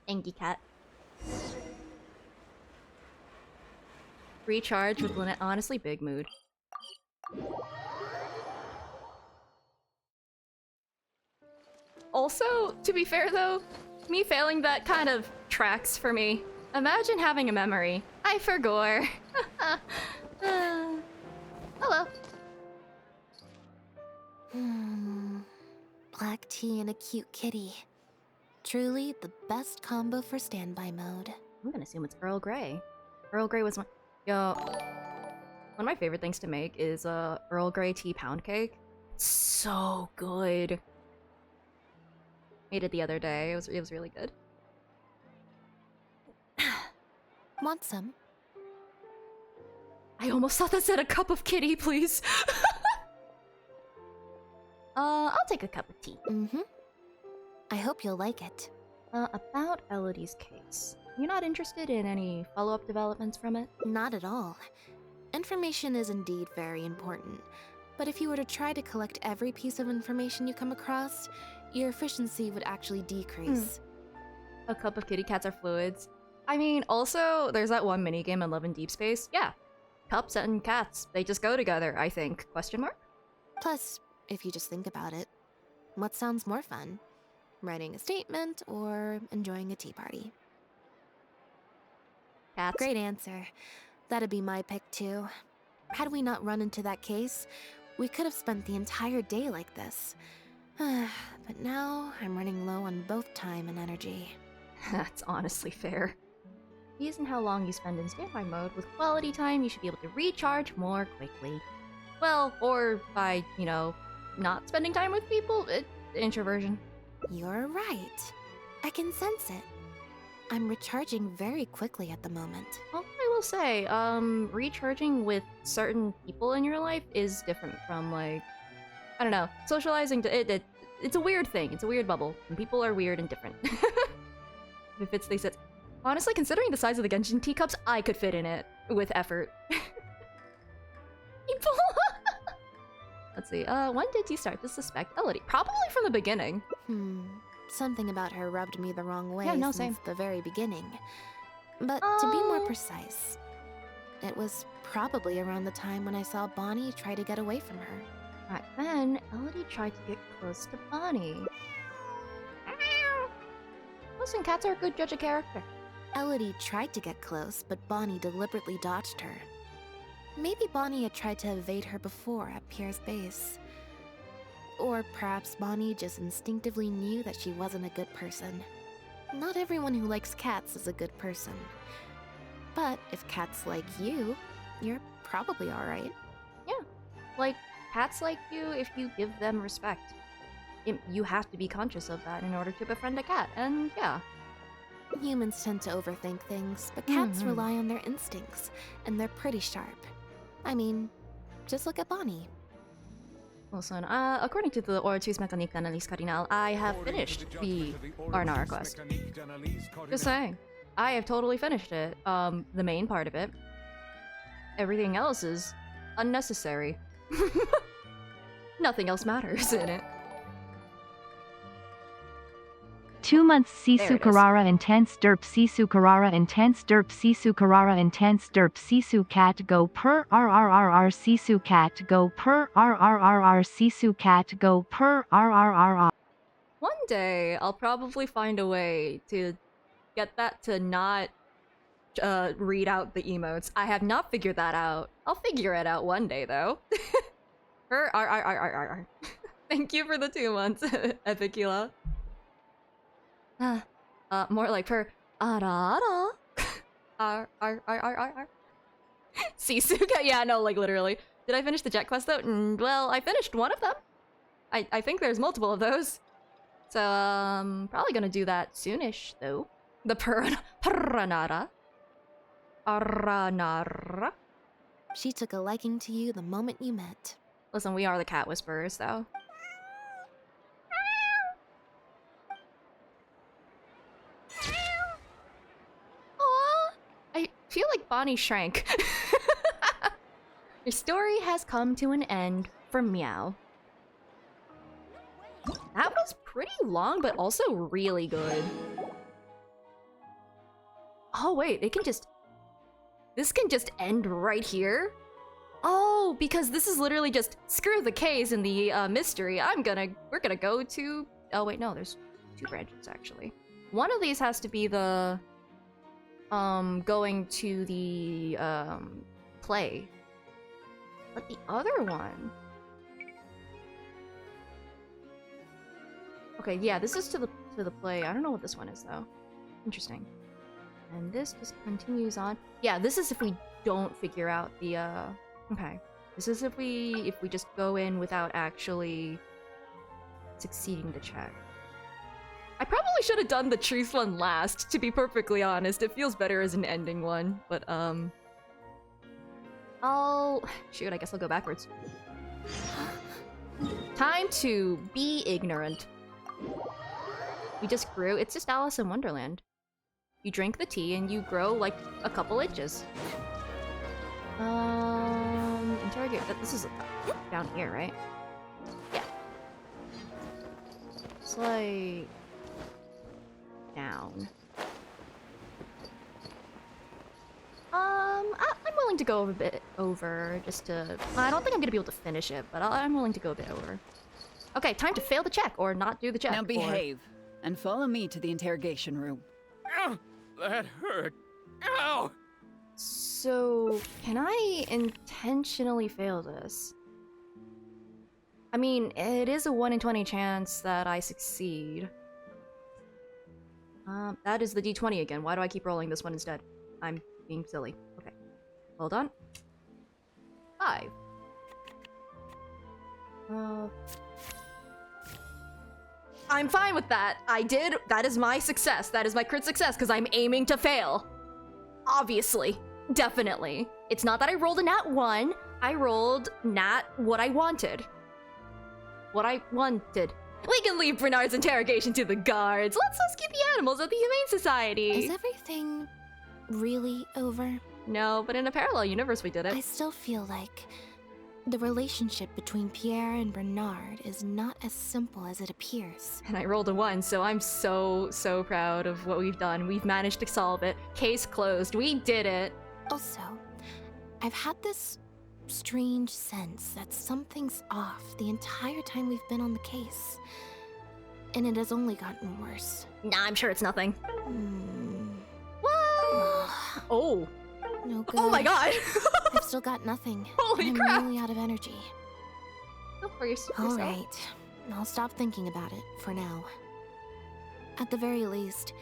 Angie cat. Recharge with Lynette. Honestly, big mood. Also, to be fair though, me failing that kind of tracks for me. Imagine having a memory. I forgot. Hello. Black tea and a cute kitty. Truly the best combo for standby mode. I'm gonna assume it's Earl Grey. Earl Grey was one of my favorite things to make is Earl Grey tea pound cake. It's so good. Made it the other day. It was really good. Want some? I almost thought that said a cup of kitty, please. I'll take a cup of tea. I hope you'll like it. About Elodie's case. You're not interested in any follow-up developments from it? Not at all. Information is indeed very important, but if you were to try to collect every piece of information you come across, your efficiency would actually decrease. A cup of kitty cats are fluids. I mean, also, there's that one minigame in Love and Deep Space. Yeah, cups and cats, they just go together, I think. Question mark? Plus, if you just think about it, what sounds more fun? Writing a statement or enjoying a tea party? Cats. Great answer. That'd be my pick too. Had we not run into that case, we could have spent the entire day like this. But now, I'm running low on both time and energy. That's honestly fair. Based on how long you spend in standby mode, with quality time, you should be able to recharge more quickly. Well, or by, you know, not spending time with people. introversion. You're right. I can sense it. I'm recharging very quickly at the moment. Well, I will say, recharging with certain people in your life is different from, like, I don't know, socializing to it's a weird thing. It's a weird bubble, and people are weird and different. If it's they said, honestly, considering the size of the Genshin teacups, I could fit in it with effort. People. Let's see. When did you start to suspect Elodie? Probably from the beginning. Something about her rubbed me the wrong way Yeah, no, since same. the very beginning. But to be more precise, it was probably around the time when I saw Bonnie try to get away from her. Back then, Elodie tried to get close to Bonnie. Listen, cats are a good judge of character. Elodie tried to get close, but Bonnie deliberately dodged her. Maybe Bonnie had tried to evade her before at Pierre's base. Or perhaps Bonnie just instinctively knew that she wasn't a good person. Not everyone who likes cats is a good person. But if cats like you, you're probably alright. Yeah, like, cats like you if you give them respect. You have to be conscious of that in order to befriend a cat, and yeah. Humans tend to overthink things, but cats rely on their instincts, and they're pretty sharp. I mean, just look at Bonnie. Listen, according to the Ortus Mécanique d'Analyse Cardinale, I have finished the Arnara quest. Just saying. I have totally finished it. The main part of it. Everything else is unnecessary. Nothing else matters in it. 2 months There Sisu it is. Carrara intense derp Sisu Carrara intense derp Sisu Carrara intense derp Sisu cat go per rrrr Sisu cat go per rrrr Sisu cat go per rrrr. One day, I'll probably find a way to get that to not read out the emotes. I have not figured that out. I'll figure it out one day, though. Thank you for the 2 months, Epicula. More like per ara. Sisuka? Yeah, no, like literally. Did I finish the jet quest though? Well, I finished one of them. I think there's multiple of those. So, probably gonna do that soonish, though. The Paranara. Aranara. She took a liking to you the moment you met. Listen, we are the cat whisperers, though. Aww. I feel like Bonnie shrank. Your story has come to an end for Meow. That was pretty long, but also really good. Oh wait, it can just... This can just end right here? Oh, because this is literally just screw the K's in the mystery. We're gonna go to... Oh wait, no, there's 2 branches actually. One of these has to be the... going to the, play. But the other one... Okay, yeah, this is to the play. I don't know what this one is though. Interesting. And this just continues on. Yeah, this is if we don't figure out the okay. This is if we just go in without actually succeeding the check. I probably should have done the truth one last, to be perfectly honest. It feels better as an ending one, but shoot, I guess I'll go backwards. Time to be ignorant. We just grew. It's just Alice in Wonderland. You drink the tea and you grow like a couple inches. Interrogate. This is down here, right? Yeah. It's like down. I'm willing to go a bit over just to. I don't think I'm gonna be able to finish it, but I'm willing to go a bit over. Okay, time to fail the check or not do the check. Now behave and follow me to the interrogation room. Ow! That hurt. Ow! So, can I intentionally fail this? I mean, it is a 1 in 20 chance that I succeed. That is the d20 again. Why do I keep rolling this one instead? I'm being silly. Okay. Hold on. 5. I'm fine with that. That is my success. That is my crit success, because I'm aiming to fail. Obviously. Definitely. It's not that I rolled a nat 1. I rolled nat what I wanted. What I wanted. We can leave Bernard's interrogation to the guards. Let's rescue the animals at the Humane Society. Is everything really over? No, but in a parallel universe we did it. I still feel like the relationship between Pierre and Bernard is not as simple as it appears. And I rolled a 1, so I'm so proud of what we've done. We've managed to solve it. Case closed. We did it. Also, I've had this strange sense that something's off the entire time we've been on the case. And it has only gotten worse. Nah, I'm sure it's nothing. What? Oh. No good. Oh my god! I've still got nothing. Holy and crap! I'm really out of energy. Go for yourself. Alright. I'll stop thinking about it for now. At the very least,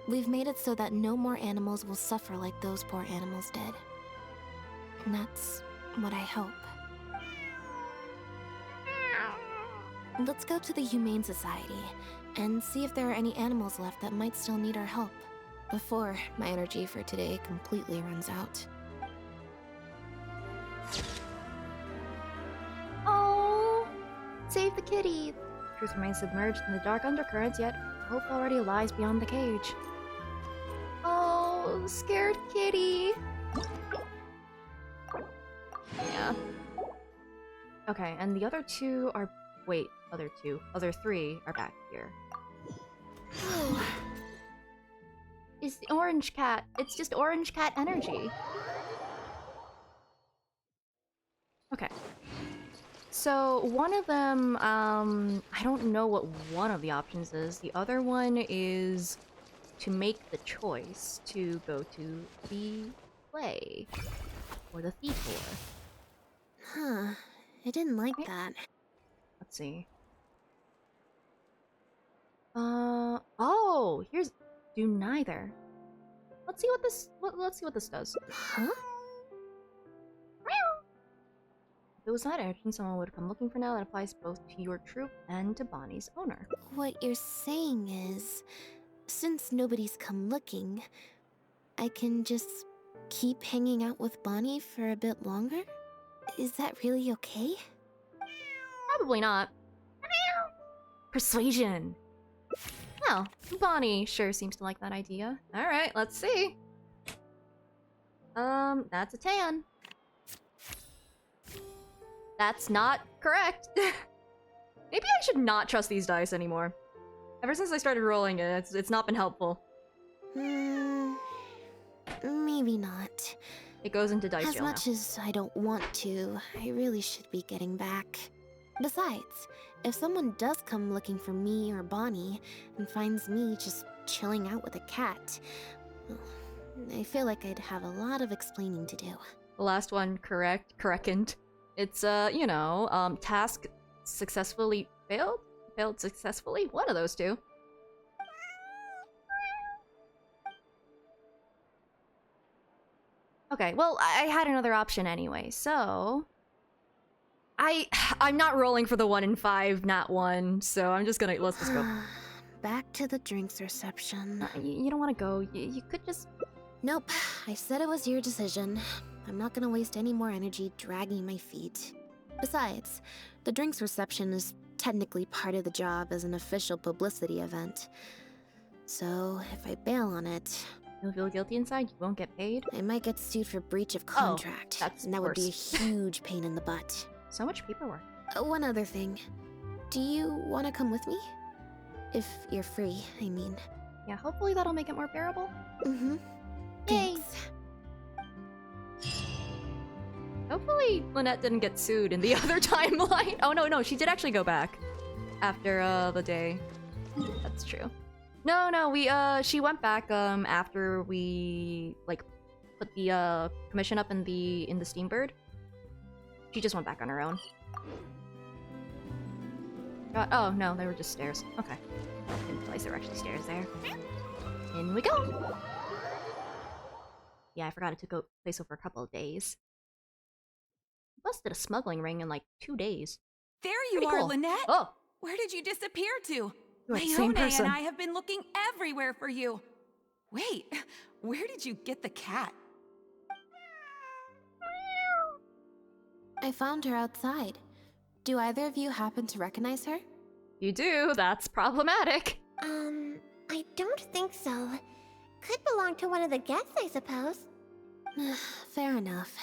we've made it so that no more animals will suffer like those poor animals did. And that's what I hope. Let's go to the Humane Society and see if there are any animals left that might still need our help before my energy for today completely runs out. Oh, save the kitty. Truth remains submerged in the dark undercurrents, yet hope already lies beyond the cage. Oh, scared kitty. Yeah. Okay, and the other two are... Wait, other three are back here. It's the orange cat. It's just orange cat energy. Okay. So one of them, I don't know what one of the options is. The other one is to make the choice to go to the play or the theater. Huh. I didn't like that. Let's see. Oh, here's do neither. Let's see what this let's see what this does. Huh? If it was not urgent, someone would come looking for now. That applies both to your troop and to Bonnie's owner. What you're saying is, since nobody's come looking, I can just keep hanging out with Bonnie for a bit longer? Is that really okay? Probably not. Persuasion. Well, Bonnie sure seems to like that idea. Alright, let's see. That's a 10. That's not correct. Maybe I should not trust these dice anymore. Ever since I started rolling it, it's not been helpful. Maybe not. It goes into dice As jail much now. as I don't want to, I really should be getting back. Besides, if someone does come looking for me or Bonnie and finds me just chilling out with a cat, well, I feel like I'd have a lot of explaining to do. The last one, corrected. It's, task successfully failed? Failed successfully? One of those two. Okay, well, I had another option anyway, so... I'm not rolling for the 1 in 5, not 1, so I'm just gonna... Let's just go. Back to the drinks reception. You don't want to go. You could just... Nope, I said it was your decision. I'm not gonna waste any more energy dragging my feet. Besides, the drinks reception is technically part of the job as an official publicity event. So, if I bail on it... You'll feel guilty inside, you won't get paid? I might get sued for breach of contract. And that would be a huge pain in the butt. So much paperwork. One other thing. Do you want to come with me? If you're free, I mean. Yeah, hopefully that'll make it more bearable. Mm-hmm. Yay! Thanks. Hopefully Lynette didn't get sued in the other timeline. Oh, no, she did actually go back. After, the day. That's true. No, she went back, after we, like, put the, commission up in the Steambird. She just went back on her own. Oh, no, they were just stairs. Okay. Didn't realize there were actually stairs there. In we go! Yeah, I forgot it took place over a couple of days. Busted a smuggling ring in like 2 days. There you Pretty are, cool. Lynette! Oh! Where did you disappear to? You are the same Leone person. and I have been looking everywhere for you. Wait, where did you get the cat? I found her outside. Do either of you happen to recognize her? You do, that's problematic. I don't think so. Could belong to one of the guests, I suppose. Fair enough.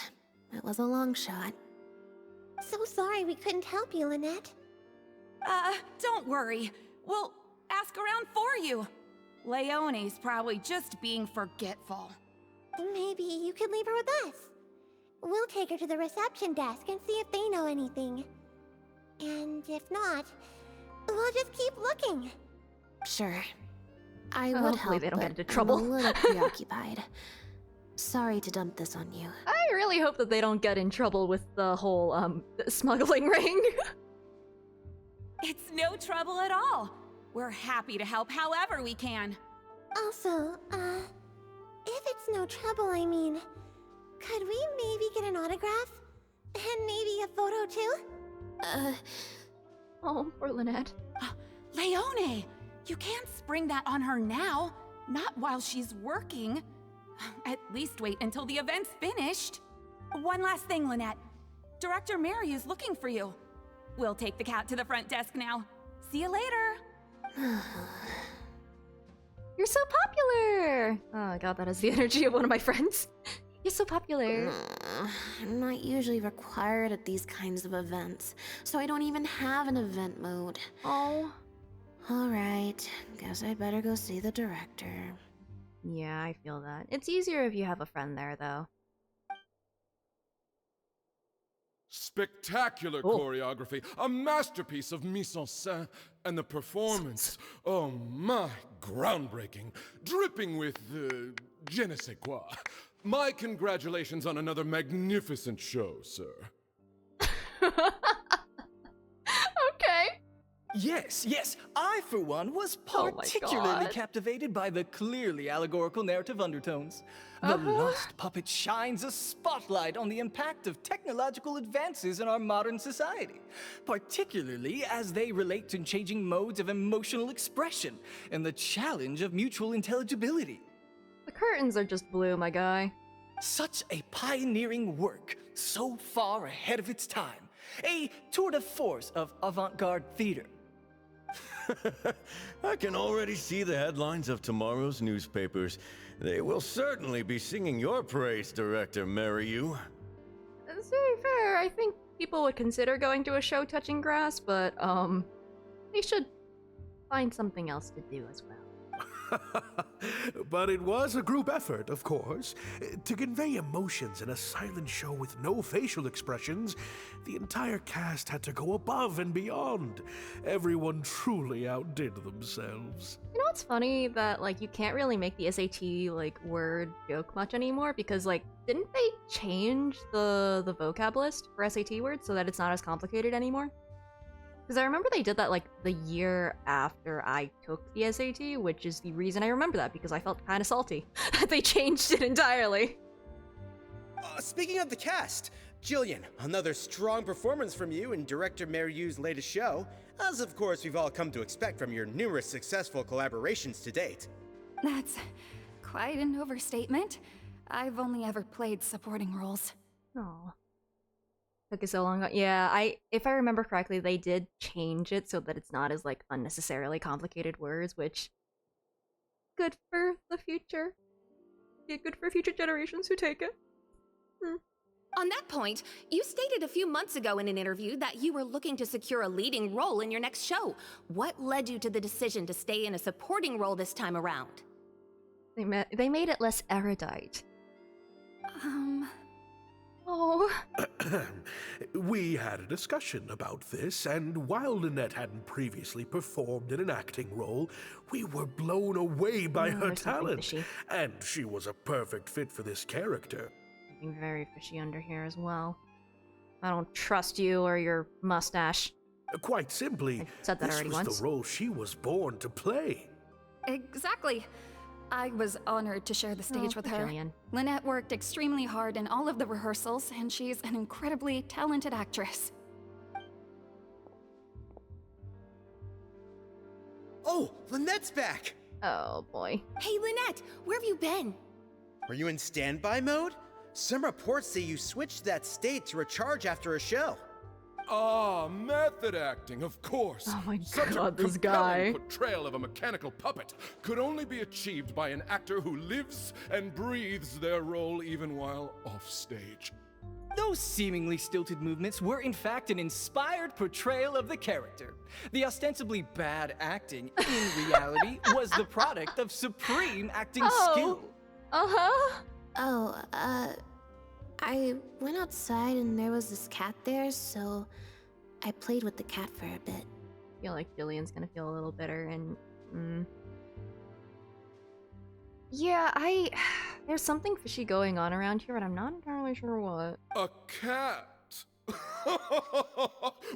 It was a long shot. So sorry we couldn't help you, Lynette. Don't worry. We'll ask around for you. Leone's probably just being forgetful. Maybe you could leave her with us. We'll take her to the reception desk and see if they know anything. And if not, we'll just keep looking. Sure. I Well, would hopefully help, they don't get but into trouble. I'm a little preoccupied. Sorry to dump this on you. I really hope that they don't get in trouble with the whole, smuggling ring. It's no trouble at all. We're happy to help however we can. Also, if it's no trouble, I mean, could we maybe get an autograph? And maybe a photo too? Oh, poor Lynette. Leone, you can't spring that on her now. Not while she's working. At least wait until the event's finished. One last thing, Lynette. Director Mariu's looking for you. We'll take the cat to the front desk now. See you later. You're so popular! Oh god, that is the energy of one of my friends. You're so popular. I'm not usually required at these kinds of events, so I don't even have an event mode. Oh. Alright, guess I better go see the director. Yeah, I feel that. It's easier if you have a friend there, though. Spectacular choreography, a masterpiece of mise en scène, and the performance, oh my, groundbreaking, dripping with je ne sais quoi. My congratulations on another magnificent show, sir. Okay. Yes, I for one was Oh my particularly God. captivated by the clearly allegorical narrative undertones. The Lost Puppet shines a spotlight on the impact of technological advances in our modern society, particularly as they relate to changing modes of emotional expression and the challenge of mutual intelligibility. The curtains are just blue, my guy. Such a pioneering work, so far ahead of its time. A tour de force of avant-garde theater. I can already see the headlines of tomorrow's newspapers. They will certainly be singing your praise, Director Mariu. It's very fair. I think people would consider going to a show touching grass, but, they should find something else to do as well. But it was a group effort, of course. To convey emotions in a silent show with no facial expressions, the entire cast had to go above and beyond. Everyone truly outdid themselves. You know what's funny? That, like, you can't really make the SAT, like, word joke much anymore, because, like, didn't they change the vocab list for SAT words so that it's not as complicated anymore? Because I remember they did that, like, the year after I took the SAT, which is the reason I remember that, because I felt kind of salty that they changed it entirely. Speaking of the cast, Jillian, another strong performance from you in Director Mariu's latest show, as of course we've all come to expect from your numerous successful collaborations to date. That's quite an overstatement. I've only ever played supporting roles. Oh. Took it so long. Yeah, if I remember correctly, they did change it so that it's not as, like, unnecessarily complicated words, which good for the future. Yeah, good for future generations who take it. On that point, you stated a few months ago in an interview that you were looking to secure a leading role in your next show. What led you to the decision to stay in a supporting role this time around? They made it less erudite. Oh. We had a discussion about this, and while Lynette hadn't previously performed in an acting role, we were blown away by her there's something talent, fishy. and she was a perfect fit for this character. Something very fishy under here as well. I don't trust you or your mustache. Quite simply, I said that this already was once. the role she was born to play. Exactly. I was honored to share the stage with her. Jillian. Lynette worked extremely hard in all of the rehearsals, and she's an incredibly talented actress. Oh, Lynette's back! Oh boy. Hey, Lynette, where have you been? Were you in standby mode? Some reports say you switched that state to recharge after a show. Ah, method acting, of course. Oh my Such god, a this guy. compelling portrayal of a mechanical puppet could only be achieved by an actor who lives and breathes their role even while offstage. Those seemingly stilted movements were in fact an inspired portrayal of the character. The ostensibly bad acting, in reality, was the product of supreme acting skill. Uh-huh. Oh, I went outside and there was this cat there, so I played with the cat for a bit. I feel like Jillian's gonna feel a little bitter and yeah, there's something fishy going on around here, but I'm not entirely sure what. A cat?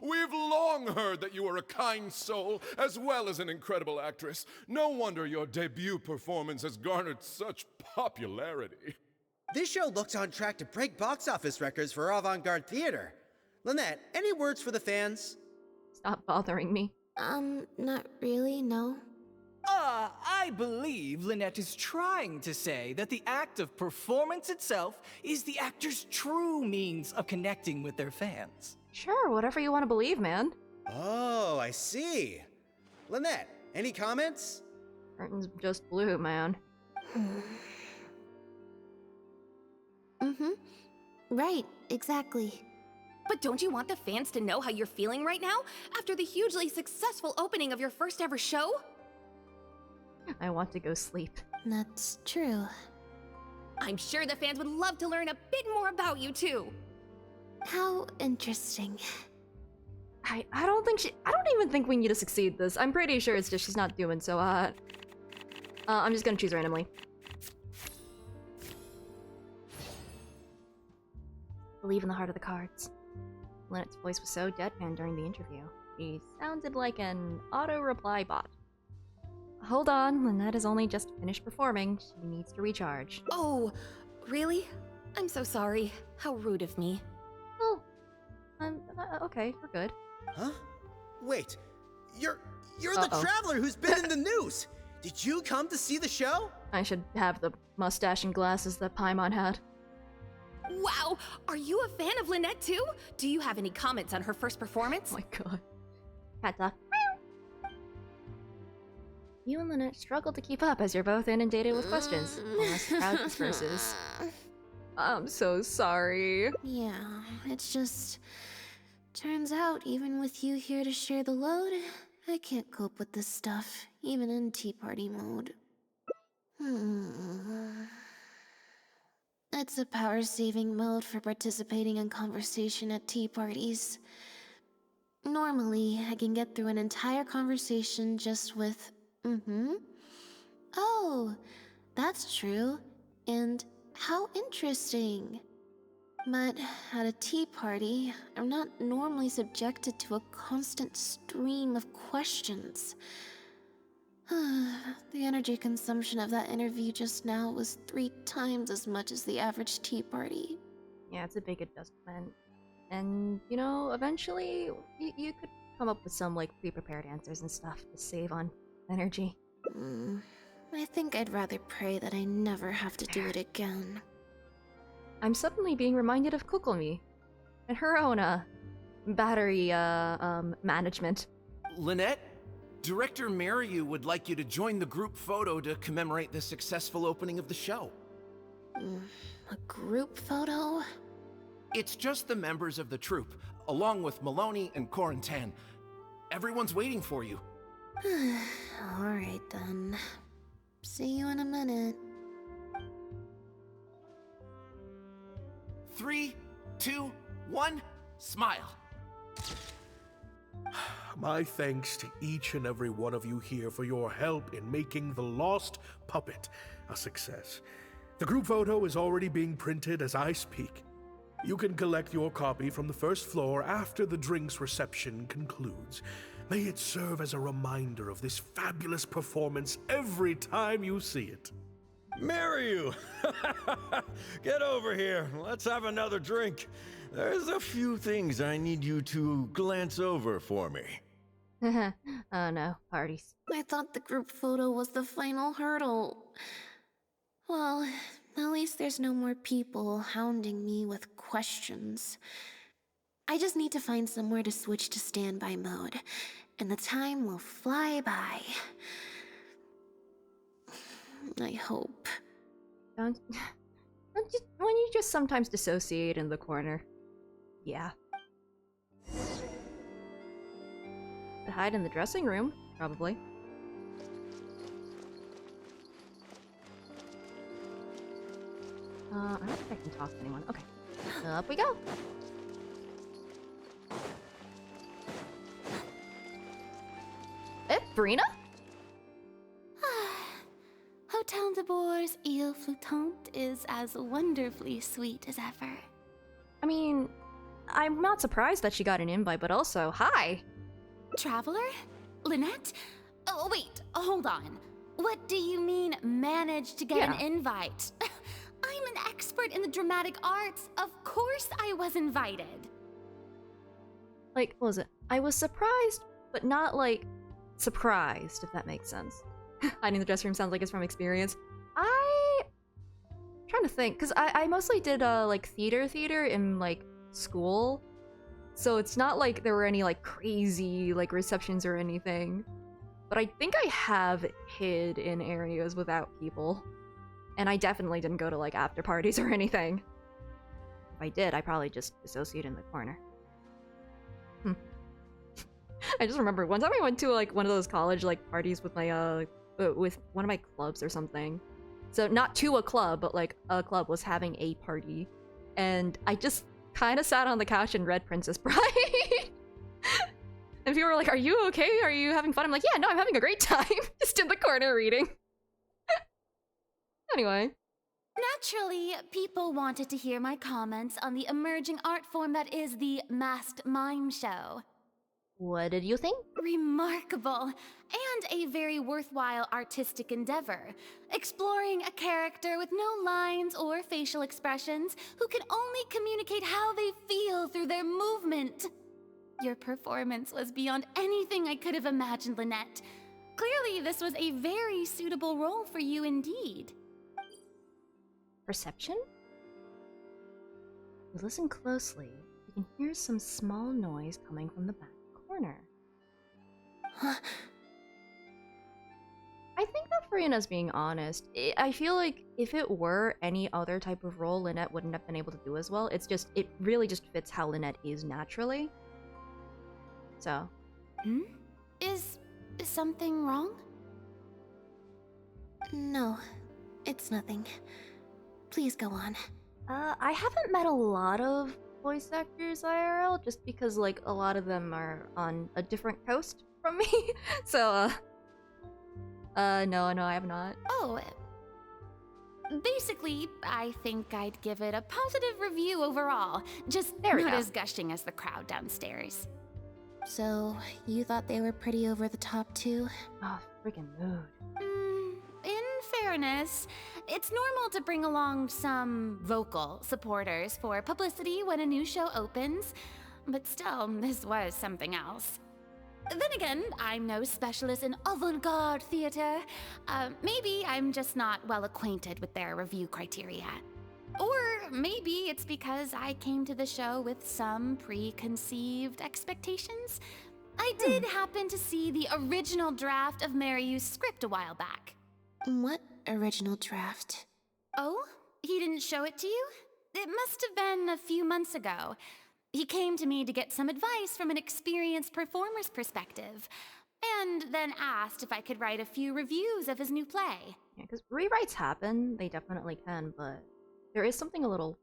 We've long heard that you are a kind soul, as well as an incredible actress. No wonder your debut performance has garnered such popularity. This show looks on track to break box office records for avant-garde theater. Lynette, any words for the fans? Stop bothering me. Not really, no. I believe Lynette is trying to say that the act of performance itself is the actor's true means of connecting with their fans. Sure, whatever you want to believe, man. Oh, I see. Lynette, any comments? Curtain's just blue, man. Right, exactly. But don't you want the fans to know how you're feeling right now after the hugely successful opening of your first ever show? I want to go sleep. That's true. I'm sure the fans would love to learn a bit more about you too. How interesting. I don't even think we need to succeed this. I'm pretty sure it's just she's not doing so hot. I'm just gonna choose randomly. Believe in the heart of the cards. Lynette's voice was so deadpan during the interview. She sounded like an auto-reply bot. Hold on, Lynette has only just finished performing. She needs to recharge. Oh, really? I'm so sorry. How rude of me. Oh, okay, we're good. Huh? Wait, you're the traveler who's been in the news! Did you come to see the show? I should have the mustache and glasses that Paimon had. Wow! Are you a fan of Lynette too? Do you have any comments on her first performance? Oh my god. Cat talk. You and Lynette struggle to keep up as you're both inundated with questions, unless the crowd disperses. I'm so sorry. Yeah, it's just... Turns out, even with you here to share the load, I can't cope with this stuff, even in tea party mode. It's a power-saving mode for participating in conversation at tea parties. Normally, I can get through an entire conversation just with, oh, that's true, and how interesting. But at a tea party, I'm not normally subjected to a constant stream of questions. The energy consumption of that interview just now was 3 times as much as the average tea party. Yeah, it's a big adjustment. And, you know, eventually, you could come up with some, like, pre-prepared answers and stuff to save on energy. I think I'd rather pray that I never have to do it again. I'm suddenly being reminded of Kukulmi and her own, battery, management. Lynette, Director Mariu would like you to join the group photo to commemorate the successful opening of the show. A group photo? It's just the members of the troupe, along with Maloney and Corentin. Everyone's waiting for you. Alright then. See you in a minute. 3, 2, 1, smile. My thanks to each and every one of you here for your help in making The Lost Puppet a success. The group photo is already being printed as I speak. You can collect your copy from the first floor after the drinks reception concludes. May it serve as a reminder of this fabulous performance every time you see it. Mariu! Get over here. Let's have another drink. There's a few things I need you to glance over for me. Oh no, parties. I thought the group photo was the final hurdle. Well, at least there's no more people hounding me with questions. I just need to find somewhere to switch to standby mode, and the time will fly by. I hope. Don't you just sometimes dissociate in the corner? Yeah. Hide in the dressing room, probably. I don't think I can talk to anyone. Okay. Up we go. Verena? Hotel de Bour's Ile Flottante is as wonderfully sweet as ever. I mean, I'm not surprised that she got an invite, but also, hi! Traveler? Lynette? Oh, wait, hold on. What do you mean, managed to get an invite? I'm an expert in the dramatic arts. Of course I was invited. Like, what was it? I was surprised, but not, like, surprised, if that makes sense. Hiding in the dressing room sounds like it's from experience. I'm trying to think, because I mostly did, like, theater in, like, school. So it's not like there were any, like, crazy, like, receptions or anything. But I think I have hid in areas without people. And I definitely didn't go to, like, after parties or anything. If I did, I probably just dissociate in the corner. I just remember one time I went to, like, one of those college, like, parties with my, with one of my clubs or something. So not to a club, but, like, a club was having a party. And I just kind of sat on the couch and read Princess Bride. And people were like, are you okay? Are you having fun? I'm like, yeah, no, I'm having a great time. Just in the corner reading. Anyway. Naturally, people wanted to hear my comments on the emerging art form that is the masked mime show. What did you think? Remarkable, and a very worthwhile artistic endeavor, exploring a character with no lines or facial expressions who can only communicate how they feel through their movement. Your performance was beyond anything I could have imagined, Lynette. Clearly, this was a very suitable role for you indeed. Perception? If you listen closely, you can hear some small noise coming from the back corner. I think that Farina's being honest. I feel like if it were any other type of role, Lynette wouldn't have been able to do as well. It's just, it really just fits how Lynette is naturally. So. Is something wrong? No, it's nothing. Please go on. I haven't met a lot of voice actors IRL, just because, like, a lot of them are on a different coast from me. So, no, I have not. Oh, basically, I think I'd give it a positive review overall. Just not as gushing as the crowd downstairs. So, you thought they were pretty over the top too? Oh, freaking mood. In fairness, it's normal to bring along some vocal supporters for publicity when a new show opens, but still, this was something else. Then again, I'm no specialist in avant-garde theater. Maybe I'm just not well acquainted with their review criteria. Or maybe it's because I came to the show with some preconceived expectations. I did happen to see the original draft of Mariu's script a while back. What original draft? Oh? He didn't show it to you? It must have been a few months ago. He came to me to get some advice from an experienced performer's perspective, and then asked if I could write a few reviews of his new play. Yeah, because rewrites happen, they definitely can, but there is something a little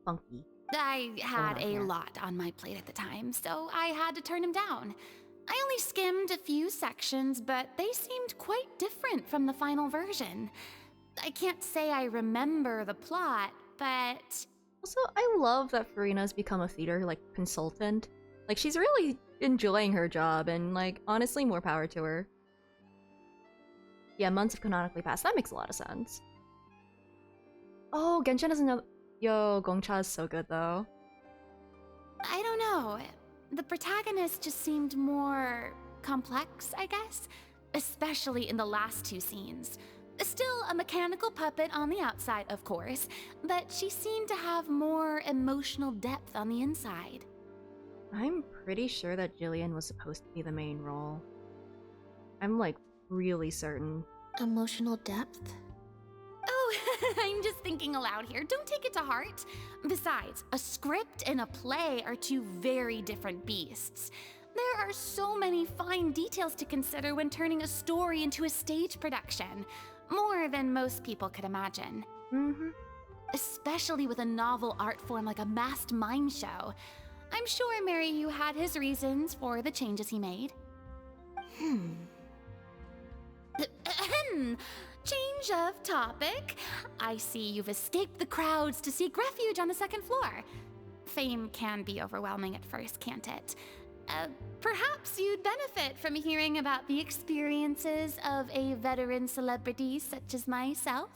funky. I had a lot on my plate at the time, so I had to turn him down. I only skimmed a few sections, but they seemed quite different from the final version. I can't say I remember the plot, but... Also, I love that Farina's become a theater, like, consultant. Like, she's really enjoying her job, and, like, honestly, more power to her. Yeah, months have canonically passed. That makes a lot of sense. Oh, Genshin doesn't know... Yo, Gongcha is so good, though. I don't know. The protagonist just seemed more complex, I guess. Especially in the last two scenes. Still a mechanical puppet on the outside, of course, but she seemed to have more emotional depth on the inside. I'm pretty sure that Jillian was supposed to be the main role. I'm like really certain. Emotional depth? Oh, I'm just thinking aloud here. Don't take it to heart. Besides, a script and a play are two very different beasts. There are so many fine details to consider when turning a story into a stage production. More than most people could imagine. Especially with a novel art form like a masked mime show. I'm sure Mary had his reasons for the changes he made. Change of topic. I see you've escaped the crowds to seek refuge on the second floor. Fame can be overwhelming at first, can't it? Perhaps you'd benefit from hearing about the experiences of a veteran celebrity such as myself.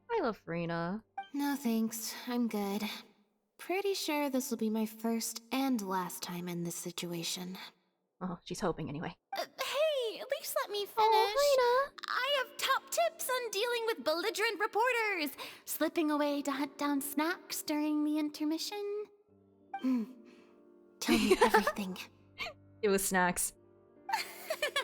I love Farina. No thanks, I'm good. Pretty sure this will be my first and last time in this situation. Oh, she's hoping anyway. Hey, at least let me finish. Oh, I have top tips on dealing with belligerent reporters. Slipping away to hunt down snacks during the intermission. Tell me everything. It was snacks.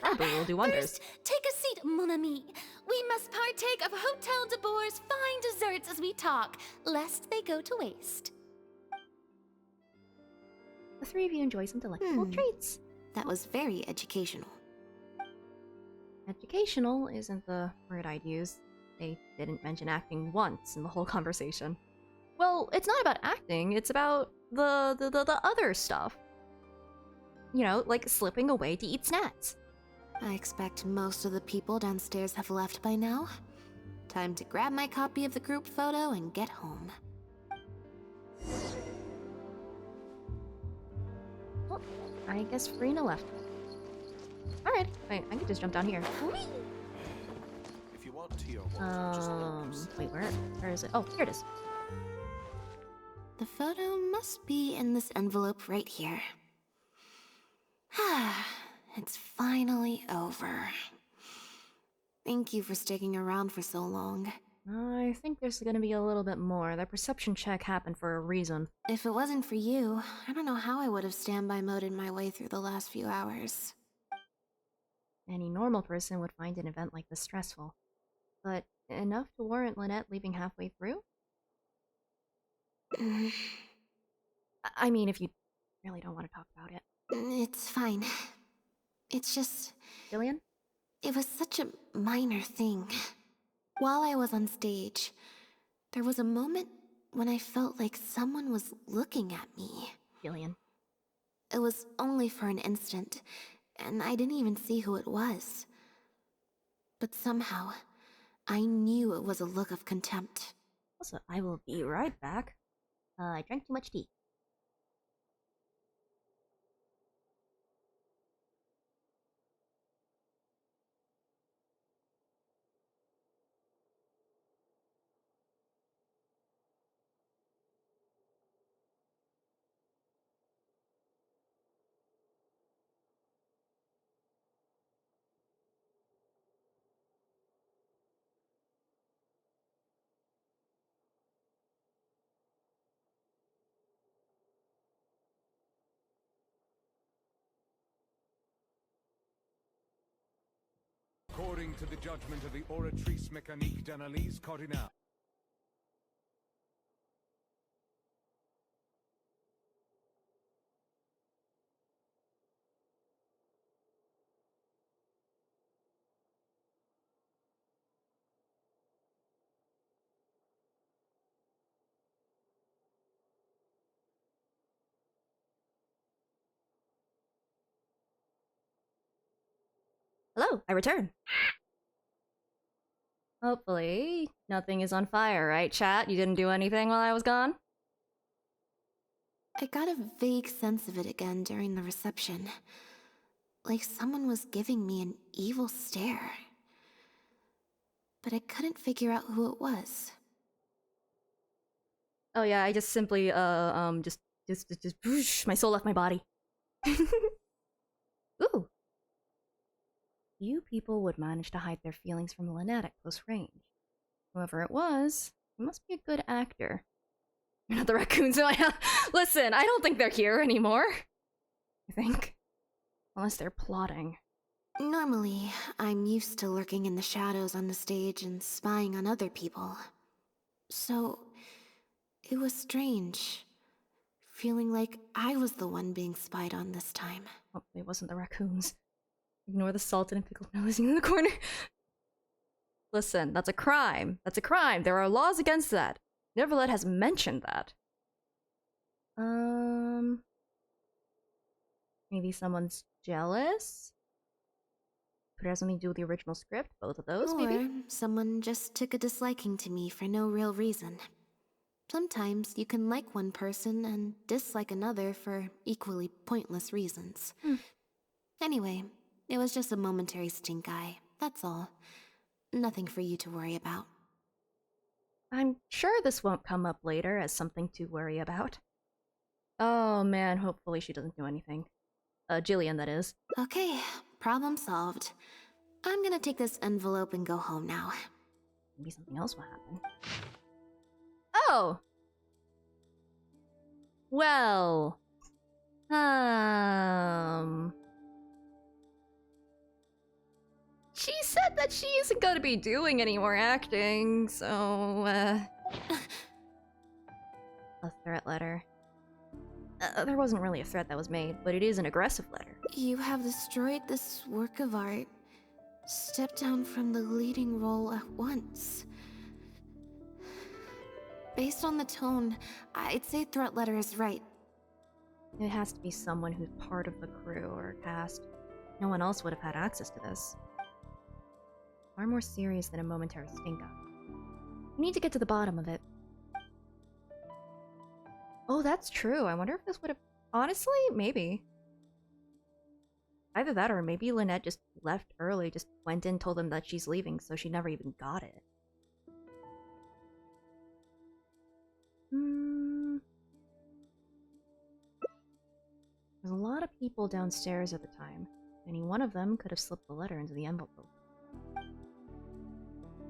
Probably will do wonders. First, take a seat, mon ami. We must partake of Hotel de Boer's fine desserts as we talk, lest they go to waste. The three of you enjoy some delectable treats. That was very educational. Educational isn't the word I'd use. They didn't mention acting once in the whole conversation. Well, it's not about acting, it's about the other stuff. You know, like slipping away to eat snacks. I expect most of the people downstairs have left by now. Time to grab my copy of the group photo and get home. Well, I guess Farina left. Alright, wait, I can just jump down here. If you want tea or water, just let me wait, where is it? Oh, here it is. The photo must be in this envelope right here. It's finally over. Thank you for sticking around for so long. I think there's gonna be a little bit more. That perception check happened for a reason. If it wasn't for you, I don't know how I would have standby moded my way through the last few hours. Any normal person would find an event like this stressful. But enough to warrant Lynette leaving halfway through? I mean, if you really don't want to talk about it. It's fine. It's just... Jillian? It was such a minor thing. While I was on stage, there was a moment when I felt like someone was looking at me. Jillian. It was only for an instant, and I didn't even see who it was. But somehow, I knew it was a look of contempt. Also, I will be right back. I drank too much tea. According to the judgment of the Oratrice Mécanique d'Analyse Cardinal. Hello, I return. Hopefully, nothing is on fire, right, chat? You didn't do anything while I was gone? I got a vague sense of it again during the reception. Like someone was giving me an evil stare. But I couldn't figure out who it was. Oh yeah, I just simply, just whoosh, my soul left my body. Ooh, few people would manage to hide their feelings from Lynette at close range. Whoever it was, he must be a good actor. Not the raccoons. Listen, I don't think they're here anymore. I think. Unless they're plotting. Normally, I'm used to lurking in the shadows on the stage and spying on other people. So, it was strange. Feeling like I was the one being spied on this time. Hopefully it wasn't the raccoons. Ignore the salted and pickled nose in the corner. Listen, that's a crime. That's a crime. There are laws against that. Neverlet has mentioned that. Maybe someone's jealous? Could it have something to do with the original script? Both of those, maybe? Or someone just took a disliking to me for no real reason. Sometimes you can like one person and dislike another for equally pointless reasons. Anyway, it was just a momentary stink eye, that's all. Nothing for you to worry about. I'm sure this won't come up later as something to worry about. Oh man, hopefully she doesn't do anything. Jillian, that is. Okay, problem solved. I'm gonna take this envelope and go home now. Maybe something else will happen. Oh! Well... She said that she isn't gonna be doing any more acting, so, A threat letter. There wasn't really a threat that was made, but it is an aggressive letter. You have destroyed this work of art. Step down from the leading role at once. Based on the tone, I'd say threat letter is right. It has to be someone who's part of the crew or cast. No one else would have had access to this. Far more serious than a momentary stink-up. We need to get to the bottom of it. Oh, that's true. I wonder if this would have... Honestly, maybe. Either that or maybe Lynette just left early, just went in, told them that she's leaving, so she never even got it. There's a lot of people downstairs at the time. Any one of them could have slipped the letter into the envelope.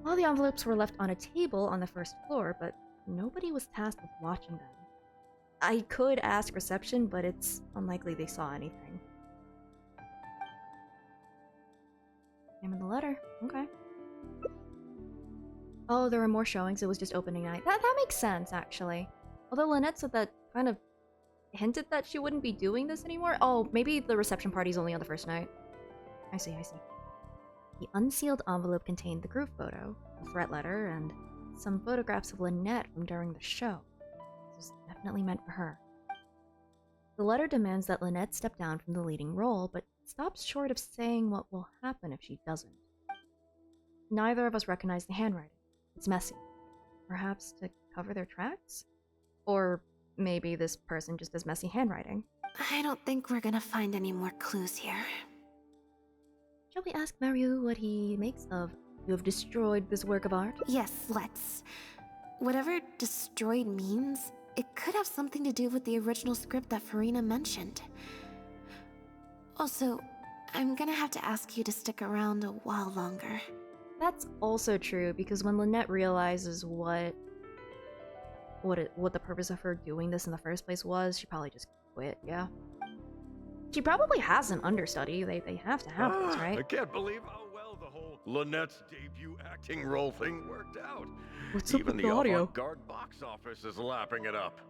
All the envelopes were left on a table on the first floor, but nobody was tasked with watching them. I could ask reception, but it's unlikely they saw anything. Name of the letter. Okay. Oh, there were more showings. It was just opening night. That makes sense, actually. Although Lynette said that kind of hinted that she wouldn't be doing this anymore. Oh, maybe the reception party's only on the first night. I see, I see. The unsealed envelope contained the group photo, a threat letter, and some photographs of Lynette from during the show. This was definitely meant for her. The letter demands that Lynette step down from the leading role, but stops short of saying what will happen if she doesn't. Neither of us recognize the handwriting. It's messy. Perhaps to cover their tracks? Or maybe this person just has messy handwriting. I don't think we're gonna find any more clues here. Shall we ask Mario what he makes of "You have destroyed this work of art"? Yes, let's. Whatever destroyed means, it could have something to do with the original script that Farina mentioned. Also, I'm gonna have to ask you to stick around a while longer. That's also true, because when Lynette realizes what the purpose of her doing this in the first place was, she probably just quit, yeah? She probably has an understudy. They have to have this, right? I can't believe how well the whole Lynette's debut acting role thing worked out. What's up Even with the the audio? avant-garde box office is lapping it up.